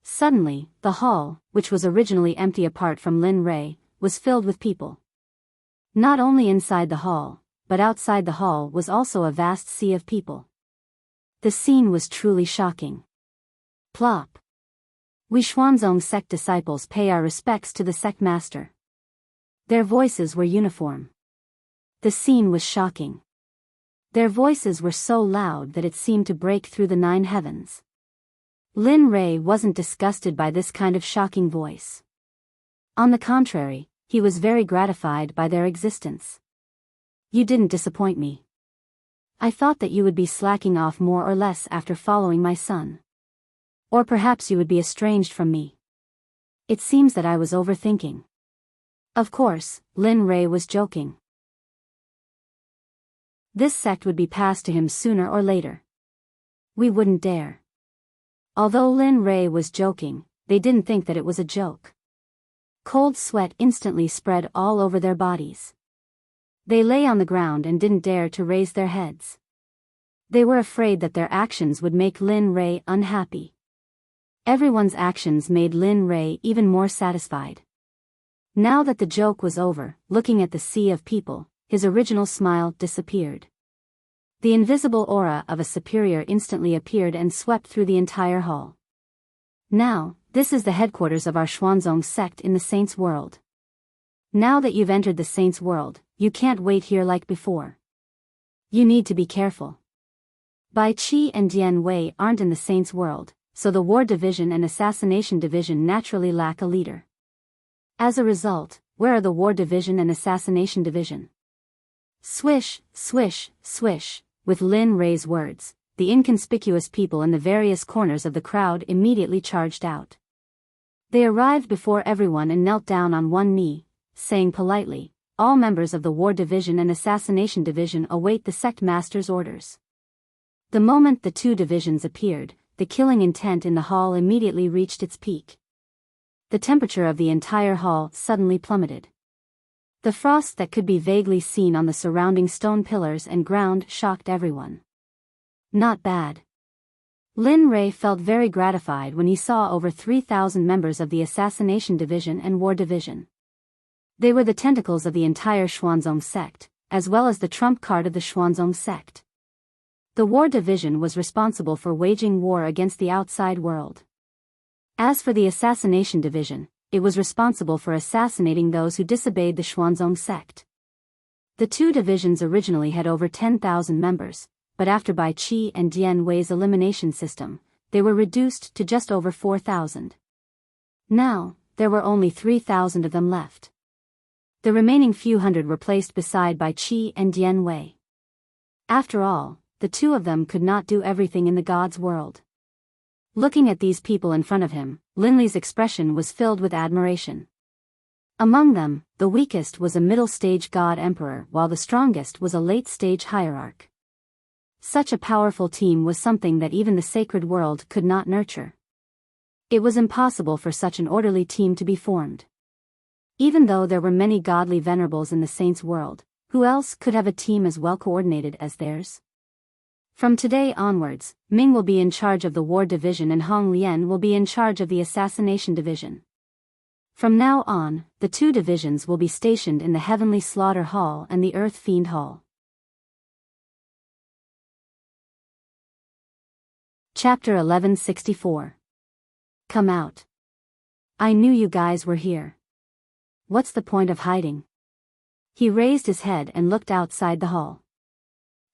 S1: Suddenly, the hall, which was originally empty apart from Lin Rei, was filled with people. Not only inside the hall, but outside the hall was also a vast sea of people. The scene was truly shocking. Plop. We Xuanzong sect disciples pay our respects to the sect master. Their voices were uniform. The scene was shocking. Their voices were so loud that it seemed to break through the 9 heavens. Lin Rei wasn't disgusted by this kind of shocking voice. On the contrary, he was very gratified by their existence. You didn't disappoint me. I thought that you would be slacking off more or less after following my son. Or perhaps you would be estranged from me. It seems that I was overthinking. Of course, Lin Rei was joking. This sect would be passed to him sooner or later. We wouldn't dare. Although Lin Rei was joking, they didn't think that it was a joke. Cold sweat instantly spread all over their bodies. They lay on the ground and didn't dare to raise their heads. They were afraid that their actions would make Lin Rei unhappy. Everyone's actions made Lin Rei even more satisfied. Now that the joke was over, looking at the sea of people, his original smile disappeared. The invisible aura of a superior instantly appeared and swept through the entire hall. Now, this is the headquarters of our Xuanzong sect in the Saints' world. Now that you've entered the Saints' world, you can't wait here like before. You need to be careful. Bai Qi and Dian Wei aren't in the Saints' world, so the War Division and Assassination Division naturally lack a leader. As a result, where are the War Division and Assassination Division? Swish, swish, swish. With Lin Rei's words, the inconspicuous people in the various corners of the crowd immediately charged out. They arrived before everyone and knelt down on one knee, saying politely, "All members of the War Division and Assassination Division await the sect master's orders." The moment the two divisions appeared, the killing intent in the hall immediately reached its peak. The temperature of the entire hall suddenly plummeted. The frost that could be vaguely seen on the surrounding stone pillars and ground shocked everyone. Not bad. Lin Rei felt very gratified when he saw over 3,000 members of the Assassination Division and War Division. They were the tentacles of the entire Xuanzong sect, as well as the trump card of the Xuanzong sect. The War Division was responsible for waging war against the outside world. As for the Assassination Division, it was responsible for assassinating those who disobeyed the Xuanzong sect. The two divisions originally had over 10,000 members, but after Bai Qi and Dian Wei's elimination system, they were reduced to just over 4,000. Now, there were only 3,000 of them left. The remaining few hundred were placed beside Bai Qi and Dian Wei. After all, the two of them could not do everything in the God's world. Looking at these people in front of him, Lin Li's expression was filled with admiration. Among them, the weakest was a middle-stage god emperor while the strongest was a late-stage hierarch. Such a powerful team was something that even the sacred world could not nurture. It was impossible for such an orderly team to be formed. Even though there were many godly venerables in the saints' world, who else could have a team as well coordinated as theirs? From today onwards, Ming will be in charge of the War Division and Hong Lian will be in charge of the Assassination Division. From now on, the two divisions will be stationed in the Heavenly Slaughter Hall and the Earth Fiend Hall. Chapter 1164. Come out. I knew you guys were here. What's the point of hiding? He raised his head and looked outside the hall.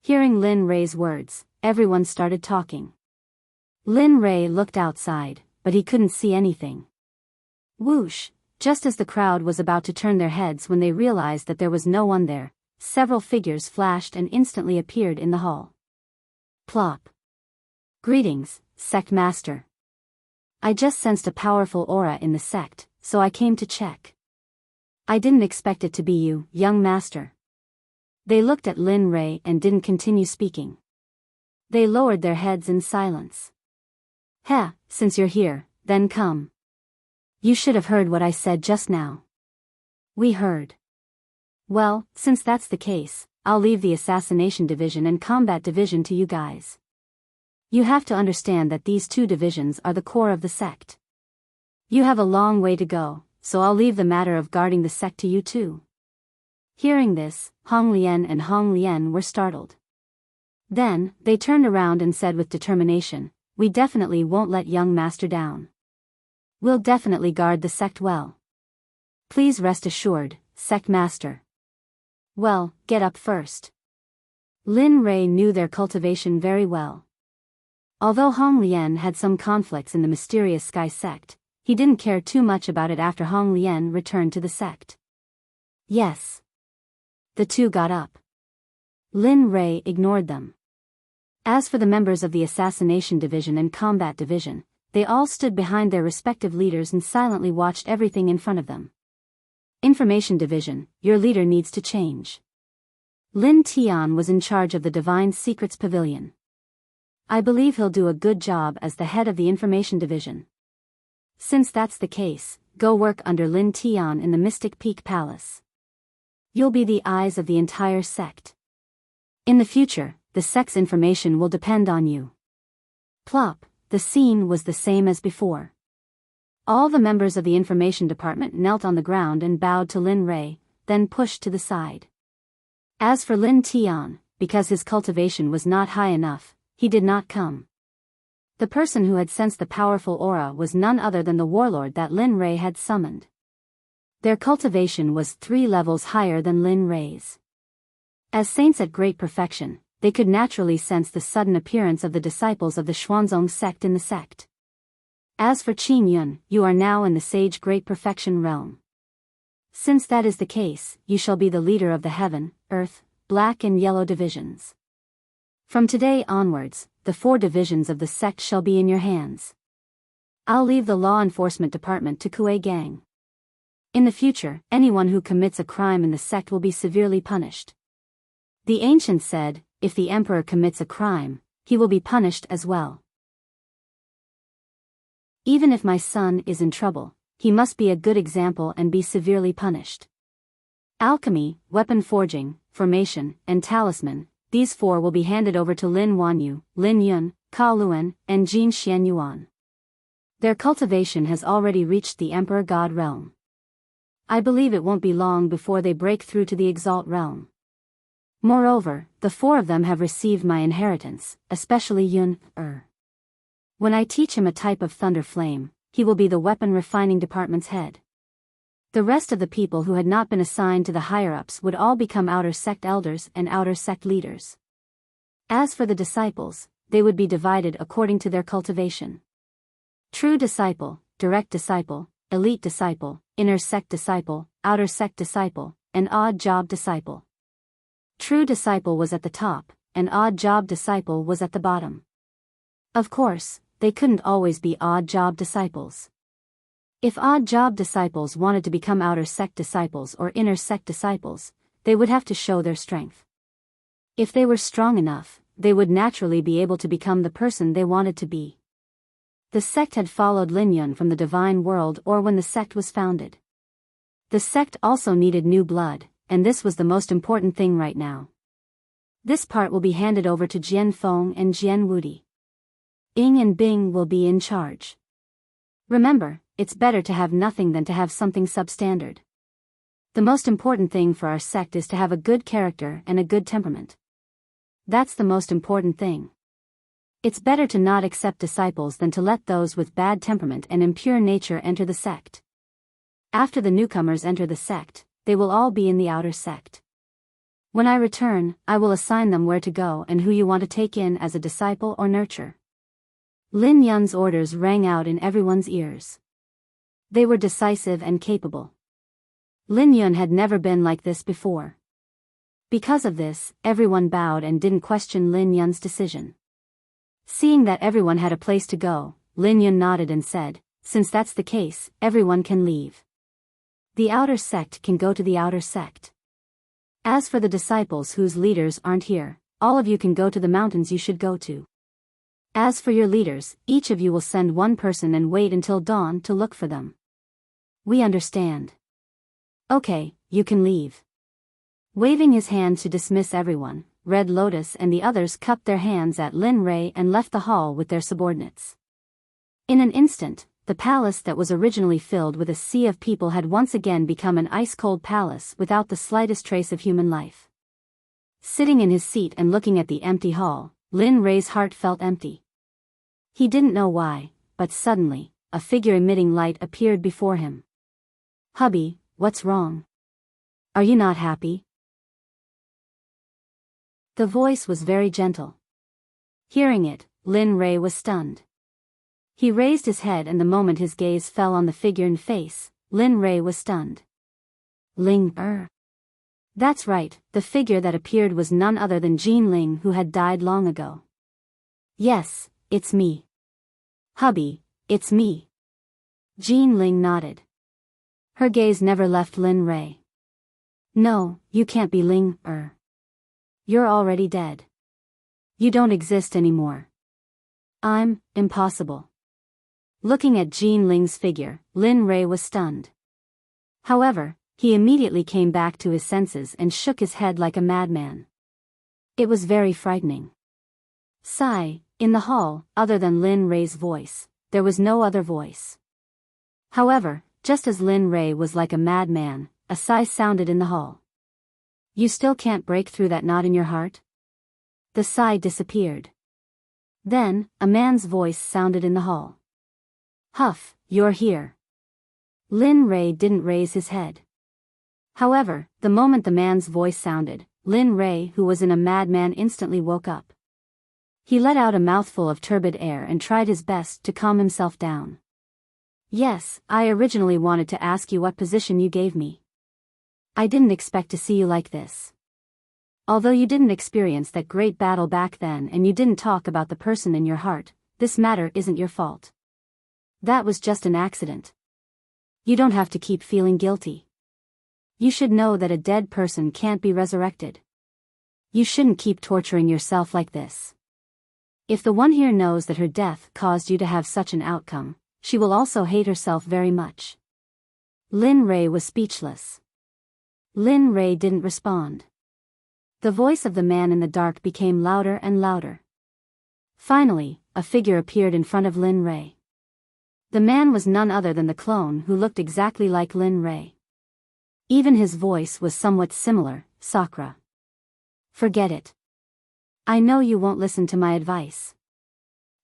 S1: Hearing Lin Rei's words, everyone started talking. Lin Rei looked outside, but he couldn't see anything. Whoosh! Just as the crowd was about to turn their heads when they realized that there was no one there, several figures flashed and instantly appeared in the hall. Plop. Greetings, Sect Master. I just sensed a powerful aura in the sect, so I came to check. I didn't expect it to be you, young master. They looked at Lin Rei and didn't continue speaking. They lowered their heads in silence. Heh, since you're here, then come. You should have heard what I said just now. We heard. Well, since that's the case, I'll leave the Assassination Division and Combat Division to you guys. You have to understand that these two divisions are the core of the sect. You have a long way to go, so I'll leave the matter of guarding the sect to you too. Hearing this, Hong Lian and Hong Lian were startled. Then, they turned around and said with determination, "We definitely won't let young master down. We'll definitely guard the sect well. Please rest assured, Sect Master." Well, get up first. Lin Rei knew their cultivation very well. Although Hong Lian had some conflicts in the mysterious Sky Sect, he didn't care too much about it after Hong Lian returned to the sect. Yes. The two got up. Lin Rei ignored them. As for the members of the Assassination Division and Combat Division, they all stood behind their respective leaders and silently watched everything in front of them. Information Division, your leader needs to change. Lin Tian was in charge of the Divine Secrets Pavilion. I believe he'll do a good job as the head of the Information Division. Since that's the case, go work under Lin Tian in the Mystic Peak Palace. You'll be the eyes of the entire sect. In the future, the sect's information will depend on you. Plop, the scene was the same as before. All the members of the information department knelt on the ground and bowed to Lin Rei, then pushed to the side. As for Lin Tian, because his cultivation was not high enough, he did not come. The person who had sensed the powerful aura was none other than the warlord that Lin Rei had summoned. Their cultivation was 3 levels higher than Lin Rei's. As saints at great perfection, they could naturally sense the sudden appearance of the disciples of the Xuanzong sect in the sect. As for Qin Yun, you are now in the sage great perfection realm. Since that is the case, you shall be the leader of the heaven, earth, black and yellow divisions. From today onwards, the 4 divisions of the sect shall be in your hands. I'll leave the law enforcement department to Kuei Gang. In the future, anyone who commits a crime in the sect will be severely punished. The ancient said, if the emperor commits a crime, he will be punished as well. Even if my son is in trouble, he must be a good example and be severely punished. Alchemy, weapon forging, formation, and talisman, these 4 will be handed over to Lin Wanyu, Lin Yun, Ka Luan, and Jin Xian Yuan. Their cultivation has already reached the Emperor God realm. I believe it won't be long before they break through to the Exalt realm. Moreover, the 4 of them have received my inheritance, especially Yun. When I teach him a type of thunder flame, he will be the weapon refining department's head. The rest of the people who had not been assigned to the higher-ups would all become outer sect elders and outer sect leaders. As for the disciples, they would be divided according to their cultivation. True disciple, direct disciple, elite disciple, inner sect disciple, outer sect disciple, and odd job disciple. True disciple was at the top, and odd job disciple was at the bottom. Of course, they couldn't always be odd job disciples. If odd job disciples wanted to become outer sect disciples or inner sect disciples, they would have to show their strength. If they were strong enough, they would naturally be able to become the person they wanted to be. The sect had followed Lin Yun from the divine world or when the sect was founded. The sect also needed new blood, and this was the most important thing right now. This part will be handed over to Jian Feng and Jian Wudi. Ying and Bing will be in charge. Remember, it's better to have nothing than to have something substandard. The most important thing for our sect is to have a good character and a good temperament. That's the most important thing. It's better to not accept disciples than to let those with bad temperament and impure nature enter the sect. After the newcomers enter the sect, they will all be in the outer sect. When I return, I will assign them where to go and who you want to take in as a disciple or nurture. Lin Yun's orders rang out in everyone's ears. They were decisive and capable. Lin Yun had never been like this before. Because of this, everyone bowed and didn't question Lin Yun's decision. Seeing that everyone had a place to go, Lin Yun nodded and said, since that's the case, everyone can leave. The outer sect can go to the outer sect. As for the disciples whose leaders aren't here, all of you can go to the mountains you should go to. As for your leaders, each of you will send one person and wait until dawn to look for them. We understand. Okay, you can leave. Waving his hand to dismiss everyone, Red Lotus and the others cupped their hands at Lin Rei and left the hall with their subordinates. In an instant, the palace that was originally filled with a sea of people had once again become an ice-cold palace without the slightest trace of human life. Sitting in his seat and looking at the empty hall, Lin Rei's heart felt empty. He didn't know why, but suddenly, a figure emitting light appeared before him. Hubby, what's wrong? Are you not happy? The voice was very gentle. Hearing it, Lin Rei was stunned. He raised his head and the moment his gaze fell on the figure and face, Lin Rei was stunned. Ling. That's right, the figure that appeared was none other than Jean Ling who had died long ago. Yes, it's me. Hubby, it's me. Jean Ling nodded. Her gaze never left Lin Ray. No, you can't be Ling. You're already dead. You don't exist anymore. I'm impossible. Looking at Jean Ling's figure, Lin Ray was stunned. However, he immediately came back to his senses and shook his head like a madman. It was very frightening. Sigh, in the hall, other than Lin Ray's voice, there was no other voice. However, just as Lin Ray was like a madman, a sigh sounded in the hall. You still can't break through that knot in your heart? The sigh disappeared. Then, a man's voice sounded in the hall. Huff, you're here. Lin Ray didn't raise his head. However, the moment the man's voice sounded, Lin Ray, who was in a madman, instantly woke up. He let out a mouthful of turbid air and tried his best to calm himself down. Yes, I originally wanted to ask you what position you gave me. I didn't expect to see you like this. Although you didn't experience that great battle back then and you didn't talk about the person in your heart, this matter isn't your fault. That was just an accident. You don't have to keep feeling guilty. You should know that a dead person can't be resurrected. You shouldn't keep torturing yourself like this. If the one here knows that her death caused you to have such an outcome, she will also hate herself very much. Lin Ray was speechless. Lin Ray didn't respond. The voice of the man in the dark became louder and louder. Finally, a figure appeared in front of Lin Ray. The man was none other than the clone who looked exactly like Lin Ray. Even his voice was somewhat similar, Sakura. Forget it. I know you won't listen to my advice.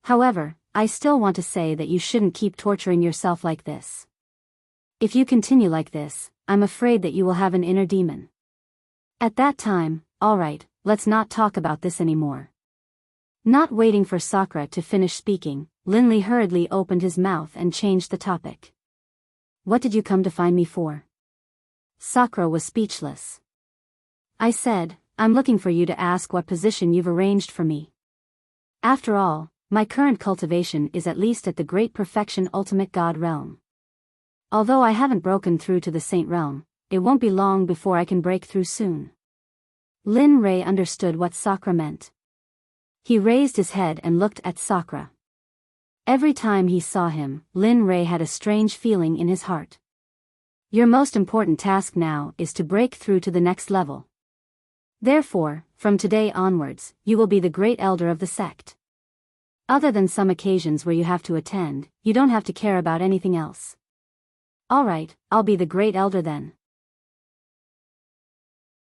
S1: However, I still want to say that you shouldn't keep torturing yourself like this. If you continue like this, I'm afraid that you will have an inner demon. At that time, alright, let's not talk about this anymore. Not waiting for Sakura to finish speaking, Linley hurriedly opened his mouth and changed the topic. What did you come to find me for? Sakura was speechless. I said, I'm looking for you to ask what position you've arranged for me. After all, my current cultivation is at least at the Great Perfection Ultimate God realm. Although I haven't broken through to the Saint realm, it won't be long before I can break through soon. Lin Ray understood what Sakura meant. He raised his head and looked at Sakura. Every time he saw him, Lin Ray had a strange feeling in his heart. Your most important task now is to break through to the next level. Therefore, from today onwards, you will be the great elder of the sect. Other than some occasions where you have to attend, you don't have to care about anything else. Alright, I'll be the great elder then.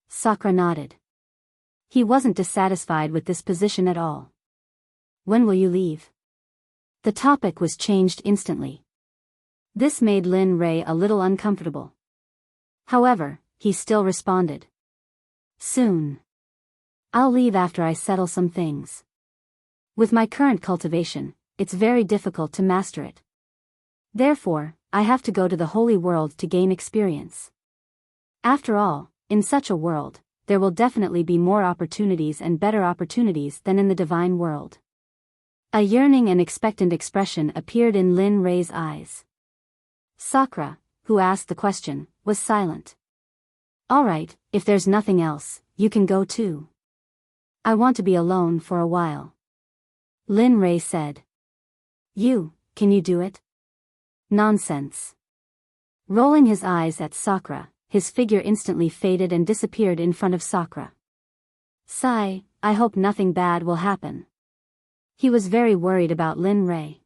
S1: Sakura nodded. He wasn't dissatisfied with this position at all. When will you leave? The topic was changed instantly. This made Lin Ray a little uncomfortable. However, he still responded. Soon. I'll leave after I settle some things. With my current cultivation, it's very difficult to master it. Therefore, I have to go to the holy world to gain experience. After all, in such a world, there will definitely be more opportunities and better opportunities than in the divine world. A yearning and expectant expression appeared in Lin Ray's eyes. Sakura, who asked the question, was silent. Alright, if there's nothing else, you can go too. I want to be alone for a while. Lin Ray said. Can you do it? Nonsense. Rolling his eyes at Sakura, his figure instantly faded and disappeared in front of Sakura. Sigh, I hope nothing bad will happen. He was very worried about Lin Ray.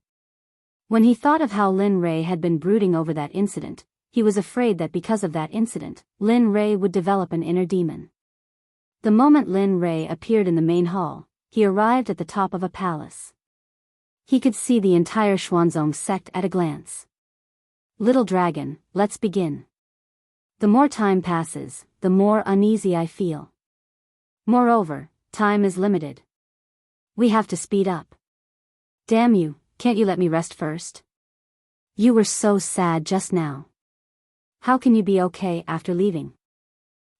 S1: When he thought of how Lin Ray had been brooding over that incident, he was afraid that because of that incident, Lin Ray would develop an inner demon. The moment Lin Ray appeared in the main hall, he arrived at the top of a palace. He could see the entire Xuanzong sect at a glance. Little dragon, let's begin. The more time passes, the more uneasy I feel. Moreover, time is limited. We have to speed up. Damn you, can't you let me rest first? You were so sad just now. How can you be okay after leaving?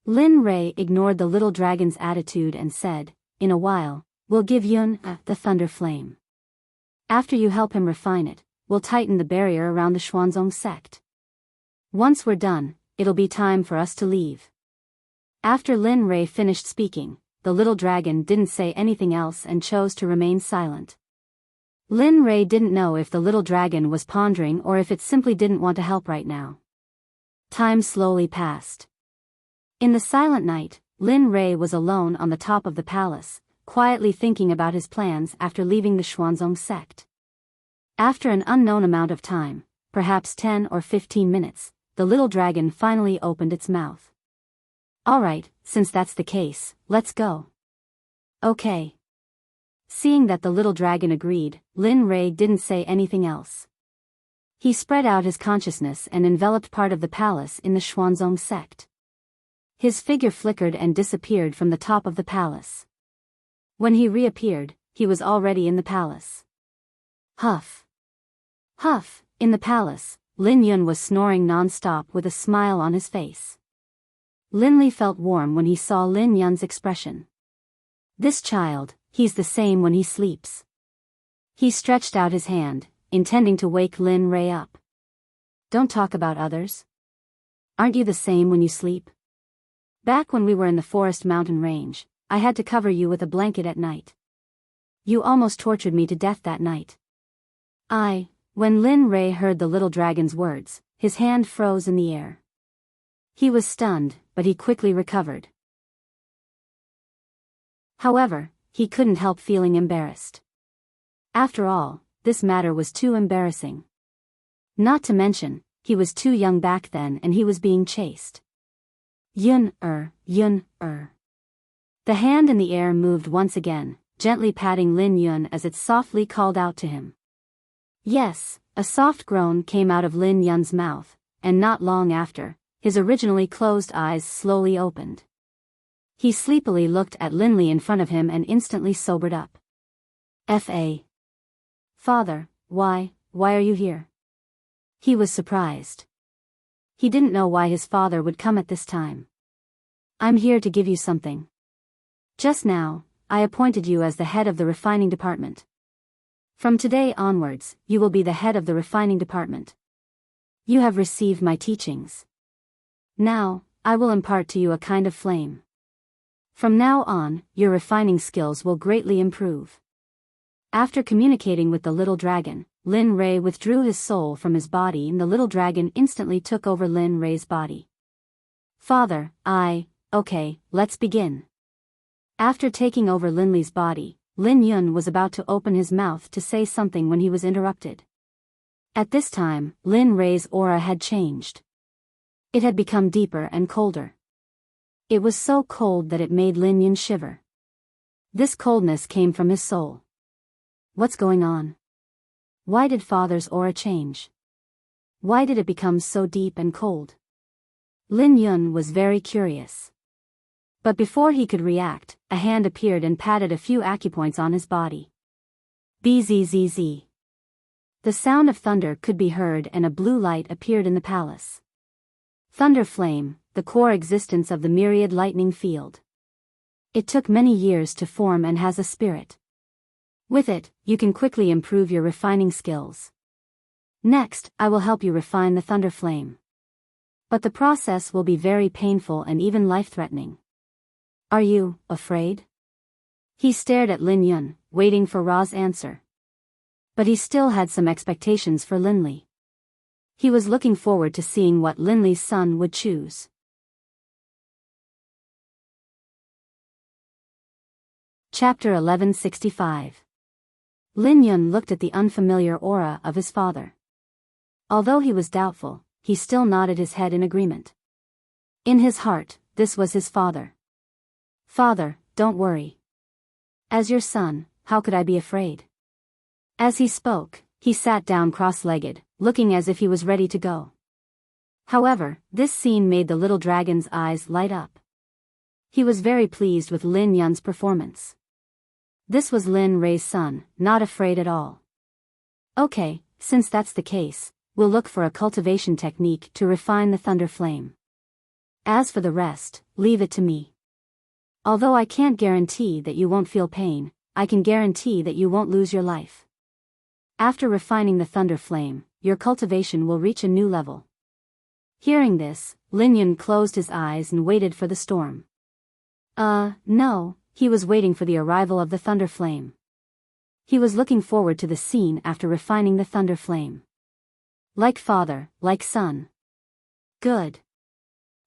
S1: Lin Ray ignored the little dragon's attitude and said, in a while, we'll give Yun the thunder flame. After you help him refine it, we'll tighten the barrier around the Xuanzong sect. Once we're done, it'll be time for us to leave. After Lin Rei finished speaking, the little dragon didn't say anything else and chose to remain silent. Lin Rei didn't know if the little dragon was pondering or if it simply didn't want to help right now. Time slowly passed. In the silent night, Lin Rei was alone on the top of the palace, quietly thinking about his plans after leaving the Xuanzong sect. After an unknown amount of time, perhaps 10 or 15 minutes, the little dragon finally opened its mouth. Alright, since that's the case, let's go. Okay. Seeing that the little dragon agreed, Lin Rei didn't say anything else. He spread out his consciousness and enveloped part of the palace in the Xuanzong sect. His figure flickered and disappeared from the top of the palace. When he reappeared, he was already in the palace. Huff. Huff, in the palace, Lin Yun was snoring non-stop with a smile on his face. Lin Li felt warm when he saw Lin Yun's expression. This child, he's the same when he sleeps. He stretched out his hand, intending to wake Lin Rei up. Don't talk about others. Aren't you the same when you sleep? Back when we were in the forest mountain range, I had to cover you with a blanket at night. You almost tortured me to death that night. When Lin Rei heard the little dragon's words, his hand froze in the air. He was stunned, but he quickly recovered. However, he couldn't help feeling embarrassed. After all, this matter was too embarrassing. Not to mention, he was too young back then and he was being chased. Yun. The hand in the air moved once again, gently patting Lin Yun as it softly called out to him. Yes, a soft groan came out of Lin Yun's mouth, and not long after, his originally closed eyes slowly opened. He sleepily looked at Lin Li in front of him and instantly sobered up. Father, why are you here? He was surprised. He didn't know why his father would come at this time. I'm here to give you something. Just now, I appointed you as the head of the refining department. From today onwards, you will be the head of the refining department. You have received my teachings. Now, I will impart to you a kind of flame. From now on, your refining skills will greatly improve. After communicating with the little dragon, Lin Rei withdrew his soul from his body and the little dragon instantly took over Lin Rei's body. Father, okay, let's begin. After taking over Lin Li's body, Lin Yun was about to open his mouth to say something when he was interrupted. At this time, Lin Rei's aura had changed. It had become deeper and colder. It was so cold that it made Lin Yun shiver. This coldness came from his soul. What's going on? Why did Father's aura change? Why did it become so deep and cold? Lin Yun was very curious. But before he could react, a hand appeared and patted a few acupoints on his body. Bzzz. The sound of thunder could be heard and a blue light appeared in the palace. Thunder flame, the core existence of the myriad lightning field. It took many years to form and has a spirit. With it, you can quickly improve your refining skills. Next, I will help you refine the thunder flame. But the process will be very painful and even life-threatening. Are you afraid? He stared at Lin Yun, waiting for Ra's answer. But he still had some expectations for Lin Li. He was looking forward to seeing what Lin Li's son would choose. Chapter 1165. Lin Yun looked at the unfamiliar aura of his father. Although he was doubtful, he still nodded his head in agreement. In his heart, this was his father. Father, don't worry. As your son, how could I be afraid? As he spoke, he sat down cross-legged, looking as if he was ready to go. However, this scene made the little dragon's eyes light up. He was very pleased with Lin Yun's performance. This was Lin Rei's son, not afraid at all. Okay, since that's the case, we'll look for a cultivation technique to refine the thunder flame. As for the rest, leave it to me. Although I can't guarantee that you won't feel pain, I can guarantee that you won't lose your life. After refining the thunder flame, your cultivation will reach a new level. Hearing this, Lin Yun closed his eyes and waited for the storm. No, he was waiting for the arrival of the thunder flame. He was looking forward to the scene after refining the thunder flame. Like father, like son. Good.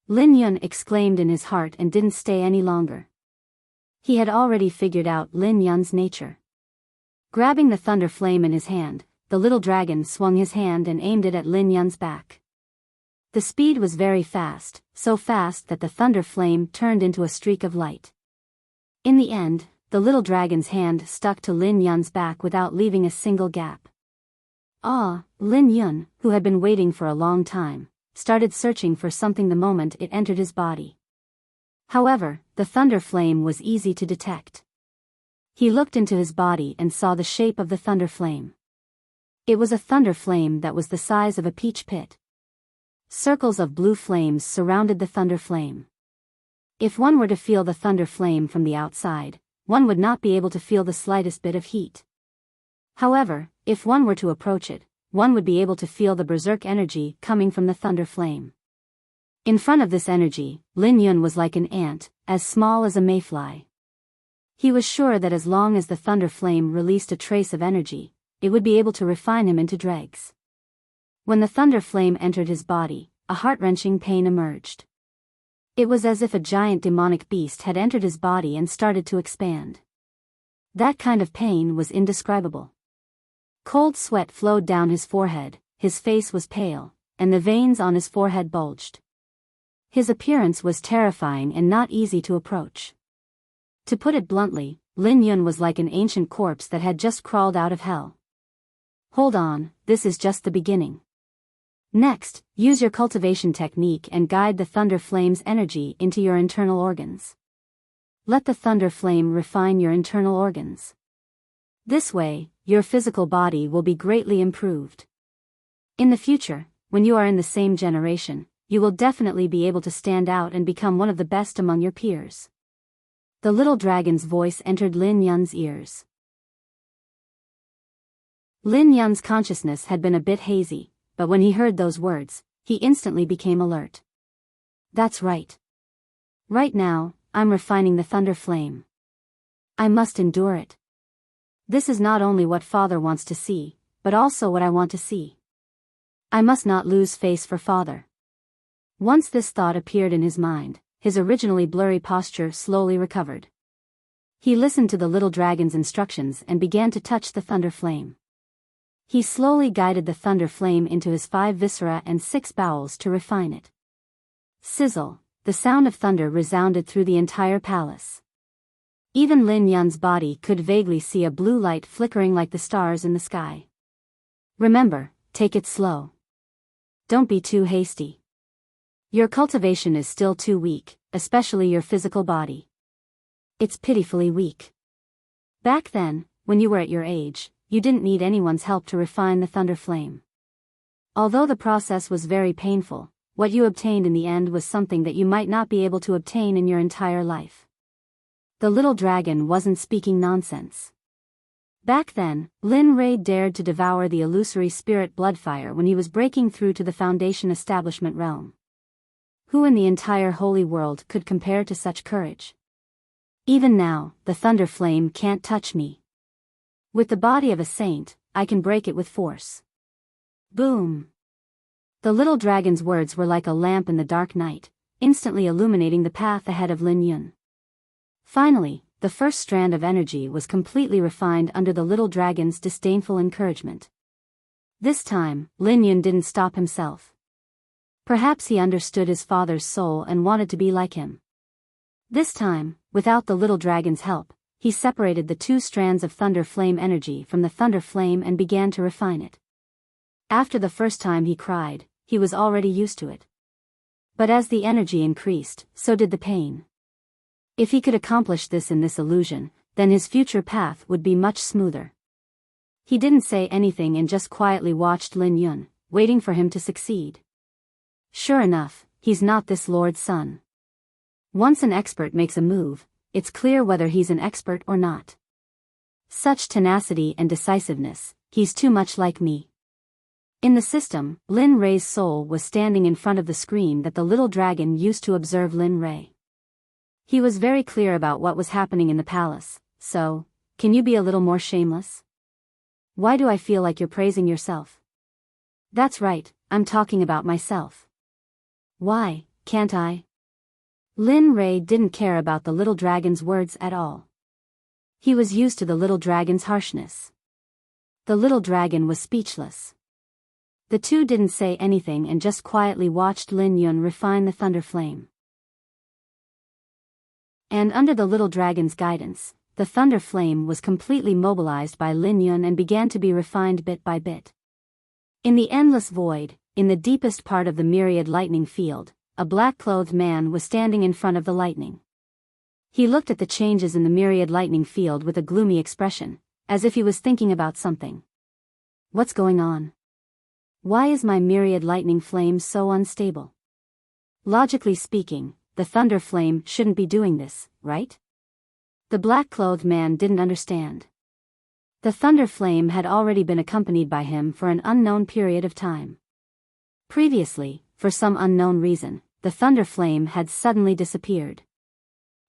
S1: Lin Yun exclaimed in his heart and didn't stay any longer. He had already figured out Lin Yun's nature. Grabbing the thunder flame in his hand, the little dragon swung his hand and aimed it at Lin Yun's back. The speed was very fast, so fast that the thunder flame turned into a streak of light. In the end, the little dragon's hand stuck to Lin Yun's back without leaving a single gap. Lin Yun, who had been waiting for a long time, started searching for something the moment it entered his body. However, the thunder flame was easy to detect. He looked into his body and saw the shape of the thunder flame. It was a thunder flame that was the size of a peach pit. Circles of blue flames surrounded the thunder flame. If one were to feel the thunder flame from the outside, one would not be able to feel the slightest bit of heat. However, if one were to approach it, one would be able to feel the berserk energy coming from the thunder flame. In front of this energy, Lin Yun was like an ant, as small as a mayfly. He was sure that as long as the thunder flame released a trace of energy, it would be able to refine him into dregs. When the thunder flame entered his body, a heart-wrenching pain emerged. It was as if a giant demonic beast had entered his body and started to expand. That kind of pain was indescribable. Cold sweat flowed down his forehead, his face was pale, and the veins on his forehead bulged. His appearance was terrifying and not easy to approach. To put it bluntly, Lin Yun was like an ancient corpse that had just crawled out of hell. Hold on, this is just the beginning. Next, use your cultivation technique and guide the thunder flame's energy into your internal organs. Let the thunder flame refine your internal organs. This way, your physical body will be greatly improved. In the future, when you are in the same generation, you will definitely be able to stand out and become one of the best among your peers. The little dragon's voice entered Lin Yun's ears. Lin Yun's consciousness had been a bit hazy, but when he heard those words, he instantly became alert. That's right. Right now, I'm refining the thunder flame. I must endure it. This is not only what Father wants to see, but also what I want to see. I must not lose face for Father. Once this thought appeared in his mind, his originally blurry posture slowly recovered. He listened to the little dragon's instructions and began to touch the thunder flame. He slowly guided the thunder flame into his 5 viscera and 6 bowels to refine it. Sizzle, the sound of thunder resounded through the entire palace. Even Lin Yun's body could vaguely see a blue light flickering like the stars in the sky. Remember, take it slow. Don't be too hasty. Your cultivation is still too weak, especially your physical body. It's pitifully weak. Back then, when you were at your age, you didn't need anyone's help to refine the thunder flame. Although the process was very painful, what you obtained in the end was something that you might not be able to obtain in your entire life. The little dragon wasn't speaking nonsense. Back then, Lin Ray dared to devour the illusory spirit bloodfire when he was breaking through to the Foundation establishment realm. Who in the entire holy world could compare to such courage? Even now, the thunder flame can't touch me. With the body of a saint, I can break it with force. Boom! The little dragon's words were like a lamp in the dark night, instantly illuminating the path ahead of Lin Yun. Finally, the first strand of energy was completely refined under the little dragon's disdainful encouragement. This time, Lin Yun didn't stop himself. Perhaps he understood his father's soul and wanted to be like him. This time, without the little dragon's help, he separated the 2 strands of thunder flame energy from the thunder flame and began to refine it. After the first time he cried, he was already used to it. But as the energy increased, so did the pain. If he could accomplish this in this illusion, then his future path would be much smoother. He didn't say anything and just quietly watched Lin Yun, waiting for him to succeed. Sure enough, he's not this lord's son. Once an expert makes a move, it's clear whether he's an expert or not. Such tenacity and decisiveness, He's too much like me. In the system, Lin Rei's soul was standing in front of the screen that the little dragon used to observe Lin Rei. He was very clear about what was happening in the palace, so, can you be a little more shameless? Why do I feel like you're praising yourself? That's right, I'm talking about myself. Why, can't I? Lin Rei didn't care about the little dragon's words at all. He was used to the little dragon's harshness. The little dragon was speechless. The two didn't say anything and just quietly watched Lin Yun refine the thunder flame. And under the little dragon's guidance, the thunder flame was completely mobilized by Lin Yun and began to be refined bit by bit. In the endless void, in the deepest part of the myriad lightning field, a black-clothed man was standing in front of the lightning. He looked at the changes in the myriad lightning field with a gloomy expression, as if he was thinking about something. What's going on? Why is my myriad lightning flame so unstable? Logically speaking, the thunder flame shouldn't be doing this, right? The black-clothed man didn't understand. The thunder flame had already been accompanied by him for an unknown period of time. Previously, for some unknown reason, the thunder flame had suddenly disappeared.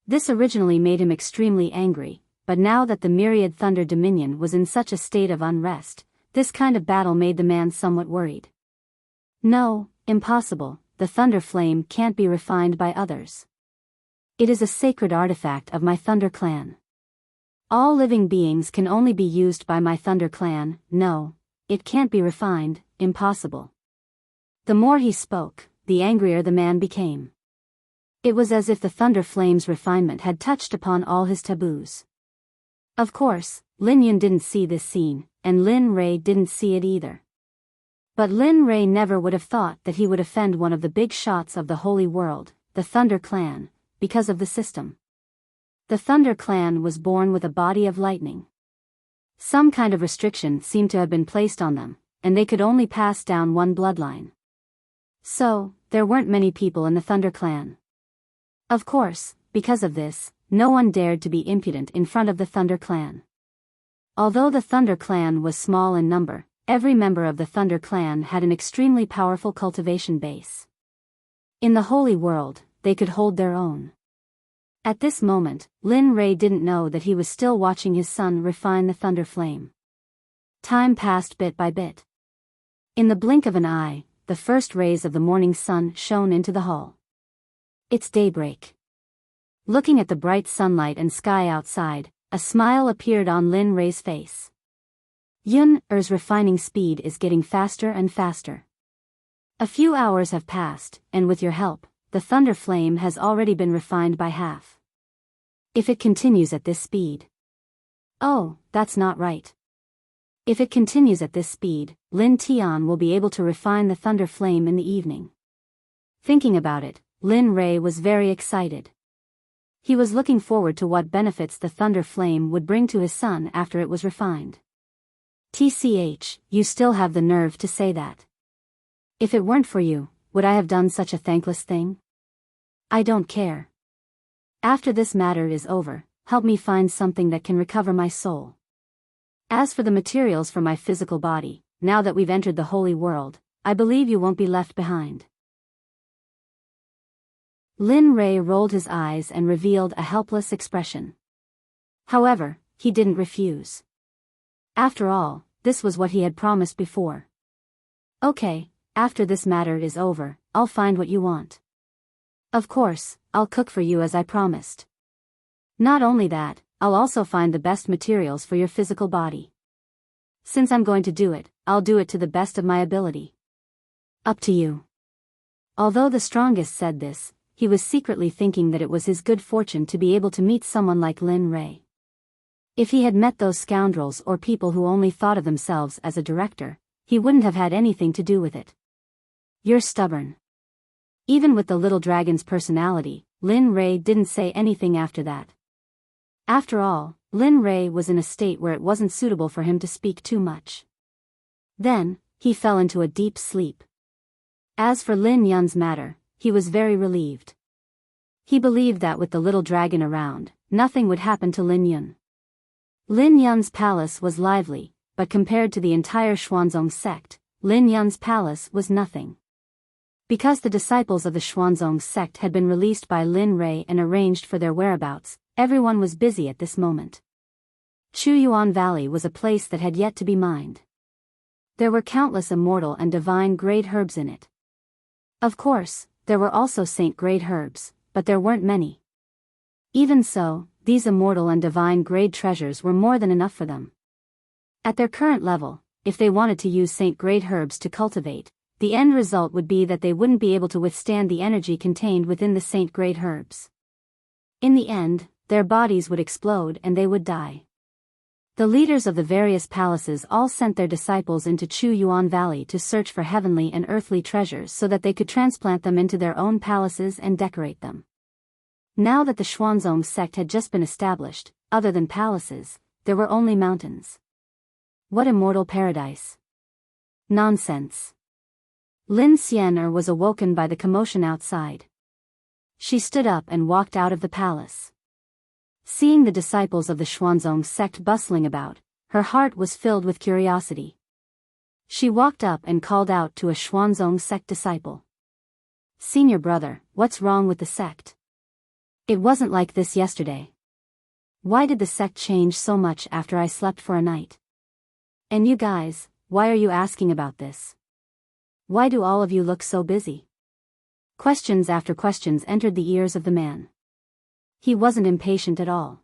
S1: This originally made him extremely angry, but now that the myriad thunder dominion was in such a state of unrest, this kind of battle made the man somewhat worried. No, impossible, the thunder flame can't be refined by others. It is a sacred artifact of my thunder clan. All living beings can only be used by my thunder clan. No, it can't be refined, impossible. The more he spoke, the angrier the man became. It was as if the thunder flame's refinement had touched upon all his taboos. Of course, Lin Yun didn't see this scene, and Lin Rei didn't see it either. But Lin Rei never would have thought that he would offend one of the big shots of the holy world, the Thunder Clan, because of the system. The Thunder Clan was born with a body of lightning. Some kind of restriction seemed to have been placed on them, and they could only pass down one bloodline. So, there weren't many people in the Thunder Clan. Of course, because of this, no one dared to be impudent in front of the Thunder Clan. Although the Thunder Clan was small in number, every member of the Thunder Clan had an extremely powerful cultivation base. In the holy world, they could hold their own. At this moment, Lin Rei didn't know that he was still watching his son refine the thunder flame. Time passed bit by bit. In the blink of an eye, the first rays of the morning sun shone into the hall. It's daybreak. Looking at the bright sunlight and sky outside, a smile appeared on Lin Rei's face. Yun-Er's refining speed is getting faster and faster. A few hours have passed, and with your help, the thunder flame has already been refined by half. If it continues at this speed. Oh, that's not right. If it continues at this speed, Lin Tian will be able to refine the thunder flame in the evening. Thinking about it, Lin Rei was very excited. He was looking forward to what benefits the thunder flame would bring to his son after it was refined. TCH, you still have the nerve to say that. If it weren't for you, would I have done such a thankless thing? I don't care. After this matter is over, help me find something that can recover my soul. As for the materials for my physical body, now that we've entered the holy world, I believe you won't be left behind. Lin Rei rolled his eyes and revealed a helpless expression. However, he didn't refuse. After all, this was what he had promised before. Okay, after this matter is over, I'll find what you want. Of course, I'll cook for you as I promised. Not only that, I'll also find the best materials for your physical body. Since I'm going to do it, I'll do it to the best of my ability. Up to you. Although the strongest said this, he was secretly thinking that it was his good fortune to be able to meet someone like Lin Rei. If he had met those scoundrels or people who only thought of themselves as a director, he wouldn't have had anything to do with it. You're stubborn. Even with the little dragon's personality, Lin Rei didn't say anything after that. After all, Lin Rei was in a state where it wasn't suitable for him to speak too much. Then, he fell into a deep sleep. As for Lin Yun's matter, he was very relieved. He believed that with the little dragon around, nothing would happen to Lin Yun. Lin Yun's palace was lively, but compared to the entire Xuanzong sect, Lin Yun's palace was nothing. Because the disciples of the Xuanzong sect had been released by Lin Rui and arranged for their whereabouts, everyone was busy at this moment. Chuyuan Valley was a place that had yet to be mined. There were countless immortal and divine-grade herbs in it. Of course, there were also saint-grade herbs, but there weren't many. Even so, these immortal and divine-grade treasures were more than enough for them. At their current level, if they wanted to use saint-grade herbs to cultivate, the end result would be that they wouldn't be able to withstand the energy contained within the saint-grade herbs. In the end, their bodies would explode and they would die. The leaders of the various palaces all sent their disciples into Chuyuan Valley to search for heavenly and earthly treasures so that they could transplant them into their own palaces and decorate them. Now that the Xuanzong sect had just been established, other than palaces, there were only mountains. What immortal paradise! Nonsense! Lin Xian'er was awoken by the commotion outside. She stood up and walked out of the palace. Seeing the disciples of the Xuanzong sect bustling about, her heart was filled with curiosity. She walked up and called out to a Xuanzong sect disciple. "Senior brother, what's wrong with the sect? It wasn't like this yesterday. Why did the sect change so much after I slept for a night? And you guys, why are you asking about this? Why do all of you look so busy?" Questions after questions entered the ears of the man. He wasn't impatient at all.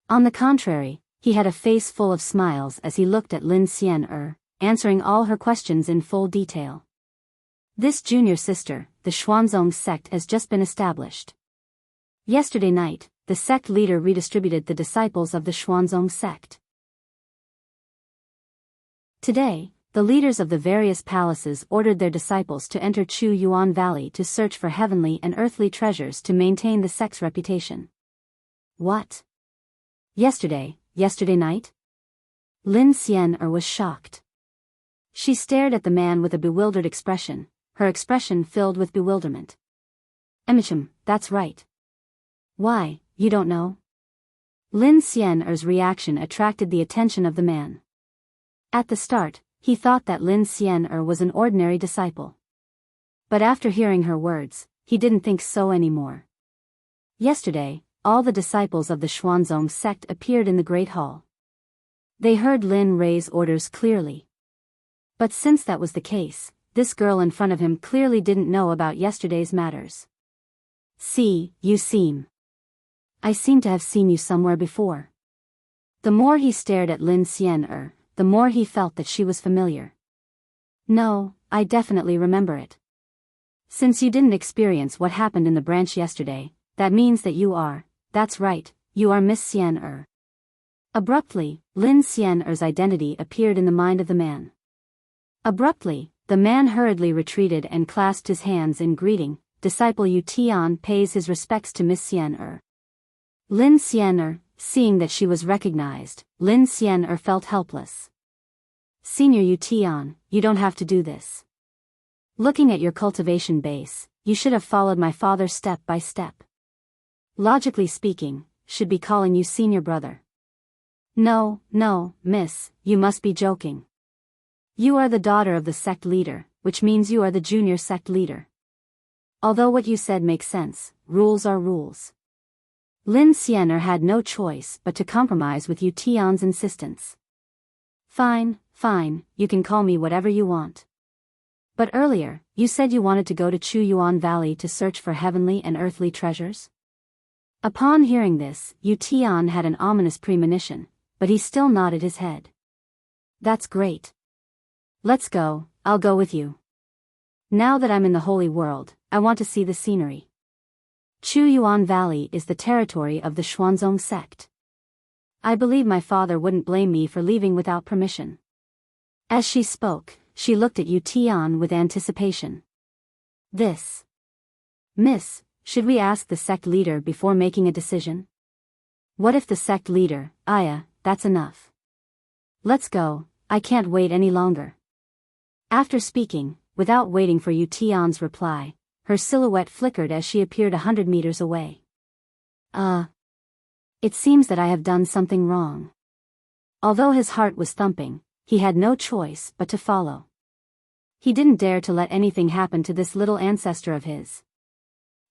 S1: On the contrary, he had a face full of smiles as he looked at Lin Xian'er, answering all her questions in full detail. This junior sister, the Xuanzong sect, has just been established. Yesterday night, the sect leader redistributed the disciples of the Xuanzong sect. Today, the leaders of the various palaces ordered their disciples to enter Chuyuan Valley to search for heavenly and earthly treasures to maintain the sect's reputation. What? Yesterday night? Lin Xian'er was shocked. She stared at the man with a bewildered expression, her expression filled with bewilderment. "Emichim, that's right. Why, you don't know?" Lin Xian'er's reaction attracted the attention of the man. At the start, he thought that Lin Xian'er was an ordinary disciple. But after hearing her words, he didn't think so anymore. Yesterday, all the disciples of the Xuanzong sect appeared in the Great Hall. They heard Lin Rui's orders clearly. But since that was the case, this girl in front of him clearly didn't know about yesterday's matters. I seem to have seen you somewhere before." The more he stared at Lin Xian'er, the more he felt that she was familiar. "No, I definitely remember it. Since you didn't experience what happened in the branch yesterday, that means that you are, that's right, you are Miss Xian'er." Abruptly, Lin Xian'er's identity appeared in the mind of the man. Abruptly, the man hurriedly retreated and clasped his hands in greeting. "Disciple Yu Tian pays his respects to Miss Xian'er." Lin Xian'er, seeing that she was recognized, Lin Xian'er felt helpless. "Senior Yu Tian, you don't have to do this. Looking at your cultivation base, you should have followed my father step by step. Logically speaking, should be calling you senior brother." No, miss, you must be joking. You are the daughter of the sect leader, which means you are the junior sect leader. Although what you said makes sense, rules are rules." Lin Xian'er had no choice but to compromise with Yu Tian's insistence. Fine, you can call me whatever you want. But earlier, you said you wanted to go to Chuyuan Valley to search for heavenly and earthly treasures? Upon hearing this, Yu Tian had an ominous premonition, but he still nodded his head. "That's great. Let's go, I'll go with you. Now that I'm in the holy world, I want to see the scenery. Chuyuan Valley is the territory of the Xuanzong sect. I believe my father wouldn't blame me for leaving without permission." As she spoke, she looked at Yu Tian with anticipation. "This. Miss, should we ask the sect leader before making a decision? What if the sect leader, that's enough. Let's go, I can't wait any longer." After speaking, without waiting for Yu Tian's reply, her silhouette flickered as she appeared 100 meters away. It seems that I have done something wrong. Although his heart was thumping, he had no choice but to follow. He didn't dare to let anything happen to this little ancestor of his.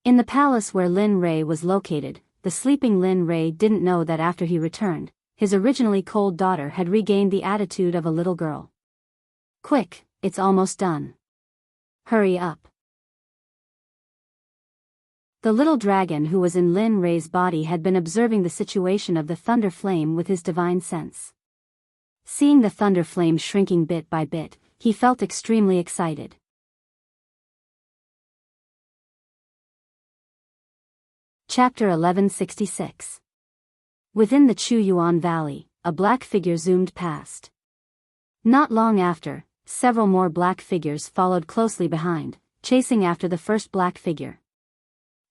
S1: In the palace where Lin Ray was located, the sleeping Lin Ray didn't know that after he returned, his originally cold daughter had regained the attitude of a little girl. Quick, it's almost done. Hurry up. The little dragon who was in Lin Ray's body had been observing the situation of the thunder flame with his divine sense. Seeing the thunder flame shrinking bit by bit, he felt extremely excited. Chapter 1166. Within the Chuyuan Valley, a black figure zoomed past. Not long after, several more black figures followed closely behind, chasing after the first black figure.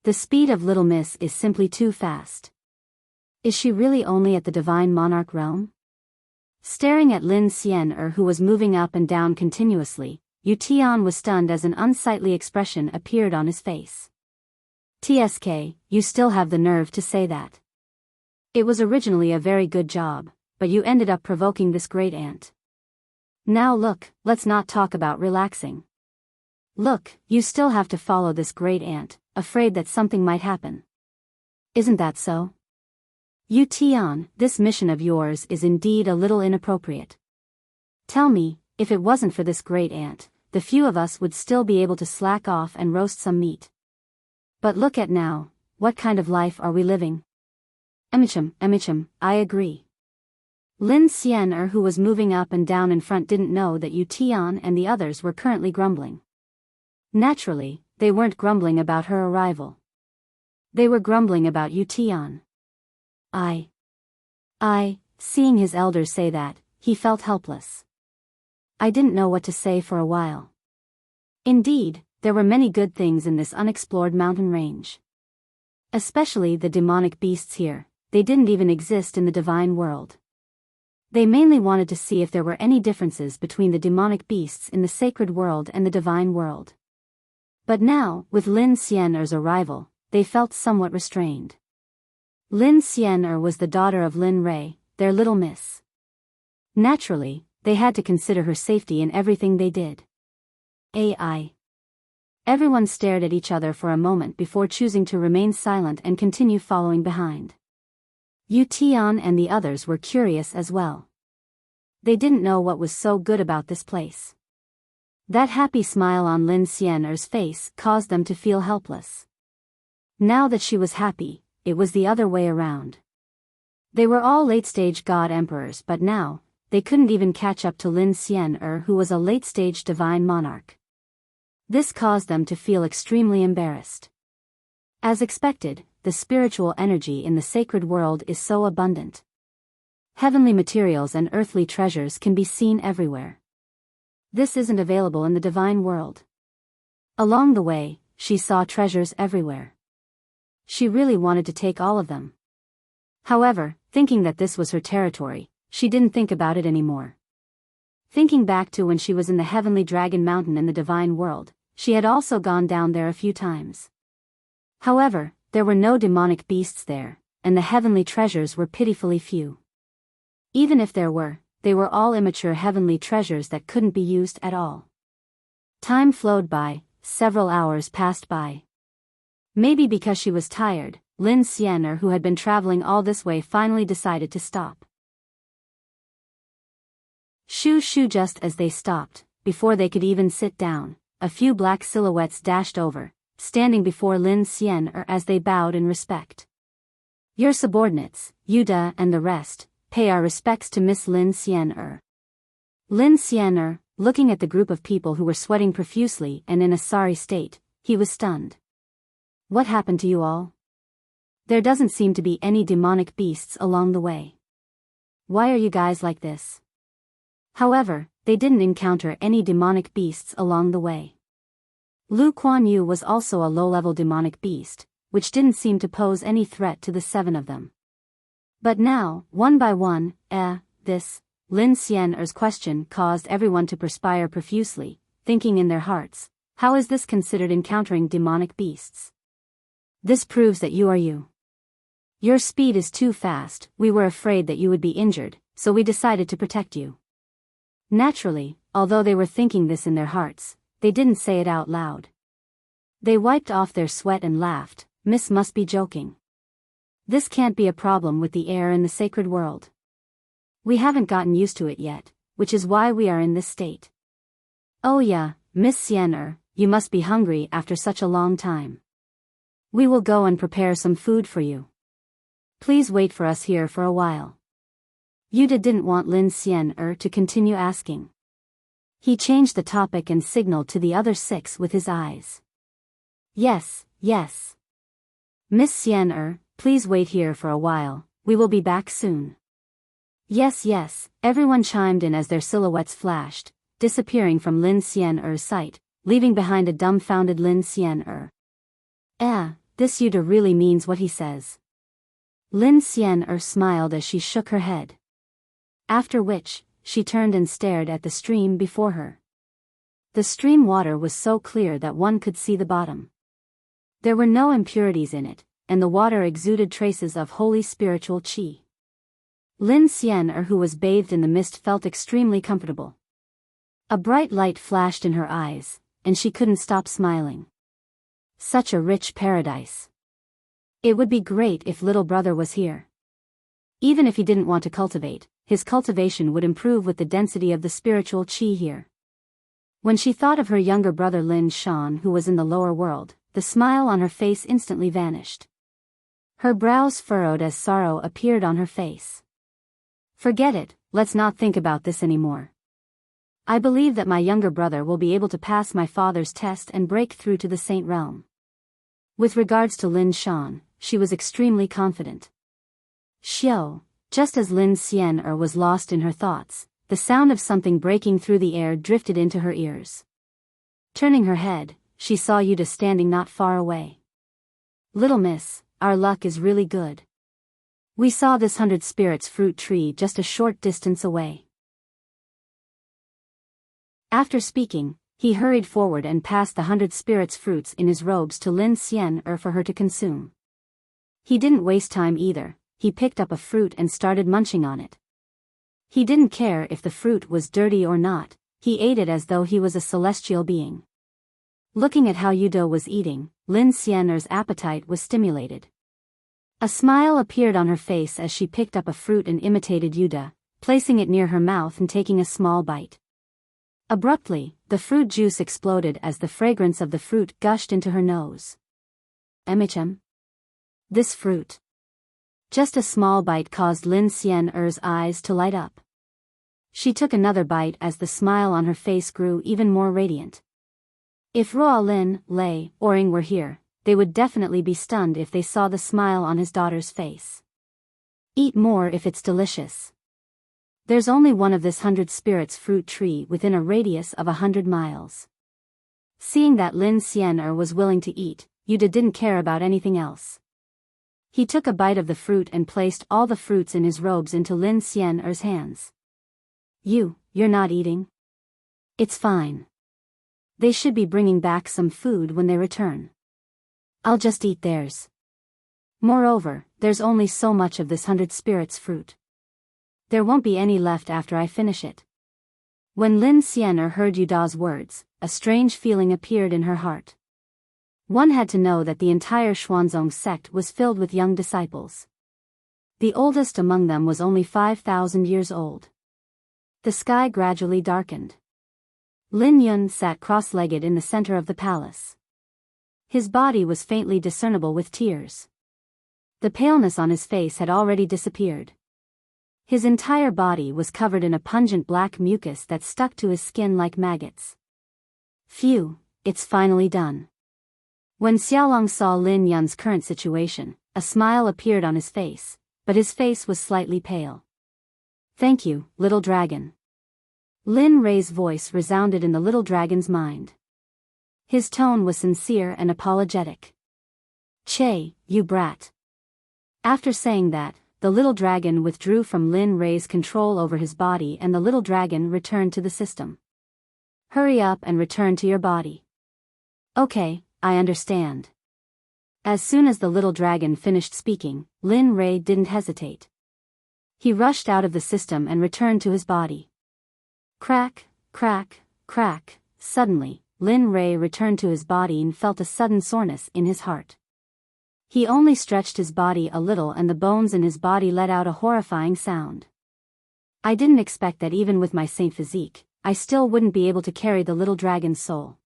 S1: The speed of Little Miss is simply too fast. Is she really only at the Divine Monarch realm? Staring at Lin Xian'er, who was moving up and down continuously, Yu Tian was stunned as an unsightly expression appeared on his face. TSK, you still have the nerve to say that. It was originally a very good job, but you ended up provoking this great ant. Now look, let's not talk about relaxing. Look, you still have to follow this great ant, afraid that something might happen. Isn't that so? Yu Tian, this mission of yours is indeed a little inappropriate. Tell me, if it wasn't for this great ant, the few of us would still be able to slack off and roast some meat. But look at now, what kind of life are we living? Emicham, I agree. Lin Xian'er, who was moving up and down in front, didn't know that Yu Tian and the others were currently grumbling. Naturally, they weren't grumbling about her arrival. They were grumbling about Yu Tian. Seeing his elders say that, he felt helpless. I didn't know what to say for a while. Indeed, there were many good things in this unexplored mountain range. Especially the demonic beasts here, they didn't even exist in the divine world. They mainly wanted to see if there were any differences between the demonic beasts in the sacred world and the divine world. But now, with Lin Xian'er's arrival, they felt somewhat restrained. Lin Xian'er was the daughter of Lin Ray, their little miss. Naturally, they had to consider her safety in everything they did. Everyone stared at each other for a moment before choosing to remain silent and continue following behind. Yu Tian and the others were curious as well. They didn't know what was so good about this place. That happy smile on Lin Xian'er's face caused them to feel helpless. Now that she was happy, it was the other way around. They were all late-stage god emperors, but now, they couldn't even catch up to Lin Xian'er, who was a late-stage divine monarch. This caused them to feel extremely embarrassed. As expected, the spiritual energy in the sacred world is so abundant. Heavenly materials and earthly treasures can be seen everywhere. This isn't available in the divine world. Along the way, she saw treasures everywhere. She really wanted to take all of them. However, thinking that this was her territory, she didn't think about it anymore. Thinking back to when she was in the Heavenly Dragon Mountain in the divine world, she had also gone down there a few times. However, there were no demonic beasts there, and the heavenly treasures were pitifully few. Even if there were, they were all immature heavenly treasures that couldn't be used at all. Time flowed by, several hours passed by. Maybe because she was tired, Lin Xian'er, who had been traveling all this way, finally decided to stop. Shoo! Just as they stopped, before they could even sit down, a few black silhouettes dashed over, standing before Lin Xian'er as they bowed in respect. Your subordinates, Yuda and the rest, pay our respects to Miss Lin Xian'er. Lin Xian'er, looking at the group of people who were sweating profusely and in a sorry state, he was stunned. What happened to you all? There doesn't seem to be any demonic beasts along the way. Why are you guys like this? However, they didn't encounter any demonic beasts along the way. Lu Kuan Yu was also a low-level demonic beast, which didn't seem to pose any threat to the seven of them. But now, one by one, Lin Xian'er's question caused everyone to perspire profusely, thinking in their hearts, how is this considered encountering demonic beasts? This proves that you are you. Your speed is too fast, we were afraid that you would be injured, so we decided to protect you. Naturally, although they were thinking this in their hearts, they didn't say it out loud. They wiped off their sweat and laughed. Miss must be joking. This can't be a problem with the air in the sacred world. We haven't gotten used to it yet, which is why we are in this state. Oh yeah, Miss Xian'er, you must be hungry after such a long time. We will go and prepare some food for you. Please wait for us here for a while. Yuda didn't want Lin Xian'er to continue asking. He changed the topic and signaled to the other 6 with his eyes. Yes, yes. Miss Xian'er, please wait here for a while, we will be back soon. Yes, yes, everyone chimed in as their silhouettes flashed, disappearing from Lin Xian'er's sight, leaving behind a dumbfounded Lin Xian'er. This Yuda really means what he says. Lin Xian'er smiled as she shook her head. After which, she turned and stared at the stream before her. The stream water was so clear that one could see the bottom. There were no impurities in it, and the water exuded traces of holy spiritual qi. Lin Xian'er, who was bathed in the mist, felt extremely comfortable. A bright light flashed in her eyes, and she couldn't stop smiling. Such a rich paradise. It would be great if little brother was here. Even if he didn't want to cultivate, his cultivation would improve with the density of the spiritual qi here. When she thought of her younger brother Lin Shan, who was in the lower world, the smile on her face instantly vanished. Her brows furrowed as sorrow appeared on her face. Forget it, let's not think about this anymore. I believe that my younger brother will be able to pass my father's test and break through to the Saint Realm. With regards to Lin Shan, she was extremely confident. Xiao, just as Lin Xian'er was lost in her thoughts, the sound of something breaking through the air drifted into her ears. Turning her head, she saw Yuda standing not far away. Little miss, our luck is really good. We saw this 100 spirits fruit tree just a short distance away. After speaking, he hurried forward and passed the 100 spirits fruits in his robes to Lin Xian'er for her to consume. He didn't waste time either, he picked up a fruit and started munching on it. He didn't care if the fruit was dirty or not, he ate it as though he was a celestial being. Looking at how Yuda was eating, Lin Xian'er's appetite was stimulated. A smile appeared on her face as she picked up a fruit and imitated Yuda, placing it near her mouth and taking a small bite. Abruptly, the fruit juice exploded as the fragrance of the fruit gushed into her nose. Emichem? This fruit. Just a small bite caused Lin Xian'er's eyes to light up. She took another bite as the smile on her face grew even more radiant. If Ruo Lin, Lei, or Ing were here, they would definitely be stunned if they saw the smile on his daughter's face. Eat more if it's delicious. There's only one of this 100 spirits fruit tree within a radius of 100 miles. Seeing that Lin Xian'er was willing to eat, Yuda didn't care about anything else. He took a bite of the fruit and placed all the fruits in his robes into Lin Xian'er's hands. You're not eating? It's fine. They should be bringing back some food when they return. I'll just eat theirs. Moreover, there's only so much of this 100 spirits fruit. There won't be any left after I finish it. When Lin Xian'er heard Yuda's words, a strange feeling appeared in her heart. One had to know that the entire Xuanzong sect was filled with young disciples. The oldest among them was only 5,000 years old. The sky gradually darkened. Lin Yun sat cross-legged in the center of the palace. His body was faintly discernible with tears. The paleness on his face had already disappeared. His entire body was covered in a pungent black mucus that stuck to his skin like maggots. Phew, it's finally done. When Xiaolong saw Lin Yun's current situation, a smile appeared on his face, but his face was slightly pale. Thank you, little dragon. Lin Rei's voice resounded in the little dragon's mind. His tone was sincere and apologetic. Che, you brat. After saying that, the little dragon withdrew from Lin Rei's control over his body and the little dragon returned to the system. Hurry up and return to your body. Okay, I understand. As soon as the little dragon finished speaking, Lin Rei didn't hesitate. He rushed out of the system and returned to his body. Crack, crack, crack. Suddenly, Lin Rei returned to his body and felt a sudden soreness in his heart. He only stretched his body a little and the bones in his body let out a horrifying sound. I didn't expect that even with my saint physique, I still wouldn't be able to carry the little dragon's soul.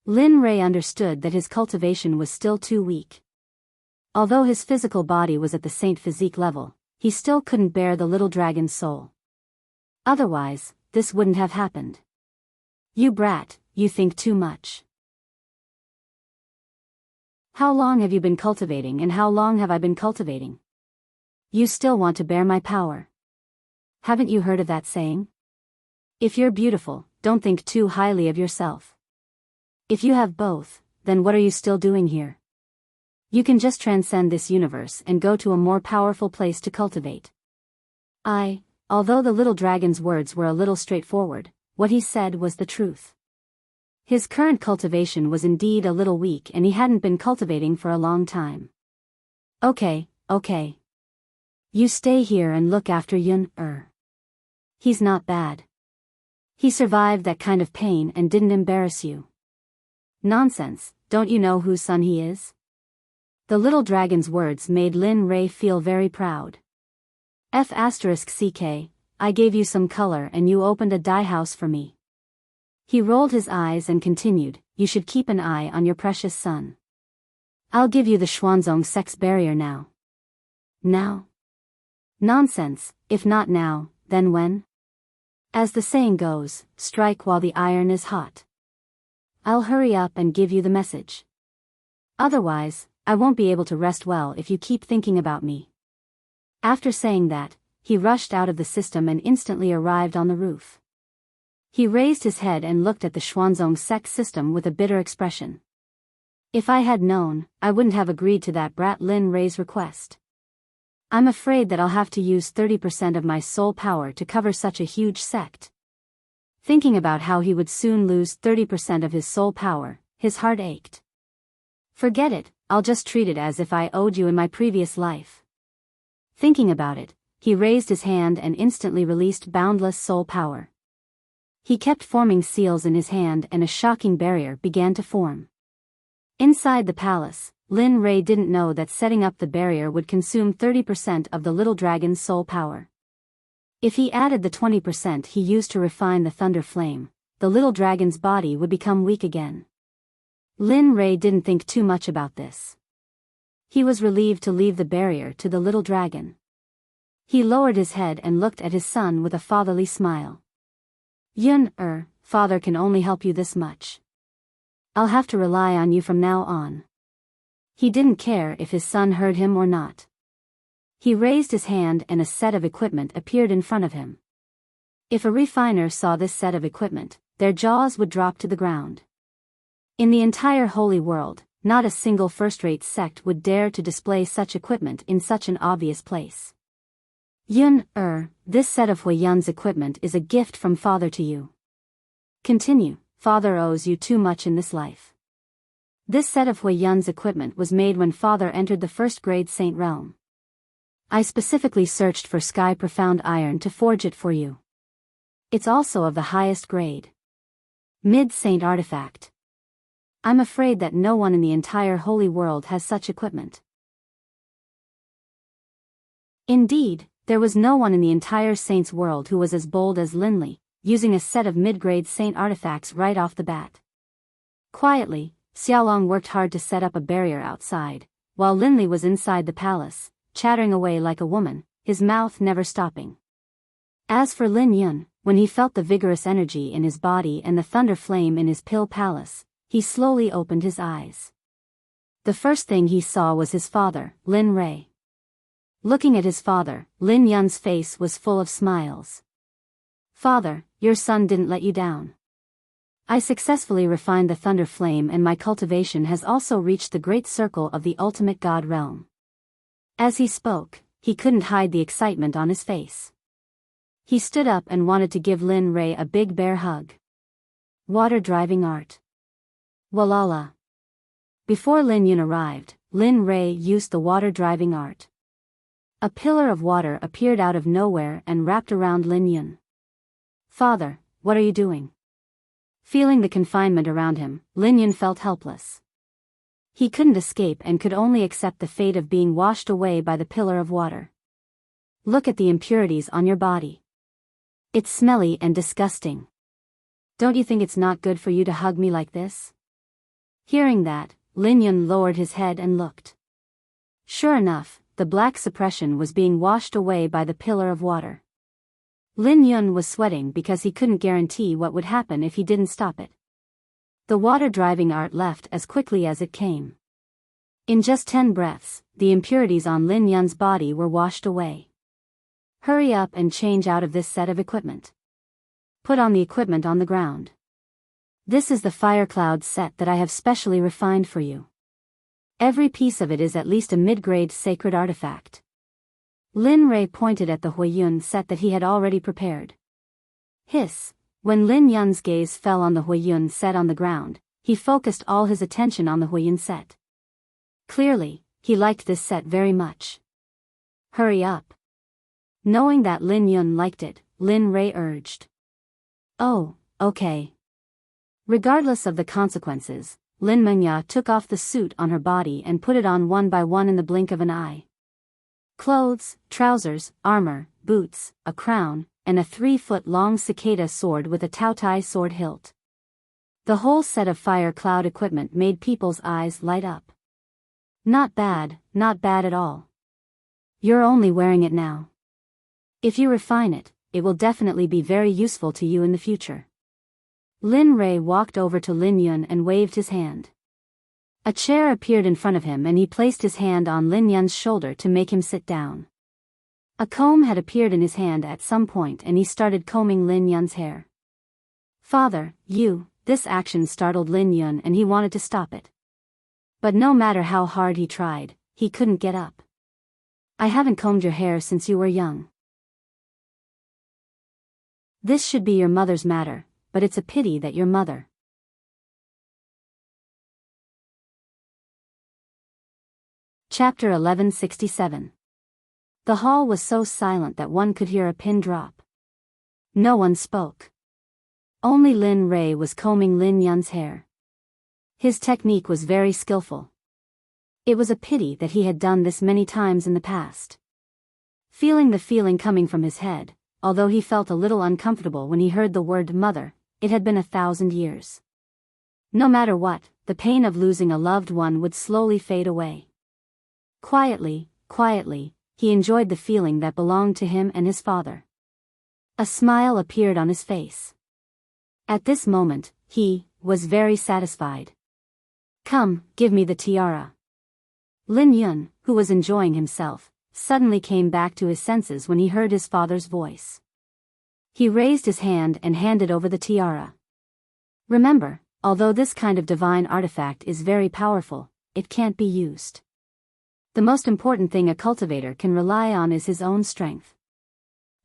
S1: Lin Rei understood that his cultivation was still too weak. Although his physical body was at the saint physique level, he still couldn't bear the little dragon's soul. Otherwise, this wouldn't have happened. You brat, you think too much. How long have you been cultivating and how long have I been cultivating? You still want to bear my power. Haven't you heard of that saying? If you're beautiful, don't think too highly of yourself. If you have both, then what are you still doing here? You can just transcend this universe and go to a more powerful place to cultivate. Although the little dragon's words were a little straightforward, what he said was the truth. His current cultivation was indeed a little weak and he hadn't been cultivating for a long time. Okay. You stay here and look after Yun. He's not bad. He survived that kind of pain and didn't embarrass you. Nonsense, don't you know whose son he is? The little dragon's words made Lin Rei feel very proud. *CK, I gave you some color and you opened a dye house for me. He rolled his eyes and continued, you should keep an eye on your precious son. I'll give you the Xuanzong sex barrier now. Now? Nonsense, if not now, then when? As the saying goes, strike while the iron is hot. I'll hurry up and give you the message. Otherwise, I won't be able to rest well if you keep thinking about me. After saying that, he rushed out of the system and instantly arrived on the roof. He raised his head and looked at the Xuanzong Sect system with a bitter expression. If I had known, I wouldn't have agreed to that brat Lin Rei's request. I'm afraid that I'll have to use 30% of my soul power to cover such a huge sect. Thinking about how he would soon lose 30% of his soul power, his heart ached. Forget it, I'll just treat it as if I owed you in my previous life. Thinking about it, he raised his hand and instantly released boundless soul power. He kept forming seals in his hand and a shocking barrier began to form. Inside the palace, Lin Rei didn't know that setting up the barrier would consume 30% of the little dragon's soul power. If he added the 20% he used to refine the thunder flame, the little dragon's body would become weak again. Lin Rei didn't think too much about this. He was relieved to leave the barrier to the little dragon. He lowered his head and looked at his son with a fatherly smile. Yun, father can only help you this much. I'll have to rely on you from now on. He didn't care if his son heard him or not. He raised his hand and a set of equipment appeared in front of him. If a refiner saw this set of equipment, their jaws would drop to the ground. In the entire holy world, not a single first-rate sect would dare to display such equipment in such an obvious place. Yun, this set of Huiyun's equipment is a gift from father to you. Continue, father owes you too much in this life. This set of Huiyun's equipment was made when father entered the first-grade saint realm. I specifically searched for sky profound iron to forge it for you. It's also of the highest grade. Mid-saint artifact. I'm afraid that no one in the entire holy world has such equipment. Indeed, there was no one in the entire saint's world who was as bold as Linley, using a set of mid-grade saint artifacts right off the bat. Quietly, Xiaolong worked hard to set up a barrier outside, while Linley was inside the palace, chattering away like a woman, his mouth never stopping. As for Lin Yun, when he felt the vigorous energy in his body and the thunder flame in his pill palace, he slowly opened his eyes. The first thing he saw was his father, Lin Rei. Looking at his father, Lin Yun's face was full of smiles. Father, your son didn't let you down. I successfully refined the thunder flame and my cultivation has also reached the great circle of the ultimate god realm. As he spoke, he couldn't hide the excitement on his face. He stood up and wanted to give Lin Rei a big bear hug. Water driving art. Walala. Before Lin Yun arrived, Lin Rei used the water driving art. A pillar of water appeared out of nowhere and wrapped around Lin Yun. "Father, what are you doing?" Feeling the confinement around him, Lin Yun felt helpless. He couldn't escape and could only accept the fate of being washed away by the pillar of water. "Look at the impurities on your body. It's smelly and disgusting. Don't you think it's not good for you to hug me like this?" Hearing that, Lin Yun lowered his head and looked. Sure enough, the black suppression was being washed away by the pillar of water. Lin Yun was sweating because he couldn't guarantee what would happen if he didn't stop it. The water-driving art left as quickly as it came. In just 10 breaths, the impurities on Lin Yun's body were washed away. "Hurry up and change out of this set of equipment. Put on the equipment on the ground. This is the fire cloud set that I have specially refined for you. Every piece of it is at least a mid-grade sacred artifact." Lin Rei pointed at the Huiyun set that he had already prepared. Hiss. When Lin Yun's gaze fell on the Huiyun set on the ground, he focused all his attention on the Huiyun set. Clearly, he liked this set very much. "Hurry up." Knowing that Lin Yun liked it, Lin Rei urged. "Oh, okay." Regardless of the consequences, Lin Mengya took off the suit on her body and put it on one by one in the blink of an eye. Clothes, trousers, armor, boots, a crown, and a 3-foot-long cicada sword with a Taotai sword hilt. The whole set of fire cloud equipment made people's eyes light up. Not bad at all. You're only wearing it now. If you refine it, it will definitely be very useful to you in the future. Lin Rei walked over to Lin Yun and waved his hand. A chair appeared in front of him and he placed his hand on Lin Yun's shoulder to make him sit down. A comb had appeared in his hand at some point and he started combing Lin Yun's hair. "Father, this action startled Lin Yun and he wanted to stop it. But no matter how hard he tried, he couldn't get up. "I haven't combed your hair since you were young. This should be your mother's matter, but it's a pity that your mother." Chapter 1167. The hall was so silent that one could hear a pin drop. No one spoke. Only Lin Rei was combing Lin Yun's hair. His technique was very skillful. It was a pity that he had done this many times in the past. Feeling the feeling coming from his head, although he felt a little uncomfortable when he heard the word mother, it had been 1,000 years. No matter what, the pain of losing a loved one would slowly fade away. Quietly, he enjoyed the feeling that belonged to him and his father. A smile appeared on his face. At this moment, he was very satisfied. "Come, give me the tiara." Lin Yun, who was enjoying himself, suddenly came back to his senses when he heard his father's voice. He raised his hand and handed over the tiara. Remember, although this kind of divine artifact is very powerful, it can't be used. The most important thing a cultivator can rely on is his own strength.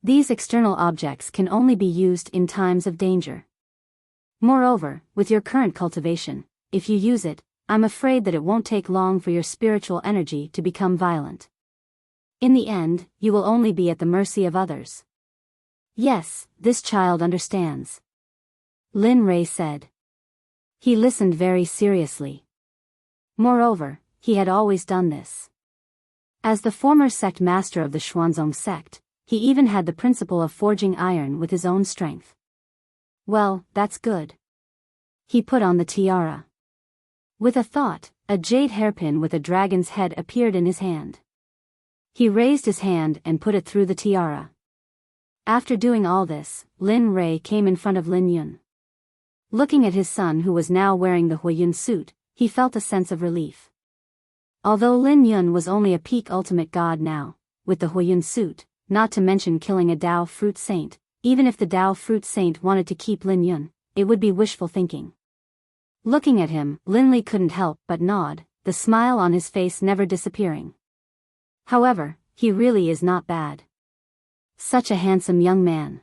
S1: These external objects can only be used in times of danger. Moreover, with your current cultivation, if you use it, I'm afraid that it won't take long for your spiritual energy to become violent. In the end, you will only be at the mercy of others. "Yes, this child understands," Lin Rei said. He listened very seriously. Moreover, he had always done this. As the former sect master of the Xuanzong sect, he even had the principle of forging iron with his own strength. Well, that's good. He put on the tiara. With a thought, a jade hairpin with a dragon's head appeared in his hand. He raised his hand and put it through the tiara. After doing all this, Lin Rei came in front of Lin Yun. Looking at his son who was now wearing the Huiyun suit, he felt a sense of relief. Although Lin Yun was only a peak ultimate god now, with the Huiyun suit, not to mention killing a Dao fruit saint, even if the Dao fruit saint wanted to keep Lin Yun, it would be wishful thinking. Looking at him, Lin Li couldn't help but nod, the smile on his face never disappearing. However, he really is not bad. Such a handsome young man.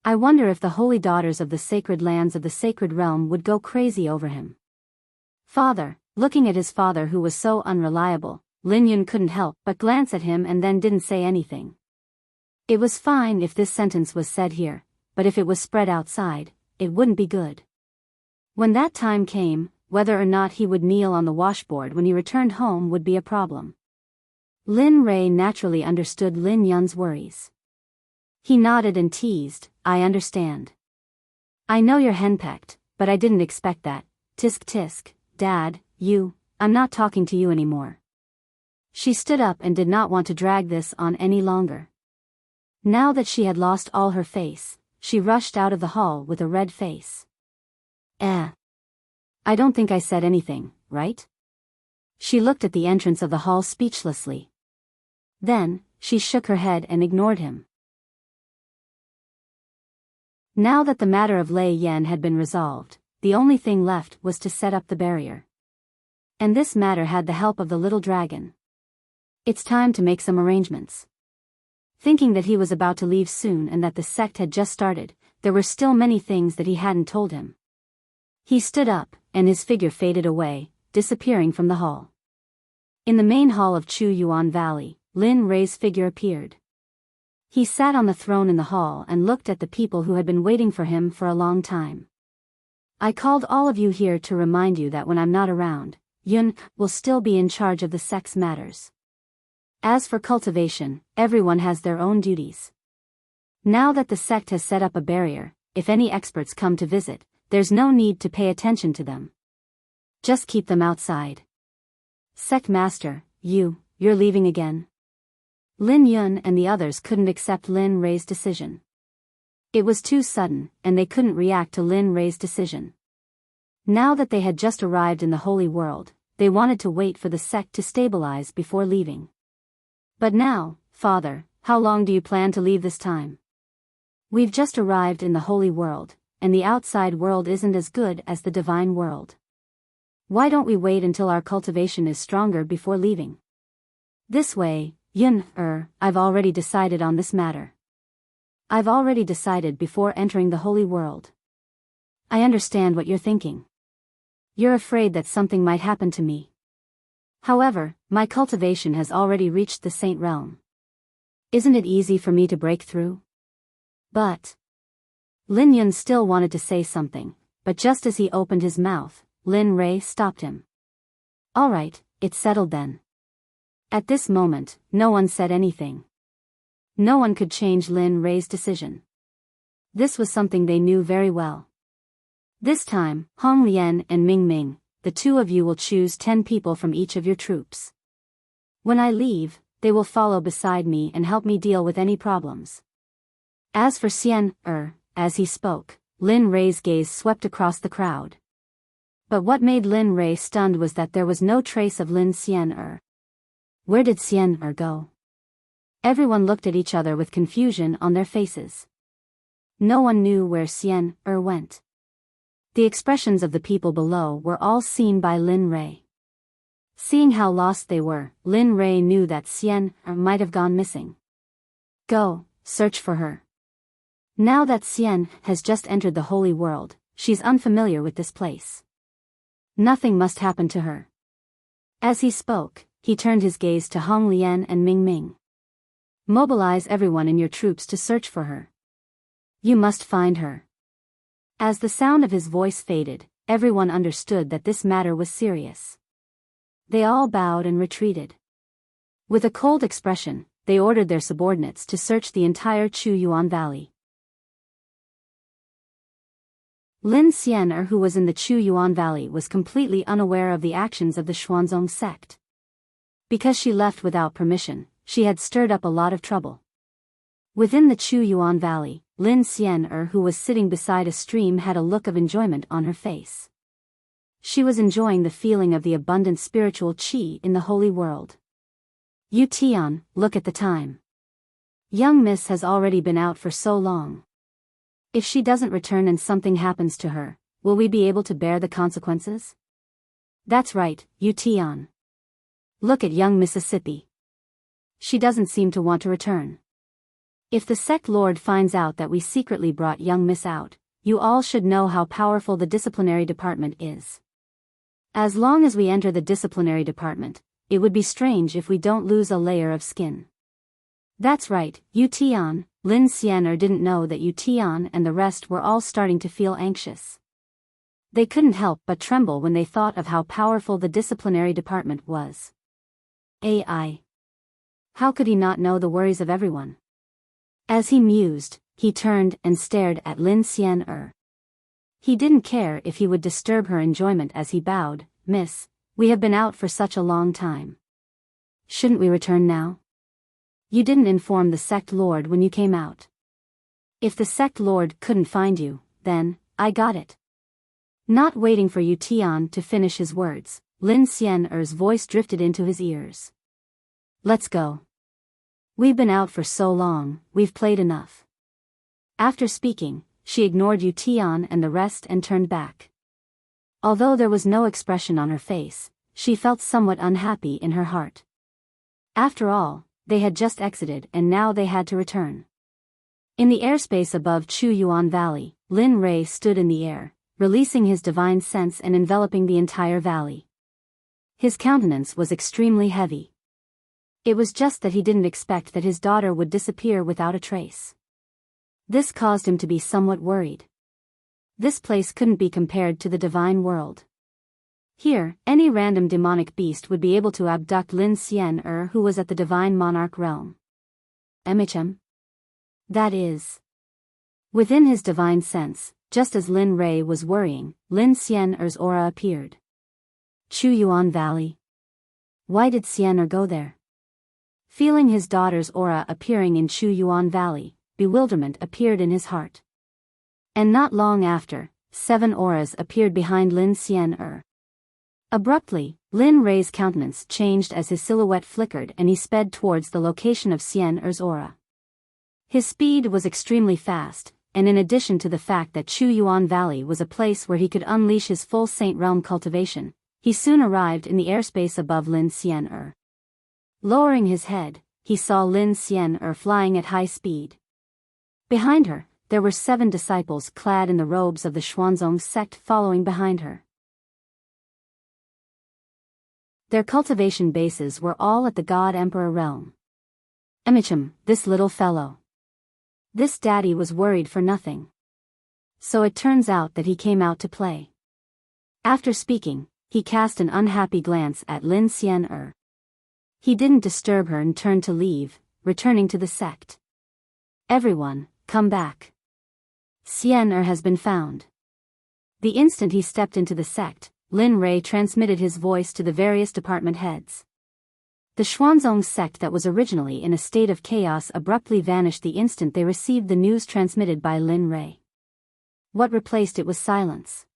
S1: I wonder if the holy daughters of the sacred lands of the sacred realm would go crazy over him. Father, looking at his father who was so unreliable, Lin Yun couldn't help but glance at him and then didn't say anything. It was fine if this sentence was said here, but if it was spread outside, it wouldn't be good. When that time came, whether or not he would kneel on the washboard when he returned home would be a problem. Lin Rei naturally understood Lin Yun's worries. He nodded and teased, "I understand. I know you're henpecked, but I didn't expect that. Tisk tisk, Dad, I'm not talking to you anymore." She stood up and did not want to drag this on any longer. Now that she had lost all her face, she rushed out of the hall with a red face. I don't think I said anything, right? She looked at the entrance of the hall speechlessly. Then, she shook her head and ignored him. Now that the matter of Lei Yan had been resolved, the only thing left was to set up the barrier. And this matter had the help of the little dragon. It's time to make some arrangements. Thinking that he was about to leave soon and that the sect had just started, there were still many things that he hadn't told him. He stood up, and his figure faded away, disappearing from the hall. In the main hall of Chu Yuan Valley, Lin Rei's figure appeared. He sat on the throne in the hall and looked at the people who had been waiting for him for a long time. "I called all of you here to remind you that when I'm not around, Yun will still be in charge of the sect's matters. As for cultivation, everyone has their own duties. Now that the sect has set up a barrier, if any experts come to visit, there's no need to pay attention to them. Just keep them outside." "Sect Master, you're leaving again?" Lin Yun and the others couldn't accept Lin Rei's decision. It was too sudden, and they couldn't react to Lin Rei's decision. Now that they had just arrived in the Holy World, they wanted to wait for the sect to stabilize before leaving. "But now, Father, how long do you plan to leave this time? We've just arrived in the Holy World, and the outside world isn't as good as the divine world. Why don't we wait until our cultivation is stronger before leaving? This way, I've already decided on this matter. I've already decided before entering the Holy World. I understand what you're thinking. You're afraid that something might happen to me. However, my cultivation has already reached the Saint Realm. Isn't it easy for me to break through?" But Lin Yun still wanted to say something, but just as he opened his mouth, Lin Rei stopped him. "All right, it's settled then." At this moment, no one said anything. No one could change Lin Rei's decision. This was something they knew very well. "This time, Hong Lian and Ming Ming, the two of you will choose 10 people from each of your troops. When I leave, they will follow beside me and help me deal with any problems." As for as he spoke, Lin Rei's gaze swept across the crowd. But what made Lin Rei stunned was that there was no trace of Lin Xian. Where did Xian go? Everyone looked at each other with confusion on their faces. No one knew where Xian went. The expressions of the people below were all seen by Lin Rei. Seeing how lost they were, Lin Rei knew that Xian might have gone missing. "Go, search for her. Now that Xian has just entered the Holy World, she's unfamiliar with this place. Nothing must happen to her." As he spoke, he turned his gaze to Hong Lian and Ming Ming. "Mobilize everyone in your troops to search for her. You must find her." As the sound of his voice faded, everyone understood that this matter was serious. They all bowed and retreated. With a cold expression, they ordered their subordinates to search the entire Chu Yuan Valley. Lin Xian, who was in the Chu Yuan Valley, was completely unaware of the actions of the Xuanzong sect. Because she left without permission, she had stirred up a lot of trouble. Within the Chu Yuan Valley, Lin Xian, who was sitting beside a stream, had a look of enjoyment on her face. She was enjoying the feeling of the abundant spiritual qi in the Holy World. "Yu Tian, look at the time. Young Miss has already been out for so long. If she doesn't return and something happens to her, will we be able to bear the consequences?" "That's right, Yu Tian. Look at young Mississippi. She doesn't seem to want to return. If the sect lord finds out that we secretly brought young Miss out, you all should know how powerful the disciplinary department is. As long as we enter the disciplinary department, it would be strange if we don't lose a layer of skin. That's right, Yu Tian. Lin Xian'er didn't know that Yu Tian and the rest were all starting to feel anxious. They couldn't help but tremble when they thought of how powerful the disciplinary department was. AI. How could he not know the worries of everyone? As he mused, he turned and stared at Lin Xian'er. He didn't care if he would disturb her enjoyment as he bowed. Miss, we have been out for such a long time. Shouldn't we return now? You didn't inform the Sect Lord when you came out. If the Sect Lord couldn't find you, then, I got it. Not waiting for Yu Tian to finish his words, Lin Xian'er's voice drifted into his ears. Let's go. We've been out for so long, we've played enough. After speaking, she ignored Yu Tian and the rest and turned back. Although there was no expression on her face, she felt somewhat unhappy in her heart. After all, they had just exited and now they had to return. In the airspace above Chu Yuan Valley, Lin Rei stood in the air, releasing his divine sense and enveloping the entire valley. His countenance was extremely heavy. It was just that he didn't expect that his daughter would disappear without a trace. This caused him to be somewhat worried. This place couldn't be compared to the divine world. Here, any random demonic beast would be able to abduct Lin Xian'er, who was at the divine monarch realm. Emichem? That is. Within his divine sense, just as Lin Rei was worrying, Lin Xian'er's aura appeared. Chu Yuan Valley. Why did Xian'er go there? Feeling his daughter's aura appearing in Chu Yuan Valley, bewilderment appeared in his heart. And not long after, 7 auras appeared behind Lin Xian'er. Abruptly, Lin Rei's countenance changed as his silhouette flickered and he sped towards the location of Xian'er's aura. His speed was extremely fast, and in addition to the fact that Chu Yuan Valley was a place where he could unleash his full Saint Realm cultivation, he soon arrived in the airspace above Lin Xian'er. Lowering his head, he saw Lin Xian'er flying at high speed. Behind her, there were 7 disciples clad in the robes of the Xuanzong sect following behind her. Their cultivation bases were all at the God Emperor realm. Emichem, this little fellow. This daddy was worried for nothing. So it turns out that he came out to play. After speaking, he cast an unhappy glance at Lin Xian'er. He didn't disturb her and turned to leave, returning to the sect. Everyone, come back. Xian'er has been found. The instant he stepped into the sect, Lin Rei transmitted his voice to the various department heads. The Xuanzong sect that was originally in a state of chaos abruptly vanished the instant they received the news transmitted by Lin Rei. What replaced it was silence.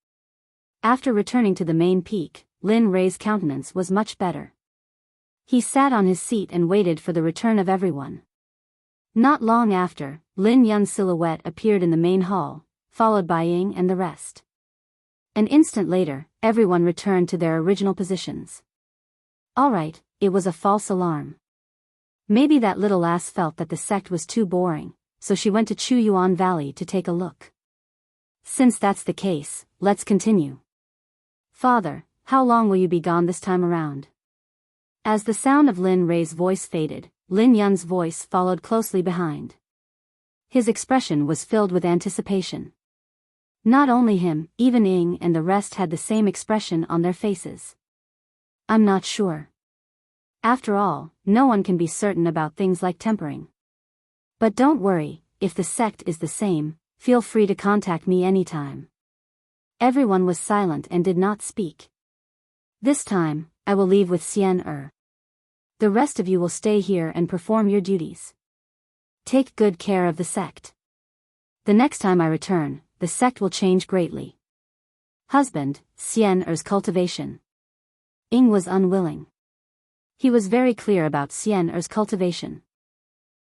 S1: After returning to the main peak, Lin Rei's countenance was much better. He sat on his seat and waited for the return of everyone. Not long after, Lin Yun's silhouette appeared in the main hall, followed by Ying and the rest. An instant later, everyone returned to their original positions. Alright, it was a false alarm. Maybe that little ass felt that the sect was too boring, so she went to Chu Yuan Valley to take a look. Since that's the case, let's continue. Father, how long will you be gone this time around? As the sound of Lin Rei's voice faded, Lin Yun's voice followed closely behind. His expression was filled with anticipation. Not only him, even Ying and the rest had the same expression on their faces. I'm not sure. After all, no one can be certain about things like tempering. But don't worry, if the sect is the same, feel free to contact me anytime. Everyone was silent and did not speak. This time, I will leave with Xian'er. The rest of you will stay here and perform your duties. Take good care of the sect. The next time I return, the sect will change greatly. Husband, Xian'er's cultivation. Ying was unwilling. He was very clear about Xian'er's cultivation.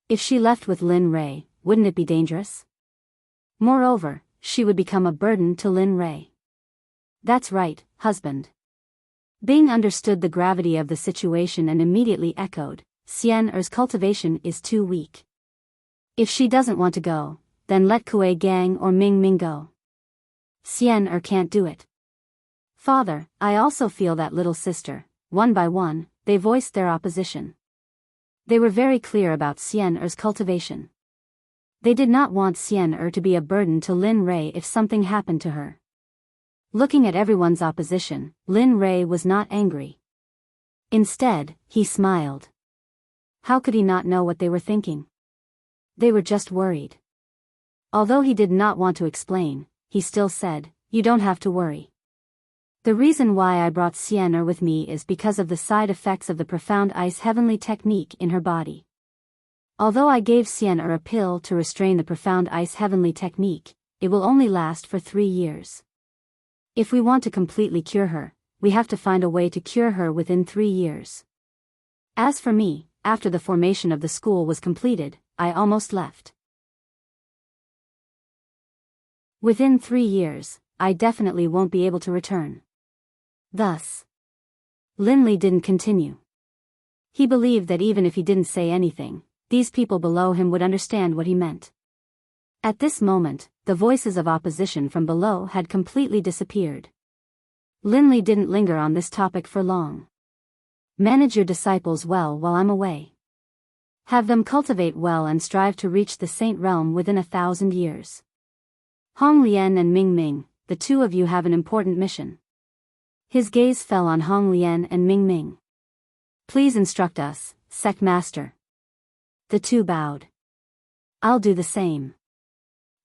S1: If she left with Lin Rei, wouldn't it be dangerous? Moreover, she would become a burden to Lin Rei. That's right, husband. Bing understood the gravity of the situation and immediately echoed, Xian'er's cultivation is too weak. If she doesn't want to go, then let Kuei Gang or Ming Ming go. Xian'er can't do it. Father, I also feel that little sister, one by one, they voiced their opposition. They were very clear about Xian'er's cultivation. They did not want Xian'er to be a burden to Lin Rei if something happened to her. Looking at everyone's opposition, Lin Rei was not angry. Instead, he smiled. How could he not know what they were thinking? They were just worried. Although he did not want to explain, he still said, "You don't have to worry. The reason why I brought Xian'er with me is because of the side effects of the profound ice heavenly technique in her body. Although I gave Xian'er a pill to restrain the profound ice heavenly technique, it will only last for 3 years. If we want to completely cure her, we have to find a way to cure her within 3 years. As for me, after the formation of the school was completed, I almost left. Within 3 years, I definitely won't be able to return." Thus, Lin Li didn't continue. He believed that even if he didn't say anything, these people below him would understand what he meant. At this moment, the voices of opposition from below had completely disappeared. Lin Li didn't linger on this topic for long. "Manage your disciples well while I'm away. Have them cultivate well and strive to reach the Saint Realm within 1,000 years. Hong Lian and Ming Ming, the two of you have an important mission." His gaze fell on Hong Lian and Ming Ming. "Please instruct us, Sect Master." The two bowed. "I'll do the same.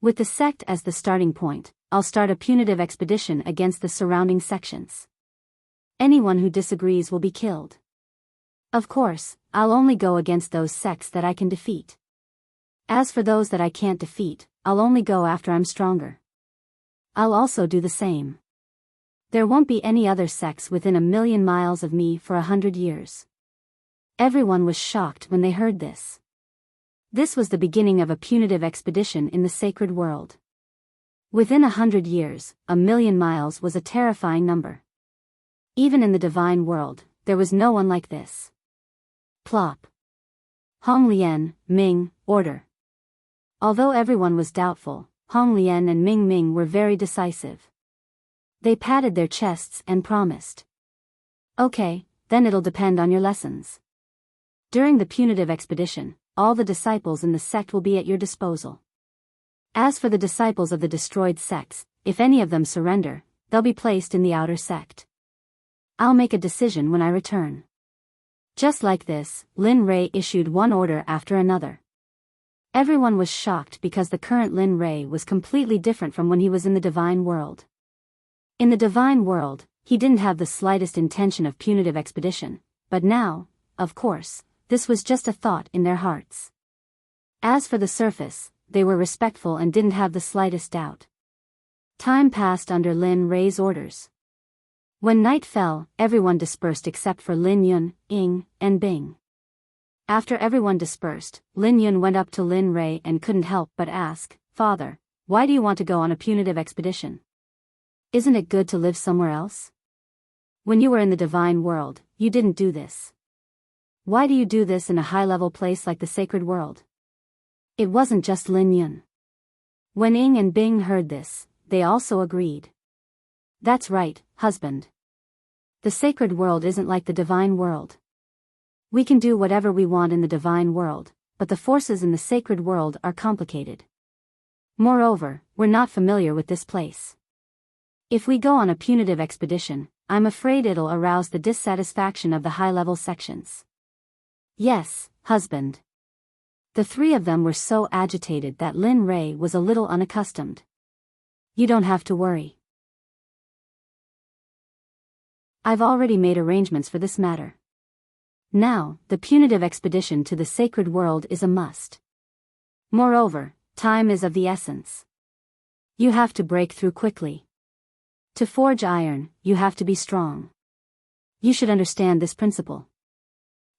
S1: With the sect as the starting point, I'll start a punitive expedition against the surrounding sections. Anyone who disagrees will be killed. Of course, I'll only go against those sects that I can defeat. As for those that I can't defeat, I'll only go after I'm stronger. I'll also do the same. There won't be any other sects within 1,000,000 miles of me for 100 years. Everyone was shocked when they heard this. This was the beginning of a punitive expedition in the sacred world. Within 100 years, 1,000,000 miles was a terrifying number. Even in the divine world, there was no one like this. Plop. Hong Lian, Ming, order. Although everyone was doubtful, Hong Lian and Ming Ming were very decisive. They patted their chests and promised. "Okay, then it'll depend on your lessons. During the punitive expedition, all the disciples in the sect will be at your disposal. As for the disciples of the destroyed sects, if any of them surrender, they'll be placed in the outer sect. I'll make a decision when I return." Just like this, Lin Rei issued one order after another. Everyone was shocked because the current Lin Rei was completely different from when he was in the divine world. In the divine world, he didn't have the slightest intention of punitive expedition, but now, of course, this was just a thought in their hearts. As for the surface, they were respectful and didn't have the slightest doubt. Time passed under Lin Rei's orders. When night fell, everyone dispersed except for Lin Yun, Ying, and Bing. After everyone dispersed, Lin Yun went up to Lin Rei and couldn't help but ask, "Father, why do you want to go on a punitive expedition? Isn't it good to live somewhere else? When you were in the divine world, you didn't do this. Why do you do this in a high-level place like the sacred world?" It wasn't just Lin Yun. When Ying and Bing heard this, they also agreed. "That's right, husband. The sacred world isn't like the divine world. We can do whatever we want in the divine world, but the forces in the sacred world are complicated. Moreover, we're not familiar with this place. If we go on a punitive expedition, I'm afraid it'll arouse the dissatisfaction of the high-level sections." "Yes, husband." The three of them were so agitated that Lin Rei was a little unaccustomed. "You don't have to worry. I've already made arrangements for this matter. Now, the punitive expedition to the sacred world is a must. Moreover, time is of the essence. You have to break through quickly. To forge iron, you have to be strong. You should understand this principle.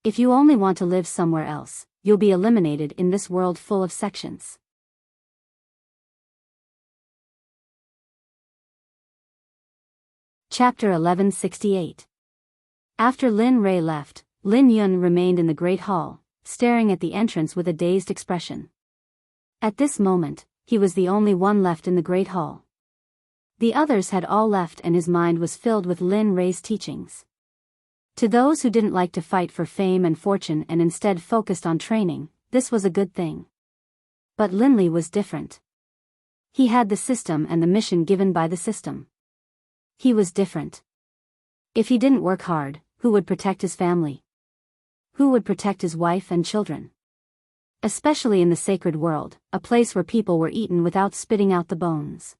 S1: If you only want to live somewhere else, you'll be eliminated in this world full of sections." Chapter 1168. After Lin Rei left, Lin Yun remained in the Great Hall, staring at the entrance with a dazed expression. At this moment, he was the only one left in the Great Hall. The others had all left and his mind was filled with Lin Rei's teachings. To those who didn't like to fight for fame and fortune and instead focused on training, this was a good thing. But Linley was different. He had the system and the mission given by the system. He was different. If he didn't work hard, who would protect his family? Who would protect his wife and children? Especially in the sacred world, a place where people were eaten without spitting out the bones.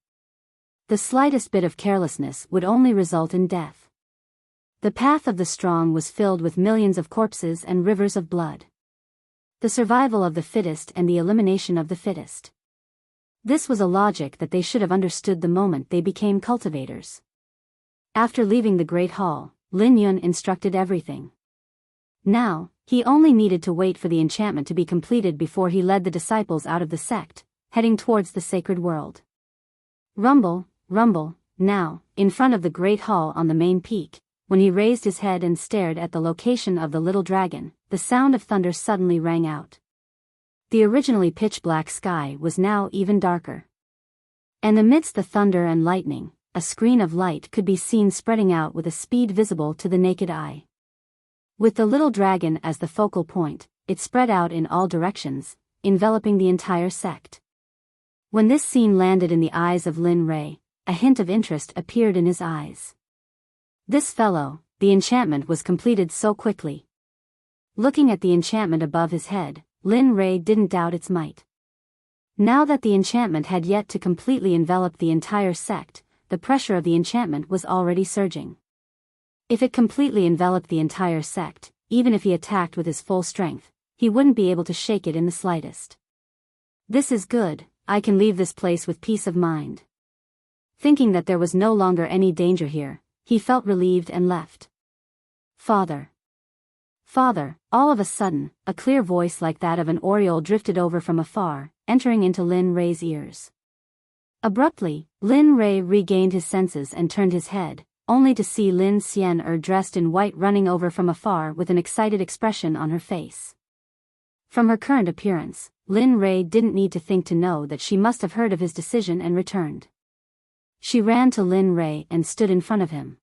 S1: The slightest bit of carelessness would only result in death. The path of the strong was filled with millions of corpses and rivers of blood. The survival of the fittest and the elimination of the fittest. This was a logic that they should have understood the moment they became cultivators. After leaving the Great Hall, Lin Yun instructed everything. Now, he only needed to wait for the enchantment to be completed before he led the disciples out of the sect, heading towards the sacred world. Rumble, rumble, now, in front of the Great Hall on the main peak, when he raised his head and stared at the location of the little dragon, the sound of thunder suddenly rang out. The originally pitch-black sky was now even darker. And amidst the thunder and lightning, a screen of light could be seen spreading out with a speed visible to the naked eye. With the little dragon as the focal point, it spread out in all directions, enveloping the entire sect. When this scene landed in the eyes of Lin Rei, a hint of interest appeared in his eyes. This fellow, the enchantment was completed so quickly. Looking at the enchantment above his head, Lin Rei didn't doubt its might. Now that the enchantment had yet to completely envelop the entire sect, the pressure of the enchantment was already surging. If it completely enveloped the entire sect, even if he attacked with his full strength, he wouldn't be able to shake it in the slightest. This is good, I can leave this place with peace of mind. Thinking that there was no longer any danger here, he felt relieved and left. Father. Father, all of a sudden, a clear voice like that of an oriole drifted over from afar, entering into Lin Rei's ears. Abruptly, Lin Rei regained his senses and turned his head, only to see Lin Xian'er dressed in white running over from afar with an excited expression on her face. From her current appearance, Lin Rei didn't need to think to know that she must have heard of his decision and returned. She ran to Lin Rei and stood in front of him.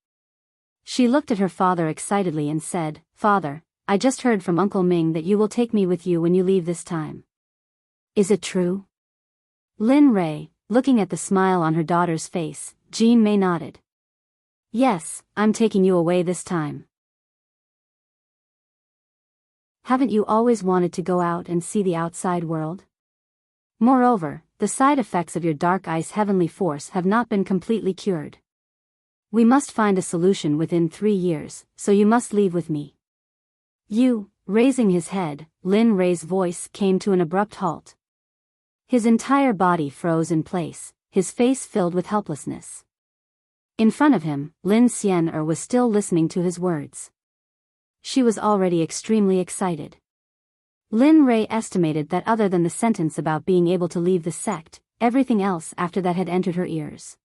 S1: She looked at her father excitedly and said, "Father, I just heard from Uncle Ming that you will take me with you when you leave this time. Is it true?" Lin Rei, looking at the smile on her daughter's face, Jean Mei nodded. "Yes, I'm taking you away this time. Haven't you always wanted to go out and see the outside world? Moreover, the side effects of your dark ice heavenly force have not been completely cured. We must find a solution within 3 years, so you must leave with me." "You," raising his head, Lin Rei's voice came to an abrupt halt. His entire body froze in place, his face filled with helplessness. In front of him, Lin Xian'er was still listening to his words. She was already extremely excited. Lin Rei estimated that other than the sentence about being able to leave the sect, everything else after that had entered her ears.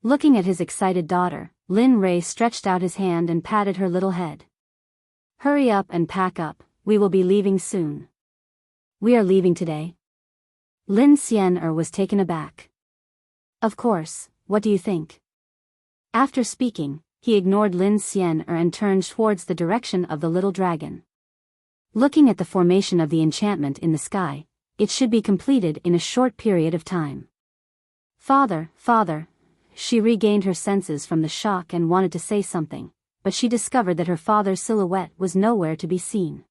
S1: Looking at his excited daughter, Lin Rei stretched out his hand and patted her little head. "Hurry up and pack up, we will be leaving soon." "We are leaving today?" Lin Xian'er was taken aback. "Of course, what do you think?" After speaking, he ignored Lin Xian'er and turned towards the direction of the little dragon. Looking at the formation of the enchantment in the sky, it should be completed in a short period of time. "Father, father," she regained her senses from the shock and wanted to say something, but she discovered that her father's silhouette was nowhere to be seen.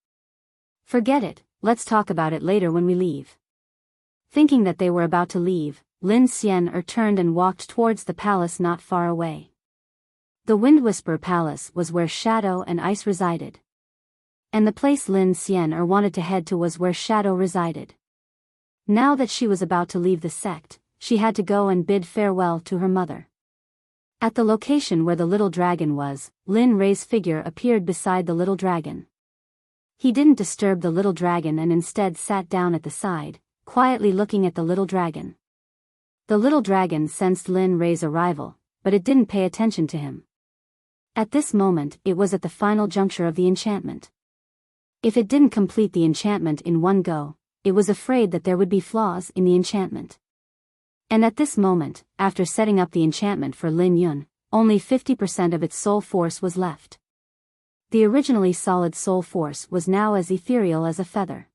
S1: "Forget it, let's talk about it later when we leave." Thinking that they were about to leave, Lin Xian'er turned and walked towards the palace not far away. The Wind Whisper Palace was where Shadow and Ice resided. And the place Lin Xian'er wanted to head to was where Shadow resided. Now that she was about to leave the sect, she had to go and bid farewell to her mother. At the location where the little dragon was, Lin Rei's figure appeared beside the little dragon. He didn't disturb the little dragon and instead sat down at the side, quietly looking at the little dragon. The little dragon sensed Lin Rei's arrival, but it didn't pay attention to him. At this moment, it was at the final juncture of the enchantment. If it didn't complete the enchantment in one go, it was afraid that there would be flaws in the enchantment. And at this moment, after setting up the enchantment for Lin Yun, only 50% of its soul force was left. The originally solid soul force was now as ethereal as a feather.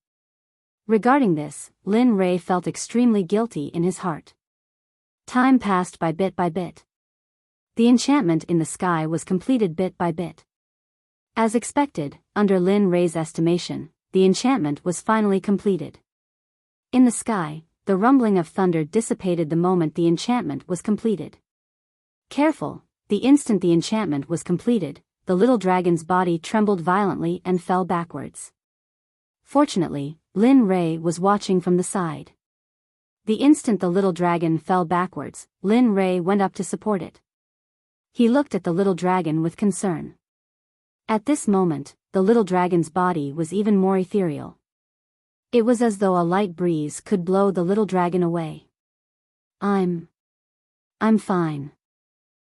S1: Regarding this, Lin Rei felt extremely guilty in his heart. Time passed by bit by bit. The enchantment in the sky was completed bit by bit. As expected, under Lin Rei's estimation, the enchantment was finally completed. In the sky, the rumbling of thunder dissipated the moment the enchantment was completed. Careful, the instant the enchantment was completed, the little dragon's body trembled violently and fell backwards. Fortunately, Lin Rei was watching from the side. The instant the little dragon fell backwards, Lin Rei went up to support it. He looked at the little dragon with concern. At this moment, the little dragon's body was even more ethereal. It was as though a light breeze could blow the little dragon away. I'm fine.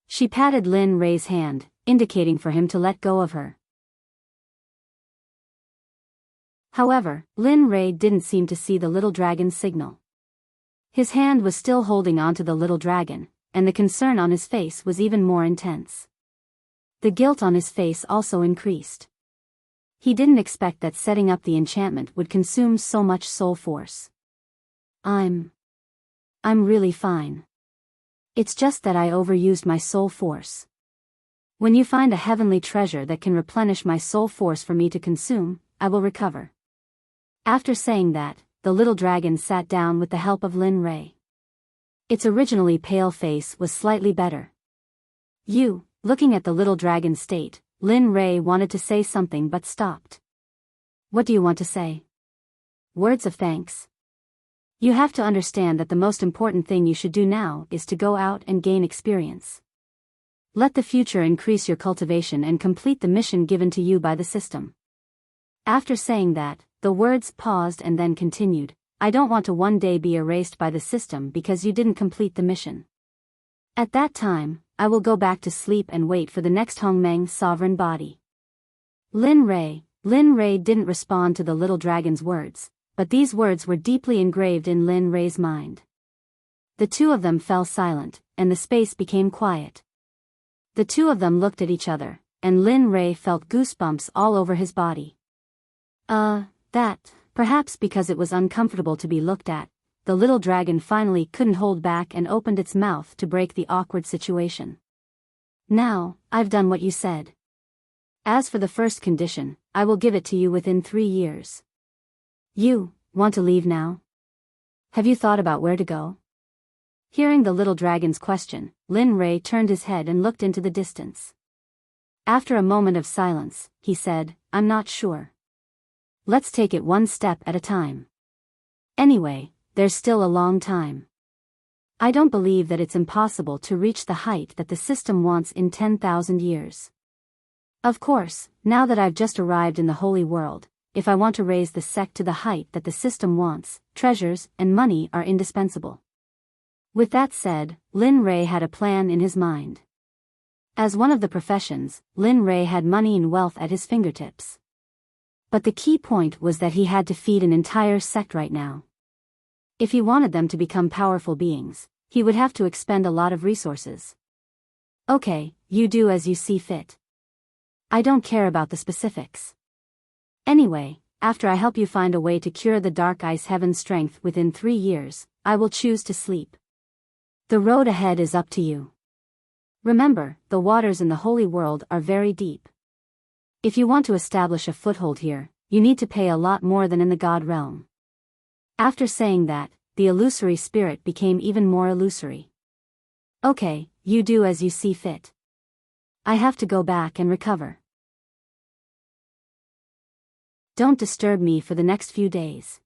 S1: She patted Lin Rei's hand, indicating for him to let go of her. However, Lin Rei didn't seem to see the little dragon's signal. His hand was still holding onto the little dragon, and the concern on his face was even more intense. The guilt on his face also increased. He didn't expect that setting up the enchantment would consume so much soul force. I'm really fine. It's just that I overused my soul force. When you find a heavenly treasure that can replenish my soul force for me to consume, I will recover. After saying that, the little dragon sat down with the help of Lin Rei. Its originally pale face was slightly better. Looking at the little dragon's state, Lin Rei wanted to say something but stopped. What do you want to say? Words of thanks. You have to understand that the most important thing you should do now is to go out and gain experience. Let the future increase your cultivation and complete the mission given to you by the system. After saying that, the words paused and then continued. I don't want to one day be erased by the system because you didn't complete the mission. At that time, I will go back to sleep and wait for the next Hongmeng sovereign body. Lin Rei didn't respond to the little dragon's words, but these words were deeply engraved in Lin Rei's mind. The two of them fell silent, and the space became quiet. The two of them looked at each other, and Lin Rei felt goosebumps all over his body. Perhaps because it was uncomfortable to be looked at, the little dragon finally couldn't hold back and opened its mouth to break the awkward situation. Now, I've done what you said. As for the first condition, I will give it to you within 3 years. You want to leave now? Have you thought about where to go? Hearing the little dragon's question, Lin Rei turned his head and looked into the distance. After a moment of silence, he said, I'm not sure. Let's take it one step at a time. Anyway, there's still a long time. I don't believe that it's impossible to reach the height that the system wants in 10,000 years. Of course, now that I've just arrived in the holy world, if I want to raise the sect to the height that the system wants, treasures and money are indispensable. With that said, Lin Rei had a plan in his mind. As one of the professions, Lin Rei had money and wealth at his fingertips. But the key point was that he had to feed an entire sect right now. If he wanted them to become powerful beings, he would have to expend a lot of resources. Okay, you do as you see fit. I don't care about the specifics. Anyway, after I help you find a way to cure the dark ice heaven strength within 3 years, I will choose to sleep. The road ahead is up to you. Remember, the waters in the holy world are very deep. If you want to establish a foothold here, you need to pay a lot more than in the God realm. After saying that, the illusory spirit became even more illusory. Okay, you do as you see fit. I have to go back and recover. Don't disturb me for the next few days.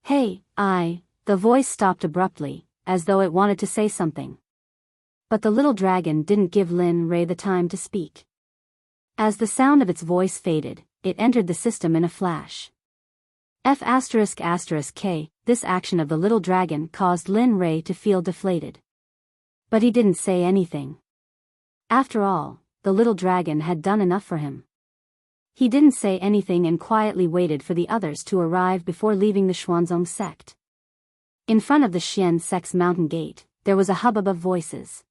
S1: Hey, the voice stopped abruptly, as though it wanted to say something. But the little dragon didn't give Lin Rei the time to speak. As the sound of its voice faded, it entered the system in a flash. F***K, this action of the little dragon caused Lin Rei to feel deflated. But he didn't say anything. After all, the little dragon had done enough for him. He didn't say anything and quietly waited for the others to arrive before leaving the Xuanzong sect. In front of the Xian sect's mountain gate, there was a hubbub of voices.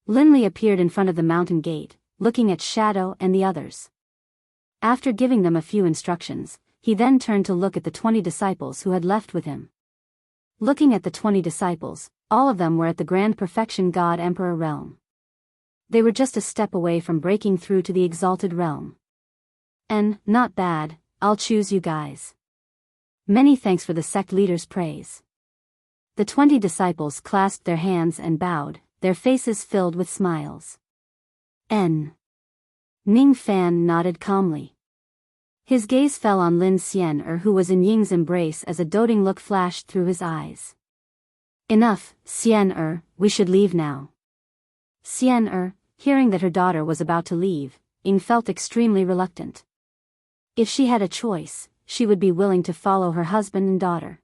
S1: Lin Li appeared in front of the mountain gate, looking at Shadow and the others. After giving them a few instructions, he then turned to look at the 20 disciples who had left with him. Looking at the 20 disciples, all of them were at the Grand Perfection God Emperor realm. They were just a step away from breaking through to the exalted realm. Not bad, I'll choose you guys. Many thanks for the sect leader's praise. The 20 disciples clasped their hands and bowed, their faces filled with smiles. Ning Fan nodded calmly. His gaze fell on Lin Xian'er, who was in Ying's embrace, as a doting look flashed through his eyes. Enough, Xian'er, we should leave now. Xian'er, hearing that her daughter was about to leave, Ying felt extremely reluctant. If she had a choice, she would be willing to follow her husband and daughter.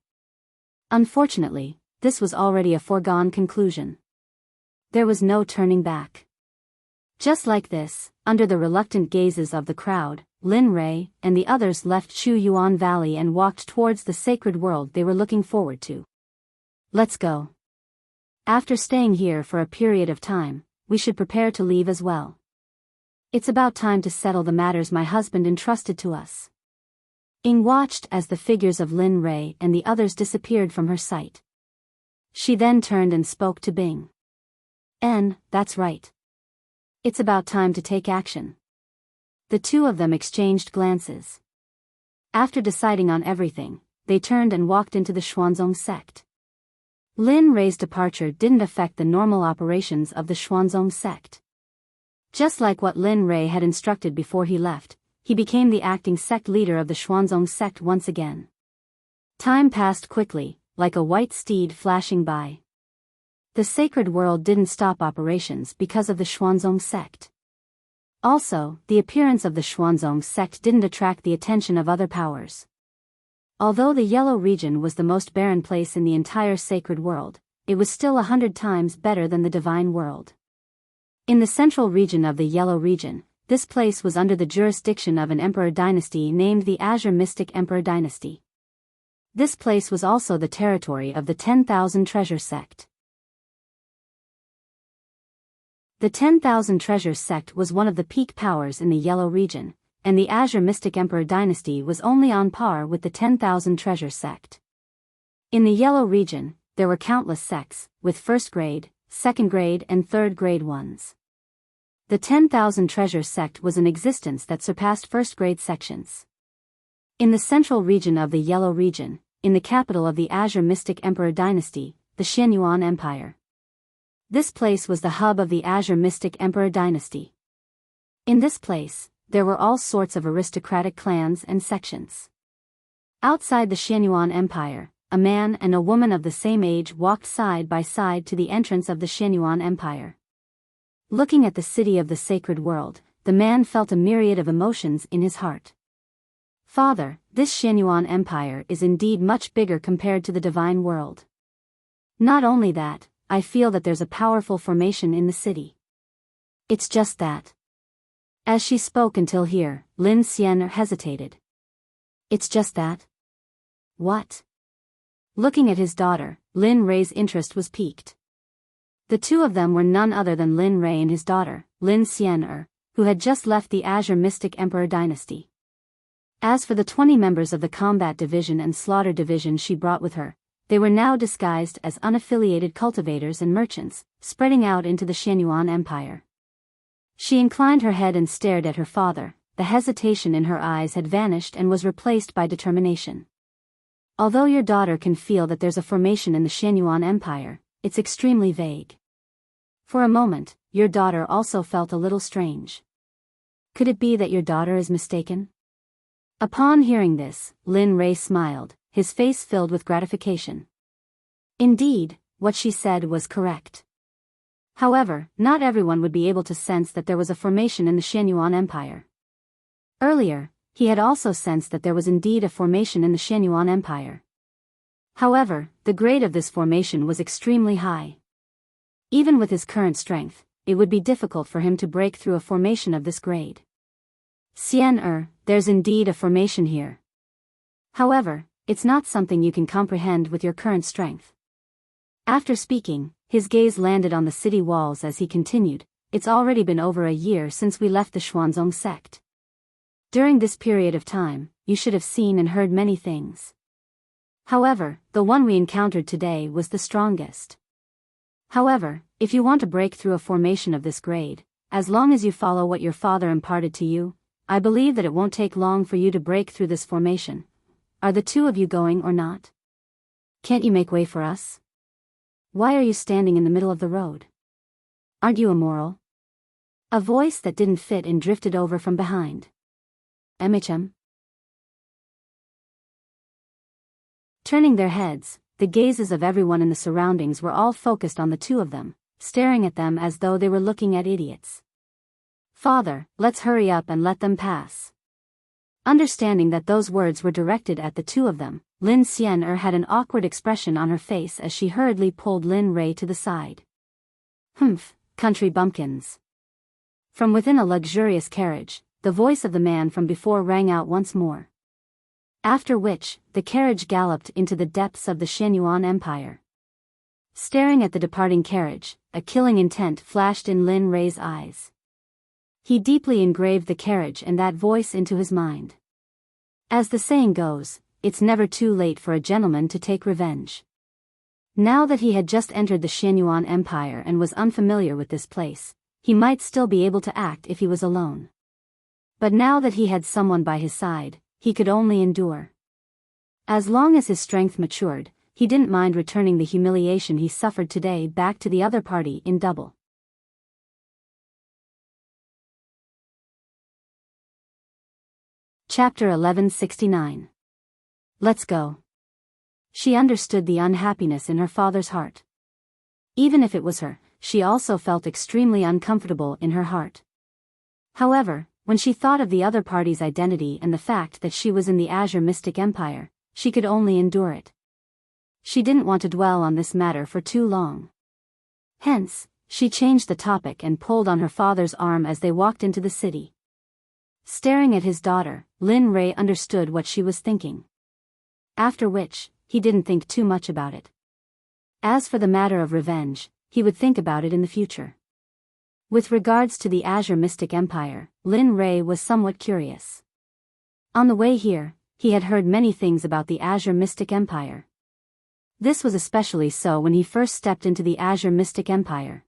S1: Unfortunately, this was already a foregone conclusion. There was no turning back. Just like this, under the reluctant gazes of the crowd, Lin Rei and the others left Chu Yuan Valley and walked towards the sacred world they were looking forward to. Let's go. After staying here for a period of time, we should prepare to leave as well. It's about time to settle the matters my husband entrusted to us. Ying watched as the figures of Lin Rei and the others disappeared from her sight. She then turned and spoke to Bing. That's right. It's about time to take action. The two of them exchanged glances. After deciding on everything, they turned and walked into the Xuanzong sect. Lin Rei's departure didn't affect the normal operations of the Xuanzong sect. Just like what Lin Rei had instructed before he left, he became the acting sect leader of the Xuanzong sect once again. Time passed quickly, like a white steed flashing by. The sacred world didn't stop operations because of the Xuanzong sect. Also, the appearance of the Xuanzong sect didn't attract the attention of other powers. Although the Yellow region was the most barren place in the entire sacred world, it was still 100 times better than the divine world. In the central region of the Yellow region, this place was under the jurisdiction of an emperor dynasty named the Azure Mystic Emperor Dynasty. This place was also the territory of the 10,000 Treasure Sect. The 10,000 Treasure Sect was one of the peak powers in the Yellow region, and the Azure Mystic Emperor Dynasty was only on par with the 10,000 Treasure Sect. In the Yellow region, there were countless sects, with first grade, second grade and third grade ones. The 10,000 Treasure Sect was an existence that surpassed first grade sections. In the central region of the Yellow region, in the capital of the Azure Mystic Emperor Dynasty, the Xianyuan Empire. This place was the hub of the Azure Mystic Emperor Dynasty. In this place, there were all sorts of aristocratic clans and sections. Outside the Xianyuan Empire, a man and a woman of the same age walked side by side to the entrance of the Xianyuan Empire. Looking at the city of the sacred world, the man felt a myriad of emotions in his heart. Father, this Xianyuan Empire is indeed much bigger compared to the divine world. Not only that, I feel that there's a powerful formation in the city. It's just that. As she spoke until here, Lin Xian'er hesitated. It's just that? What? Looking at his daughter, Lin Rei's interest was piqued. The two of them were none other than Lin Rei and his daughter, Lin Xian'er, who had just left the Azure Mystic Emperor Dynasty. As for the 20 members of the Combat Division and Slaughter Division she brought with her, they were now disguised as unaffiliated cultivators and merchants, spreading out into the Xianyuan Empire. She inclined her head and stared at her father. The hesitation in her eyes had vanished and was replaced by determination. Although your daughter can feel that there's a formation in the Xianyuan Empire, it's extremely vague. For a moment, your daughter also felt a little strange. Could it be that your daughter is mistaken? Upon hearing this, Lin Rei smiled, his face filled with gratification. Indeed, what she said was correct. However, not everyone would be able to sense that there was a formation in the Xianyuan Empire. Earlier, he had also sensed that there was indeed a formation in the Xianyuan Empire. However, the grade of this formation was extremely high. Even with his current strength, it would be difficult for him to break through a formation of this grade. Xian'er, there's indeed a formation here. However, it's not something you can comprehend with your current strength. After speaking, his gaze landed on the city walls as he continued, it's already been over a year since we left the Xuanzong sect. During this period of time, you should have seen and heard many things. However, the one we encountered today was the strongest. However, if you want to break through a formation of this grade, as long as you follow what your father imparted to you, I believe that it won't take long for you to break through this formation. Are the two of you going or not? Can't you make way for us? Why are you standing in the middle of the road? Aren't you immoral? A voice that didn't fit in drifted over from behind. MHM. Turning their heads, the gazes of everyone in the surroundings were all focused on the two of them, staring at them as though they were looking at idiots. Father, let's hurry up and let them pass. Understanding that those words were directed at the two of them, Lin Xian'er had an awkward expression on her face as she hurriedly pulled Lin Rei to the side. Humph, country bumpkins. From within a luxurious carriage, the voice of the man from before rang out once more. After which, the carriage galloped into the depths of the Shenyuan Empire. Staring at the departing carriage, a killing intent flashed in Lin Rei's eyes. He deeply engraved the carriage and that voice into his mind. As the saying goes, it's never too late for a gentleman to take revenge. Now that he had just entered the Shenyuan Empire and was unfamiliar with this place, he might still be able to act if he was alone. But now that he had someone by his side, he could only endure. As long as his strength matured, he didn't mind returning the humiliation he suffered today back to the other party in double. Chapter 1169. Let's go. She understood the unhappiness in her father's heart. Even if it was her, she also felt extremely uncomfortable in her heart. However, when she thought of the other party's identity and the fact that she was in the Azure Mystic Empire, she could only endure it. She didn't want to dwell on this matter for too long. Hence, she changed the topic and pulled on her father's arm as they walked into the city. Staring at his daughter, Lin Rei understood what she was thinking. After which, he didn't think too much about it. As for the matter of revenge, he would think about it in the future. With regards to the Azure Mystic Empire, Lin Rei was somewhat curious. On the way here, he had heard many things about the Azure Mystic Empire. This was especially so when he first stepped into the Azure Mystic Empire.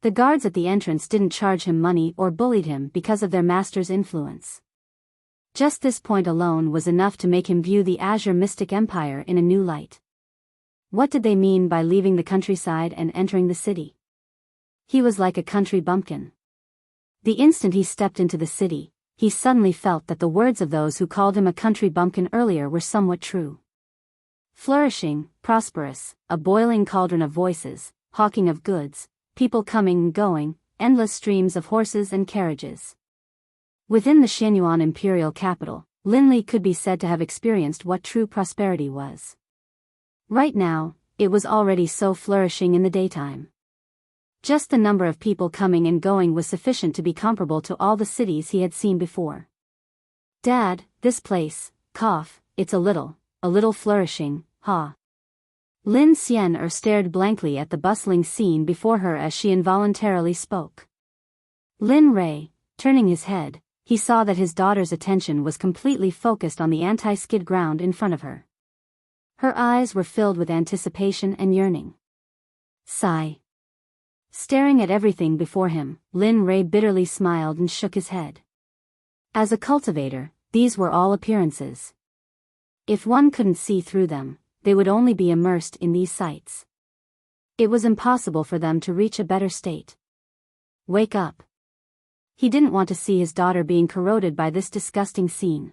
S1: The guards at the entrance didn't charge him money or bullied him because of their master's influence. Just this point alone was enough to make him view the Azure Mystic Empire in a new light. What did they mean by leaving the countryside and entering the city? He was like a country bumpkin. The instant he stepped into the city, he suddenly felt that the words of those who called him a country bumpkin earlier were somewhat true. Flourishing, prosperous, a boiling cauldron of voices, hawking of goods, people coming and going, endless streams of horses and carriages. Within the Shenyuan imperial capital, Linli could be said to have experienced what true prosperity was. Right now, it was already so flourishing in the daytime. Just the number of people coming and going was sufficient to be comparable to all the cities he had seen before. Dad, this place, it's a little flourishing, ha. Lin Xian'er stared blankly at the bustling scene before her as she involuntarily spoke. Lin Rei, turning his head, he saw that his daughter's attention was completely focused on the anti-skid ground in front of her. Her eyes were filled with anticipation and yearning. Sigh. Staring at everything before him, Lin Rei bitterly smiled and shook his head. As a cultivator, these were all appearances. If one couldn't see through them, they would only be immersed in these sights. It was impossible for them to reach a better state. Wake up. He didn't want to see his daughter being corroded by this disgusting scene.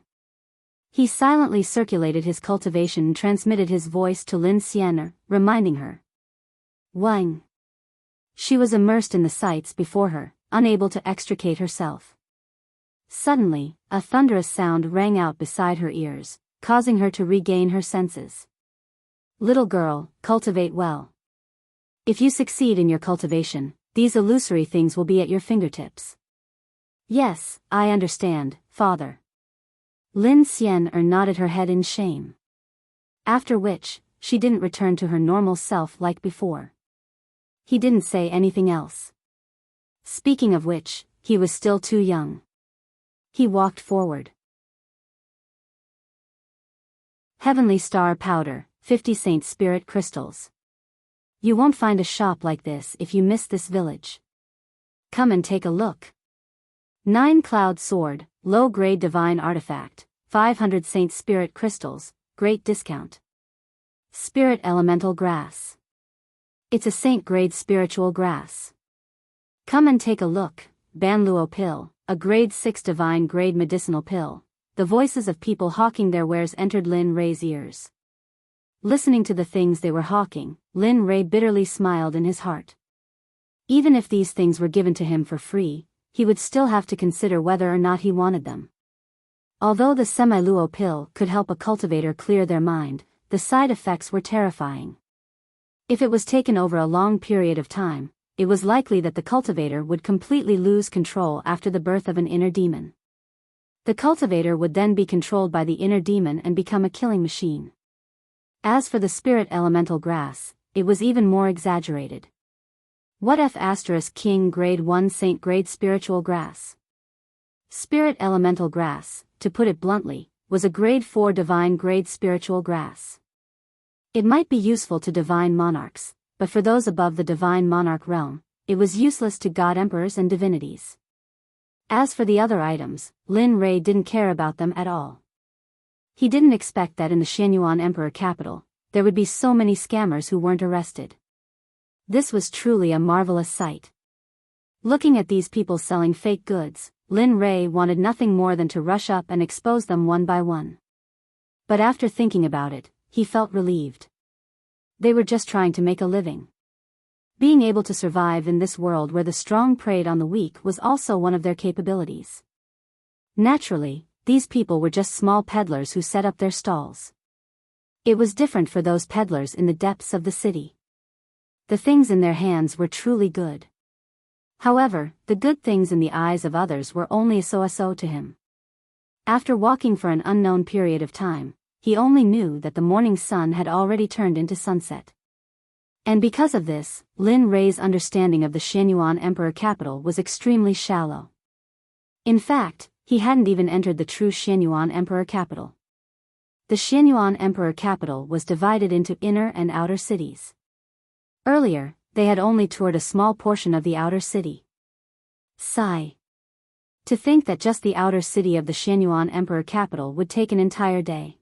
S1: He silently circulated his cultivation and transmitted his voice to Lin Xian'er, reminding her. Wang. She was immersed in the sights before her, unable to extricate herself. Suddenly, a thunderous sound rang out beside her ears, causing her to regain her senses. Little girl, cultivate well. If you succeed in your cultivation, these illusory things will be at your fingertips. Yes, I understand, father. Lin Xian'er nodded her head in shame. After which, she didn't return to her normal self like before. He didn't say anything else. Speaking of which, he was still too young. He walked forward. Heavenly Star Powder, 50 Saint Spirit Crystals. You won't find a shop like this if you miss this village. Come and take a look. 9 Cloud Sword, low-grade divine artifact, 500 Saint Spirit Crystals, great discount. Spirit Elemental Grass. It's a saint-grade spiritual grass. Come and take a look. Banluo Pill, a grade 6 divine grade medicinal pill. The voices of people hawking their wares entered Lin Ray's ears. Listening to the things they were hawking, Lin Ray bitterly smiled in his heart. Even if these things were given to him for free, he would still have to consider whether or not he wanted them. Although the Semi-Luo pill could help a cultivator clear their mind, the side effects were terrifying. If it was taken over a long period of time, it was likely that the cultivator would completely lose control after the birth of an inner demon. The cultivator would then be controlled by the inner demon and become a killing machine. As for the spirit elemental grass, it was even more exaggerated. What F** King grade 1 saint grade spiritual grass? Spirit elemental grass, to put it bluntly, was a grade 4 divine grade spiritual grass. It might be useful to divine monarchs, but for those above the divine monarch realm, it was useless to god emperors and divinities. As for the other items, Lin Ray didn't care about them at all. He didn't expect that in the Xianyuan Emperor capital, there would be so many scammers who weren't arrested. This was truly a marvelous sight. Looking at these people selling fake goods, Lin Ray wanted nothing more than to rush up and expose them one by one. But after thinking about it, he felt relieved. They were just trying to make a living. Being able to survive in this world where the strong preyed on the weak was also one of their capabilities. Naturally, these people were just small peddlers who set up their stalls. It was different for those peddlers in the depths of the city. The things in their hands were truly good. However, the good things in the eyes of others were only so-so to him. After walking for an unknown period of time, he only knew that the morning sun had already turned into sunset. And because of this, Lin Ray's understanding of the Xianyuan Emperor capital was extremely shallow. In fact, he hadn't even entered the true Xianyuan Emperor capital. The Xianyuan Emperor capital was divided into inner and outer cities. Earlier, they had only toured a small portion of the outer city. Sigh. To think that just the outer city of the Xianyuan Emperor capital would take an entire day.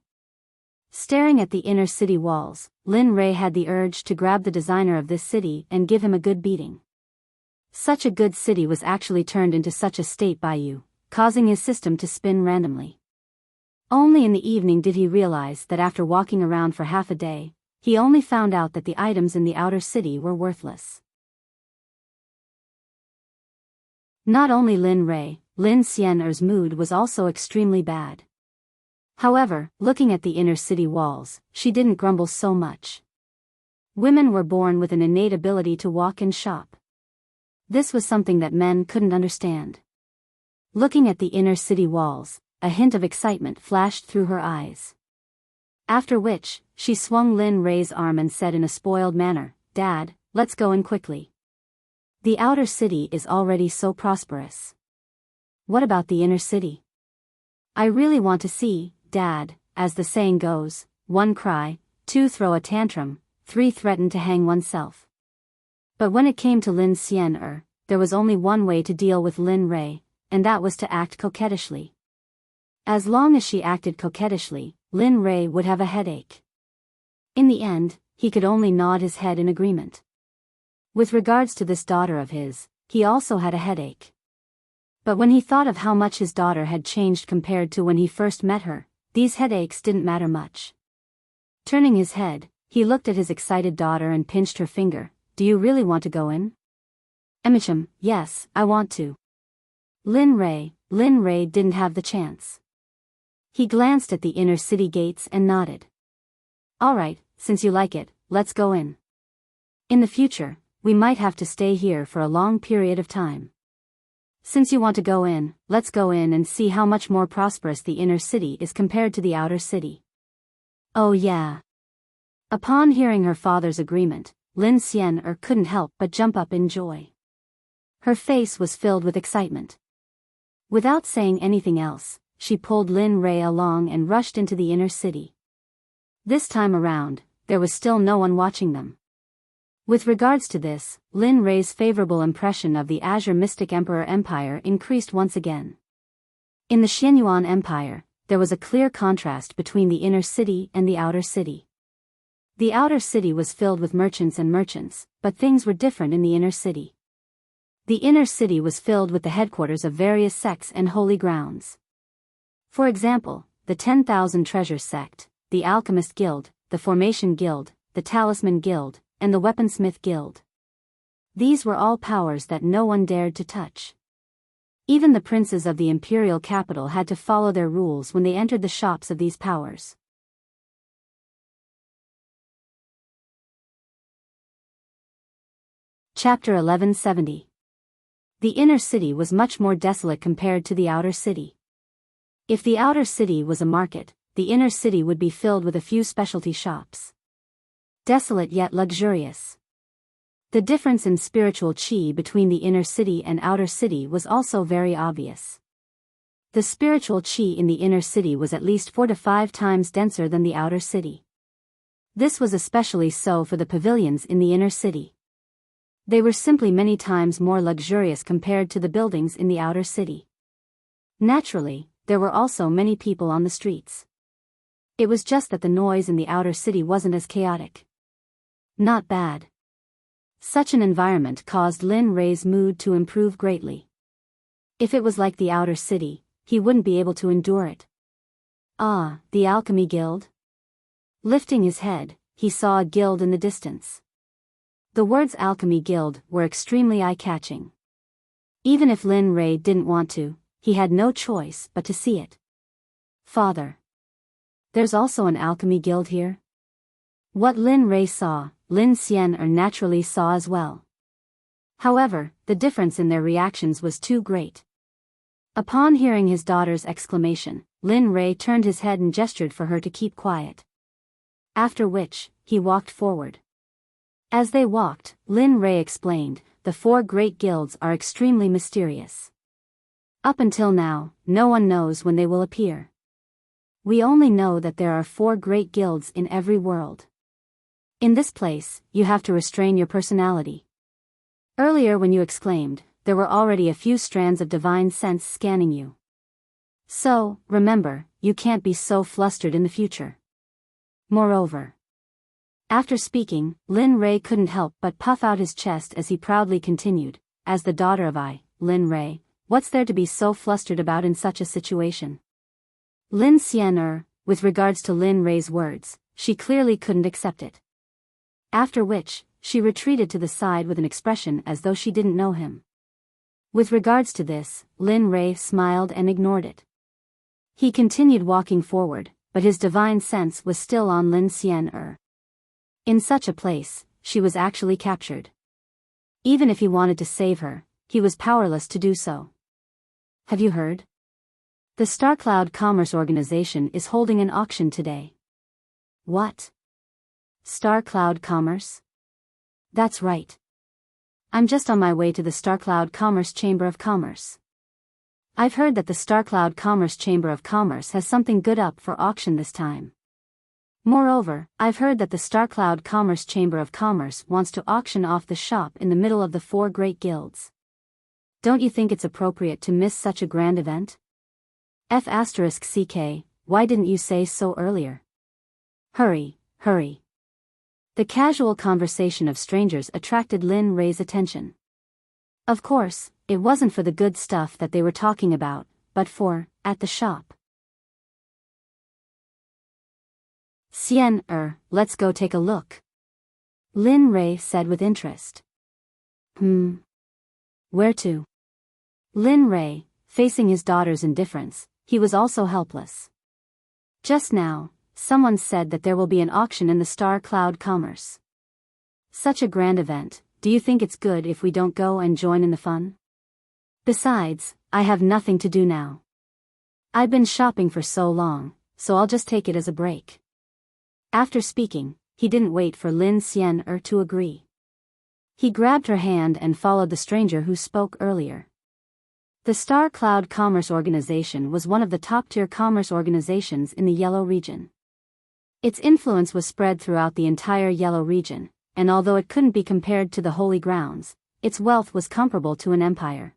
S1: Staring at the inner city walls, Lin Ray had the urge to grab the designer of this city and give him a good beating. Such a good city was actually turned into such a state by you, causing his system to spin randomly. Only in the evening did he realize that after walking around for half a day, he only found out that the items in the outer city were worthless. Not only Lin Ray, Lin Xian'er's mood was also extremely bad. However, looking at the inner city walls, she didn't grumble so much. Women were born with an innate ability to walk and shop. This was something that men couldn't understand. Looking at the inner city walls, a hint of excitement flashed through her eyes. After which, she swung Lin Ray's arm and said in a spoiled manner, "Dad, let's go in quickly. The outer city is already so prosperous. What about the inner city? I really want to see, Dad." As the saying goes, 1 cry, 2 throw a tantrum, 3 threaten to hang oneself. But when it came to Lin Xian'er, there was only one way to deal with Lin Ray, and that was to act coquettishly. As long as she acted coquettishly, Lin Ray would have a headache. In the end, he could only nod his head in agreement. With regards to this daughter of his, he also had a headache. But when he thought of how much his daughter had changed compared to when he first met her, these headaches didn't matter much. Turning his head, he looked at his excited daughter and pinched her finger. "Do you really want to go in?" "Emicham, yes, I want to." Lin Ray didn't have the chance. He glanced at the inner city gates and nodded. "All right, since you like it, let's go in. In the future, we might have to stay here for a long period of time. Since you want to go in, let's go in and see how much more prosperous the inner city is compared to the outer city." "Oh yeah." Upon hearing her father's agreement, Lin Xian'er couldn't help but jump up in joy. Her face was filled with excitement. Without saying anything else, she pulled Lin Rei along and rushed into the inner city. This time around, there was still no one watching them. With regards to this, Lin Rei's favorable impression of the Azure Mystic Emperor Empire increased once again. In the Xianyuan Empire, there was a clear contrast between the inner city and the outer city. The outer city was filled with merchants, but things were different in the inner city. The inner city was filled with the headquarters of various sects and holy grounds. For example, the 10,000 Treasures Sect, the Alchemist Guild, the Formation Guild, the Talisman Guild, and the Weaponsmith Guild. These were all powers that no one dared to touch. Even the princes of the imperial capital had to follow their rules when they entered the shops of these powers. Chapter 1170. The inner city was much more desolate compared to the outer city. If the outer city was a market, the inner city would be filled with a few specialty shops. Desolate yet luxurious. The difference in spiritual chi between the inner city and outer city was also very obvious. The spiritual chi in the inner city was at least 4 to 5 times denser than the outer city. This was especially so for the pavilions in the inner city. They were simply many times more luxurious compared to the buildings in the outer city. Naturally, there were also many people on the streets. It was just that the noise in the outer city wasn't as chaotic. Not bad. Such an environment caused Lin Rei's mood to improve greatly. If it was like the outer city, he wouldn't be able to endure it. Ah, the Alchemy Guild? Lifting his head, he saw a guild in the distance. The words Alchemy Guild were extremely eye-catching. Even if Lin Rei didn't want to, he had no choice but to see it. Father. There's also an alchemy guild here? What Lin Rei saw, Lin Xian'er naturally saw as well. However, the difference in their reactions was too great. Upon hearing his daughter's exclamation, Lin Rei turned his head and gestured for her to keep quiet. After which, he walked forward. As they walked, Lin Rei explained, the 4 great guilds are extremely mysterious. Up until now, no one knows when they will appear. We only know that there are 4 great guilds in every world. In this place, you have to restrain your personality. Earlier when you exclaimed, there were already a few strands of divine sense scanning you. So, remember, you can't be so flustered in the future. Moreover. After speaking, Lin Rei couldn't help but puff out his chest as he proudly continued, as the daughter of Lin Rei, what's there to be so flustered about in such a situation? Lin Xian'er, with regards to Lin Rei's words, she clearly couldn't accept it. After which, she retreated to the side with an expression as though she didn't know him. With regards to this, Lin Rei smiled and ignored it. He continued walking forward, but his divine sense was still on Lin Xian'er. In such a place, she was actually captured. Even if he wanted to save her, he was powerless to do so. Have you heard? The StarCloud Commerce Organization is holding an auction today. What? StarCloud Commerce? That's right. I'm just on my way to the StarCloud Commerce Chamber of Commerce. I've heard that the StarCloud Commerce Chamber of Commerce has something good up for auction this time. Moreover, I've heard that the StarCloud Commerce Chamber of Commerce wants to auction off the shop in the middle of the 4 great guilds. Don't you think it's appropriate to miss such a grand event? F***CK, why didn't you say so earlier? Hurry, hurry. The casual conversation of strangers attracted Lin Rei's attention. Of course, it wasn't for the good stuff that they were talking about, but for, at the shop. Xian'er, let's go take a look. Lin Rei said with interest. Where to? Lin Rei, facing his daughter's indifference, he was also helpless. Just now, someone said that there will be an auction in the StarCloud Commerce. Such a grand event, do you think it's good if we don't go and join in the fun? Besides, I have nothing to do now. I've been shopping for so long, so I'll just take it as a break. After speaking, he didn't wait for Lin Xian'er to agree. He grabbed her hand and followed the stranger who spoke earlier. The Star Cloud Commerce Organization was one of the top-tier commerce organizations in the Yellow region. Its influence was spread throughout the entire Yellow region, and although it couldn't be compared to the Holy Grounds, its wealth was comparable to an empire.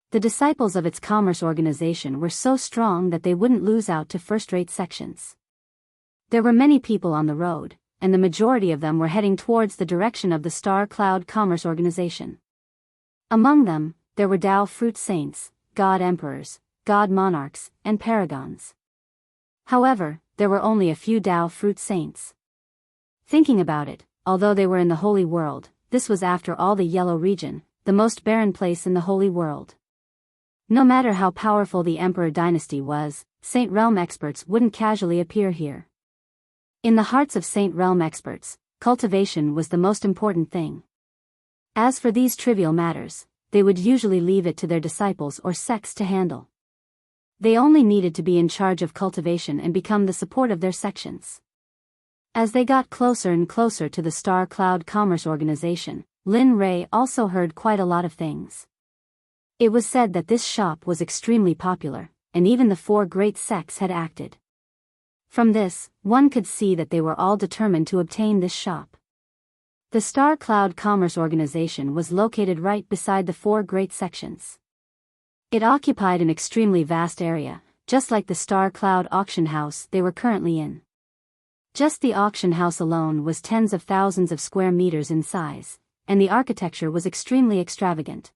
S1: The disciples of its commerce organization were so strong that they wouldn't lose out to first-rate sections. There were many people on the road, and the majority of them were heading towards the direction of the Star Cloud Commerce Organization. Among them, there were Tao fruit saints, god emperors, god monarchs, and paragons. However, there were only a few Tao fruit saints. Thinking about it, although they were in the Holy World, this was after all the Yellow region, the most barren place in the Holy World. No matter how powerful the Emperor dynasty was, Saint Realm experts wouldn't casually appear here. In the hearts of Saint Realm experts, cultivation was the most important thing. As for these trivial matters, they would usually leave it to their disciples or sects to handle. They only needed to be in charge of cultivation and become the support of their sections. As they got closer and closer to the Star Cloud Commerce Organization, Lin Ray also heard quite a lot of things. It was said that this shop was extremely popular, and even the 4 great sects had acted. From this, one could see that they were all determined to obtain this shop. The Star Cloud Commerce Organization was located right beside the 4 great sections. It occupied an extremely vast area, just like the Star Cloud auction house they were currently in. Just the auction house alone was tens of thousands of square meters in size, and the architecture was extremely extravagant.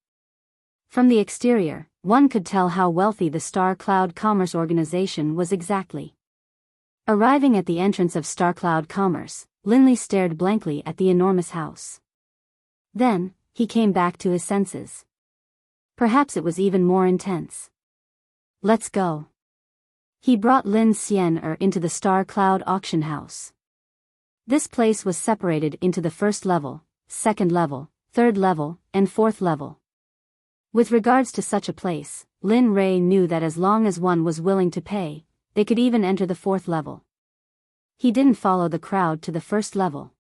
S1: From the exterior, one could tell how wealthy the Star Cloud Commerce Organization was exactly. Arriving at the entrance of Star Cloud Commerce, Linley stared blankly at the enormous house. Then, he came back to his senses. Perhaps it was even more intense. Let's go. He brought Lin Xian'er into the Star Cloud auction house. This place was separated into the first level, second level, third level, and fourth level. With regards to such a place, Lin Ray knew that as long as one was willing to pay, they could even enter the fourth level. He didn't follow the crowd to the first level.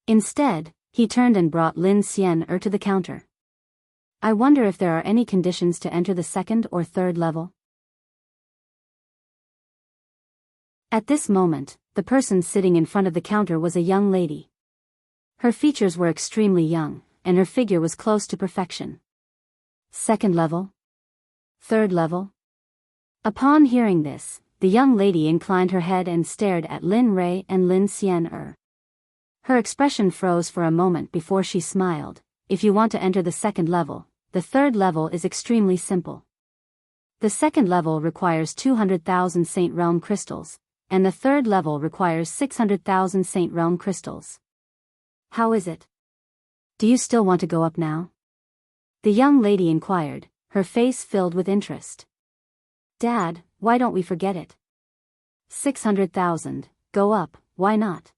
S1: Instead, he turned and brought Lin Xian'er to the counter. I wonder if there are any conditions to enter the second or third level? At this moment, the person sitting in front of the counter was a young lady. Her features were extremely young, and her figure was close to perfection. Second level? Third level? Upon hearing this, the young lady inclined her head and stared at Lin Ray and Lin Xian'er. Her expression froze for a moment before she smiled. If you want to enter the second level, the third level is extremely simple. The second level requires 200,000 Saint Realm crystals, and the third level requires 600,000 Saint Realm crystals. How is it? Do you still want to go up now? The young lady inquired, her face filled with interest. Dad, why don't we forget it? 600,000, go up, why not?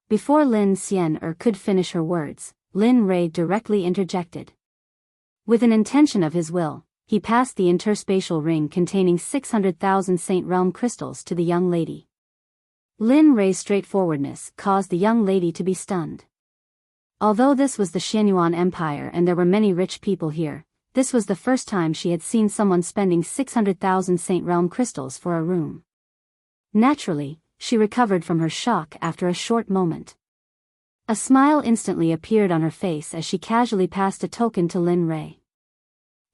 S1: Before Lin Xian'er could finish her words, Lin Ray directly interjected. With an intention of his will, he passed the interspatial ring containing 600,000 Saint Realm crystals to the young lady. Lin Ray's straightforwardness caused the young lady to be stunned. Although this was the Xianyuan Empire and there were many rich people here, this was the first time she had seen someone spending 600,000 Saint Realm crystals for a room. Naturally, she recovered from her shock after a short moment. A smile instantly appeared on her face as she casually passed a token to Lin Ray.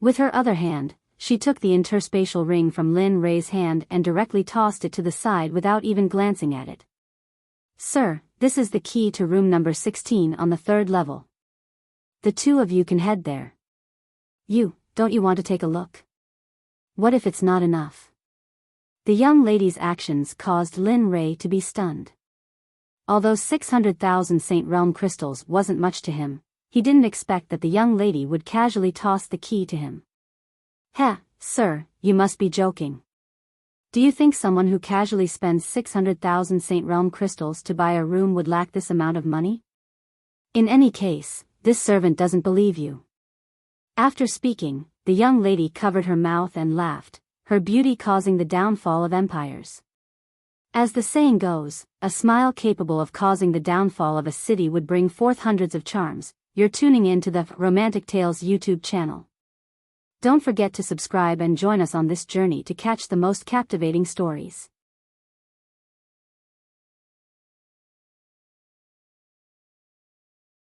S1: With her other hand, she took the interspatial ring from Lin Ray's hand and directly tossed it to the side without even glancing at it. Sir, this is the key to room number 16 on the third level. The 2 of you can head there. Don't you want to take a look? What if it's not enough? The young lady's actions caused Lin Ray to be stunned. Although 600,000 Saint Realm crystals wasn't much to him, he didn't expect that the young lady would casually toss the key to him. Sir, you must be joking. Do you think someone who casually spends 600,000 Saint Realm crystals to buy a room would lack this amount of money? In any case, this servant doesn't believe you. After speaking, the young lady covered her mouth and laughed, her beauty causing the downfall of empires. As the saying goes, a smile capable of causing the downfall of a city would bring forth hundreds of charms. You're tuning in to the Romantic Tales YouTube channel. Don't forget to subscribe and join us on this journey to catch the most captivating stories.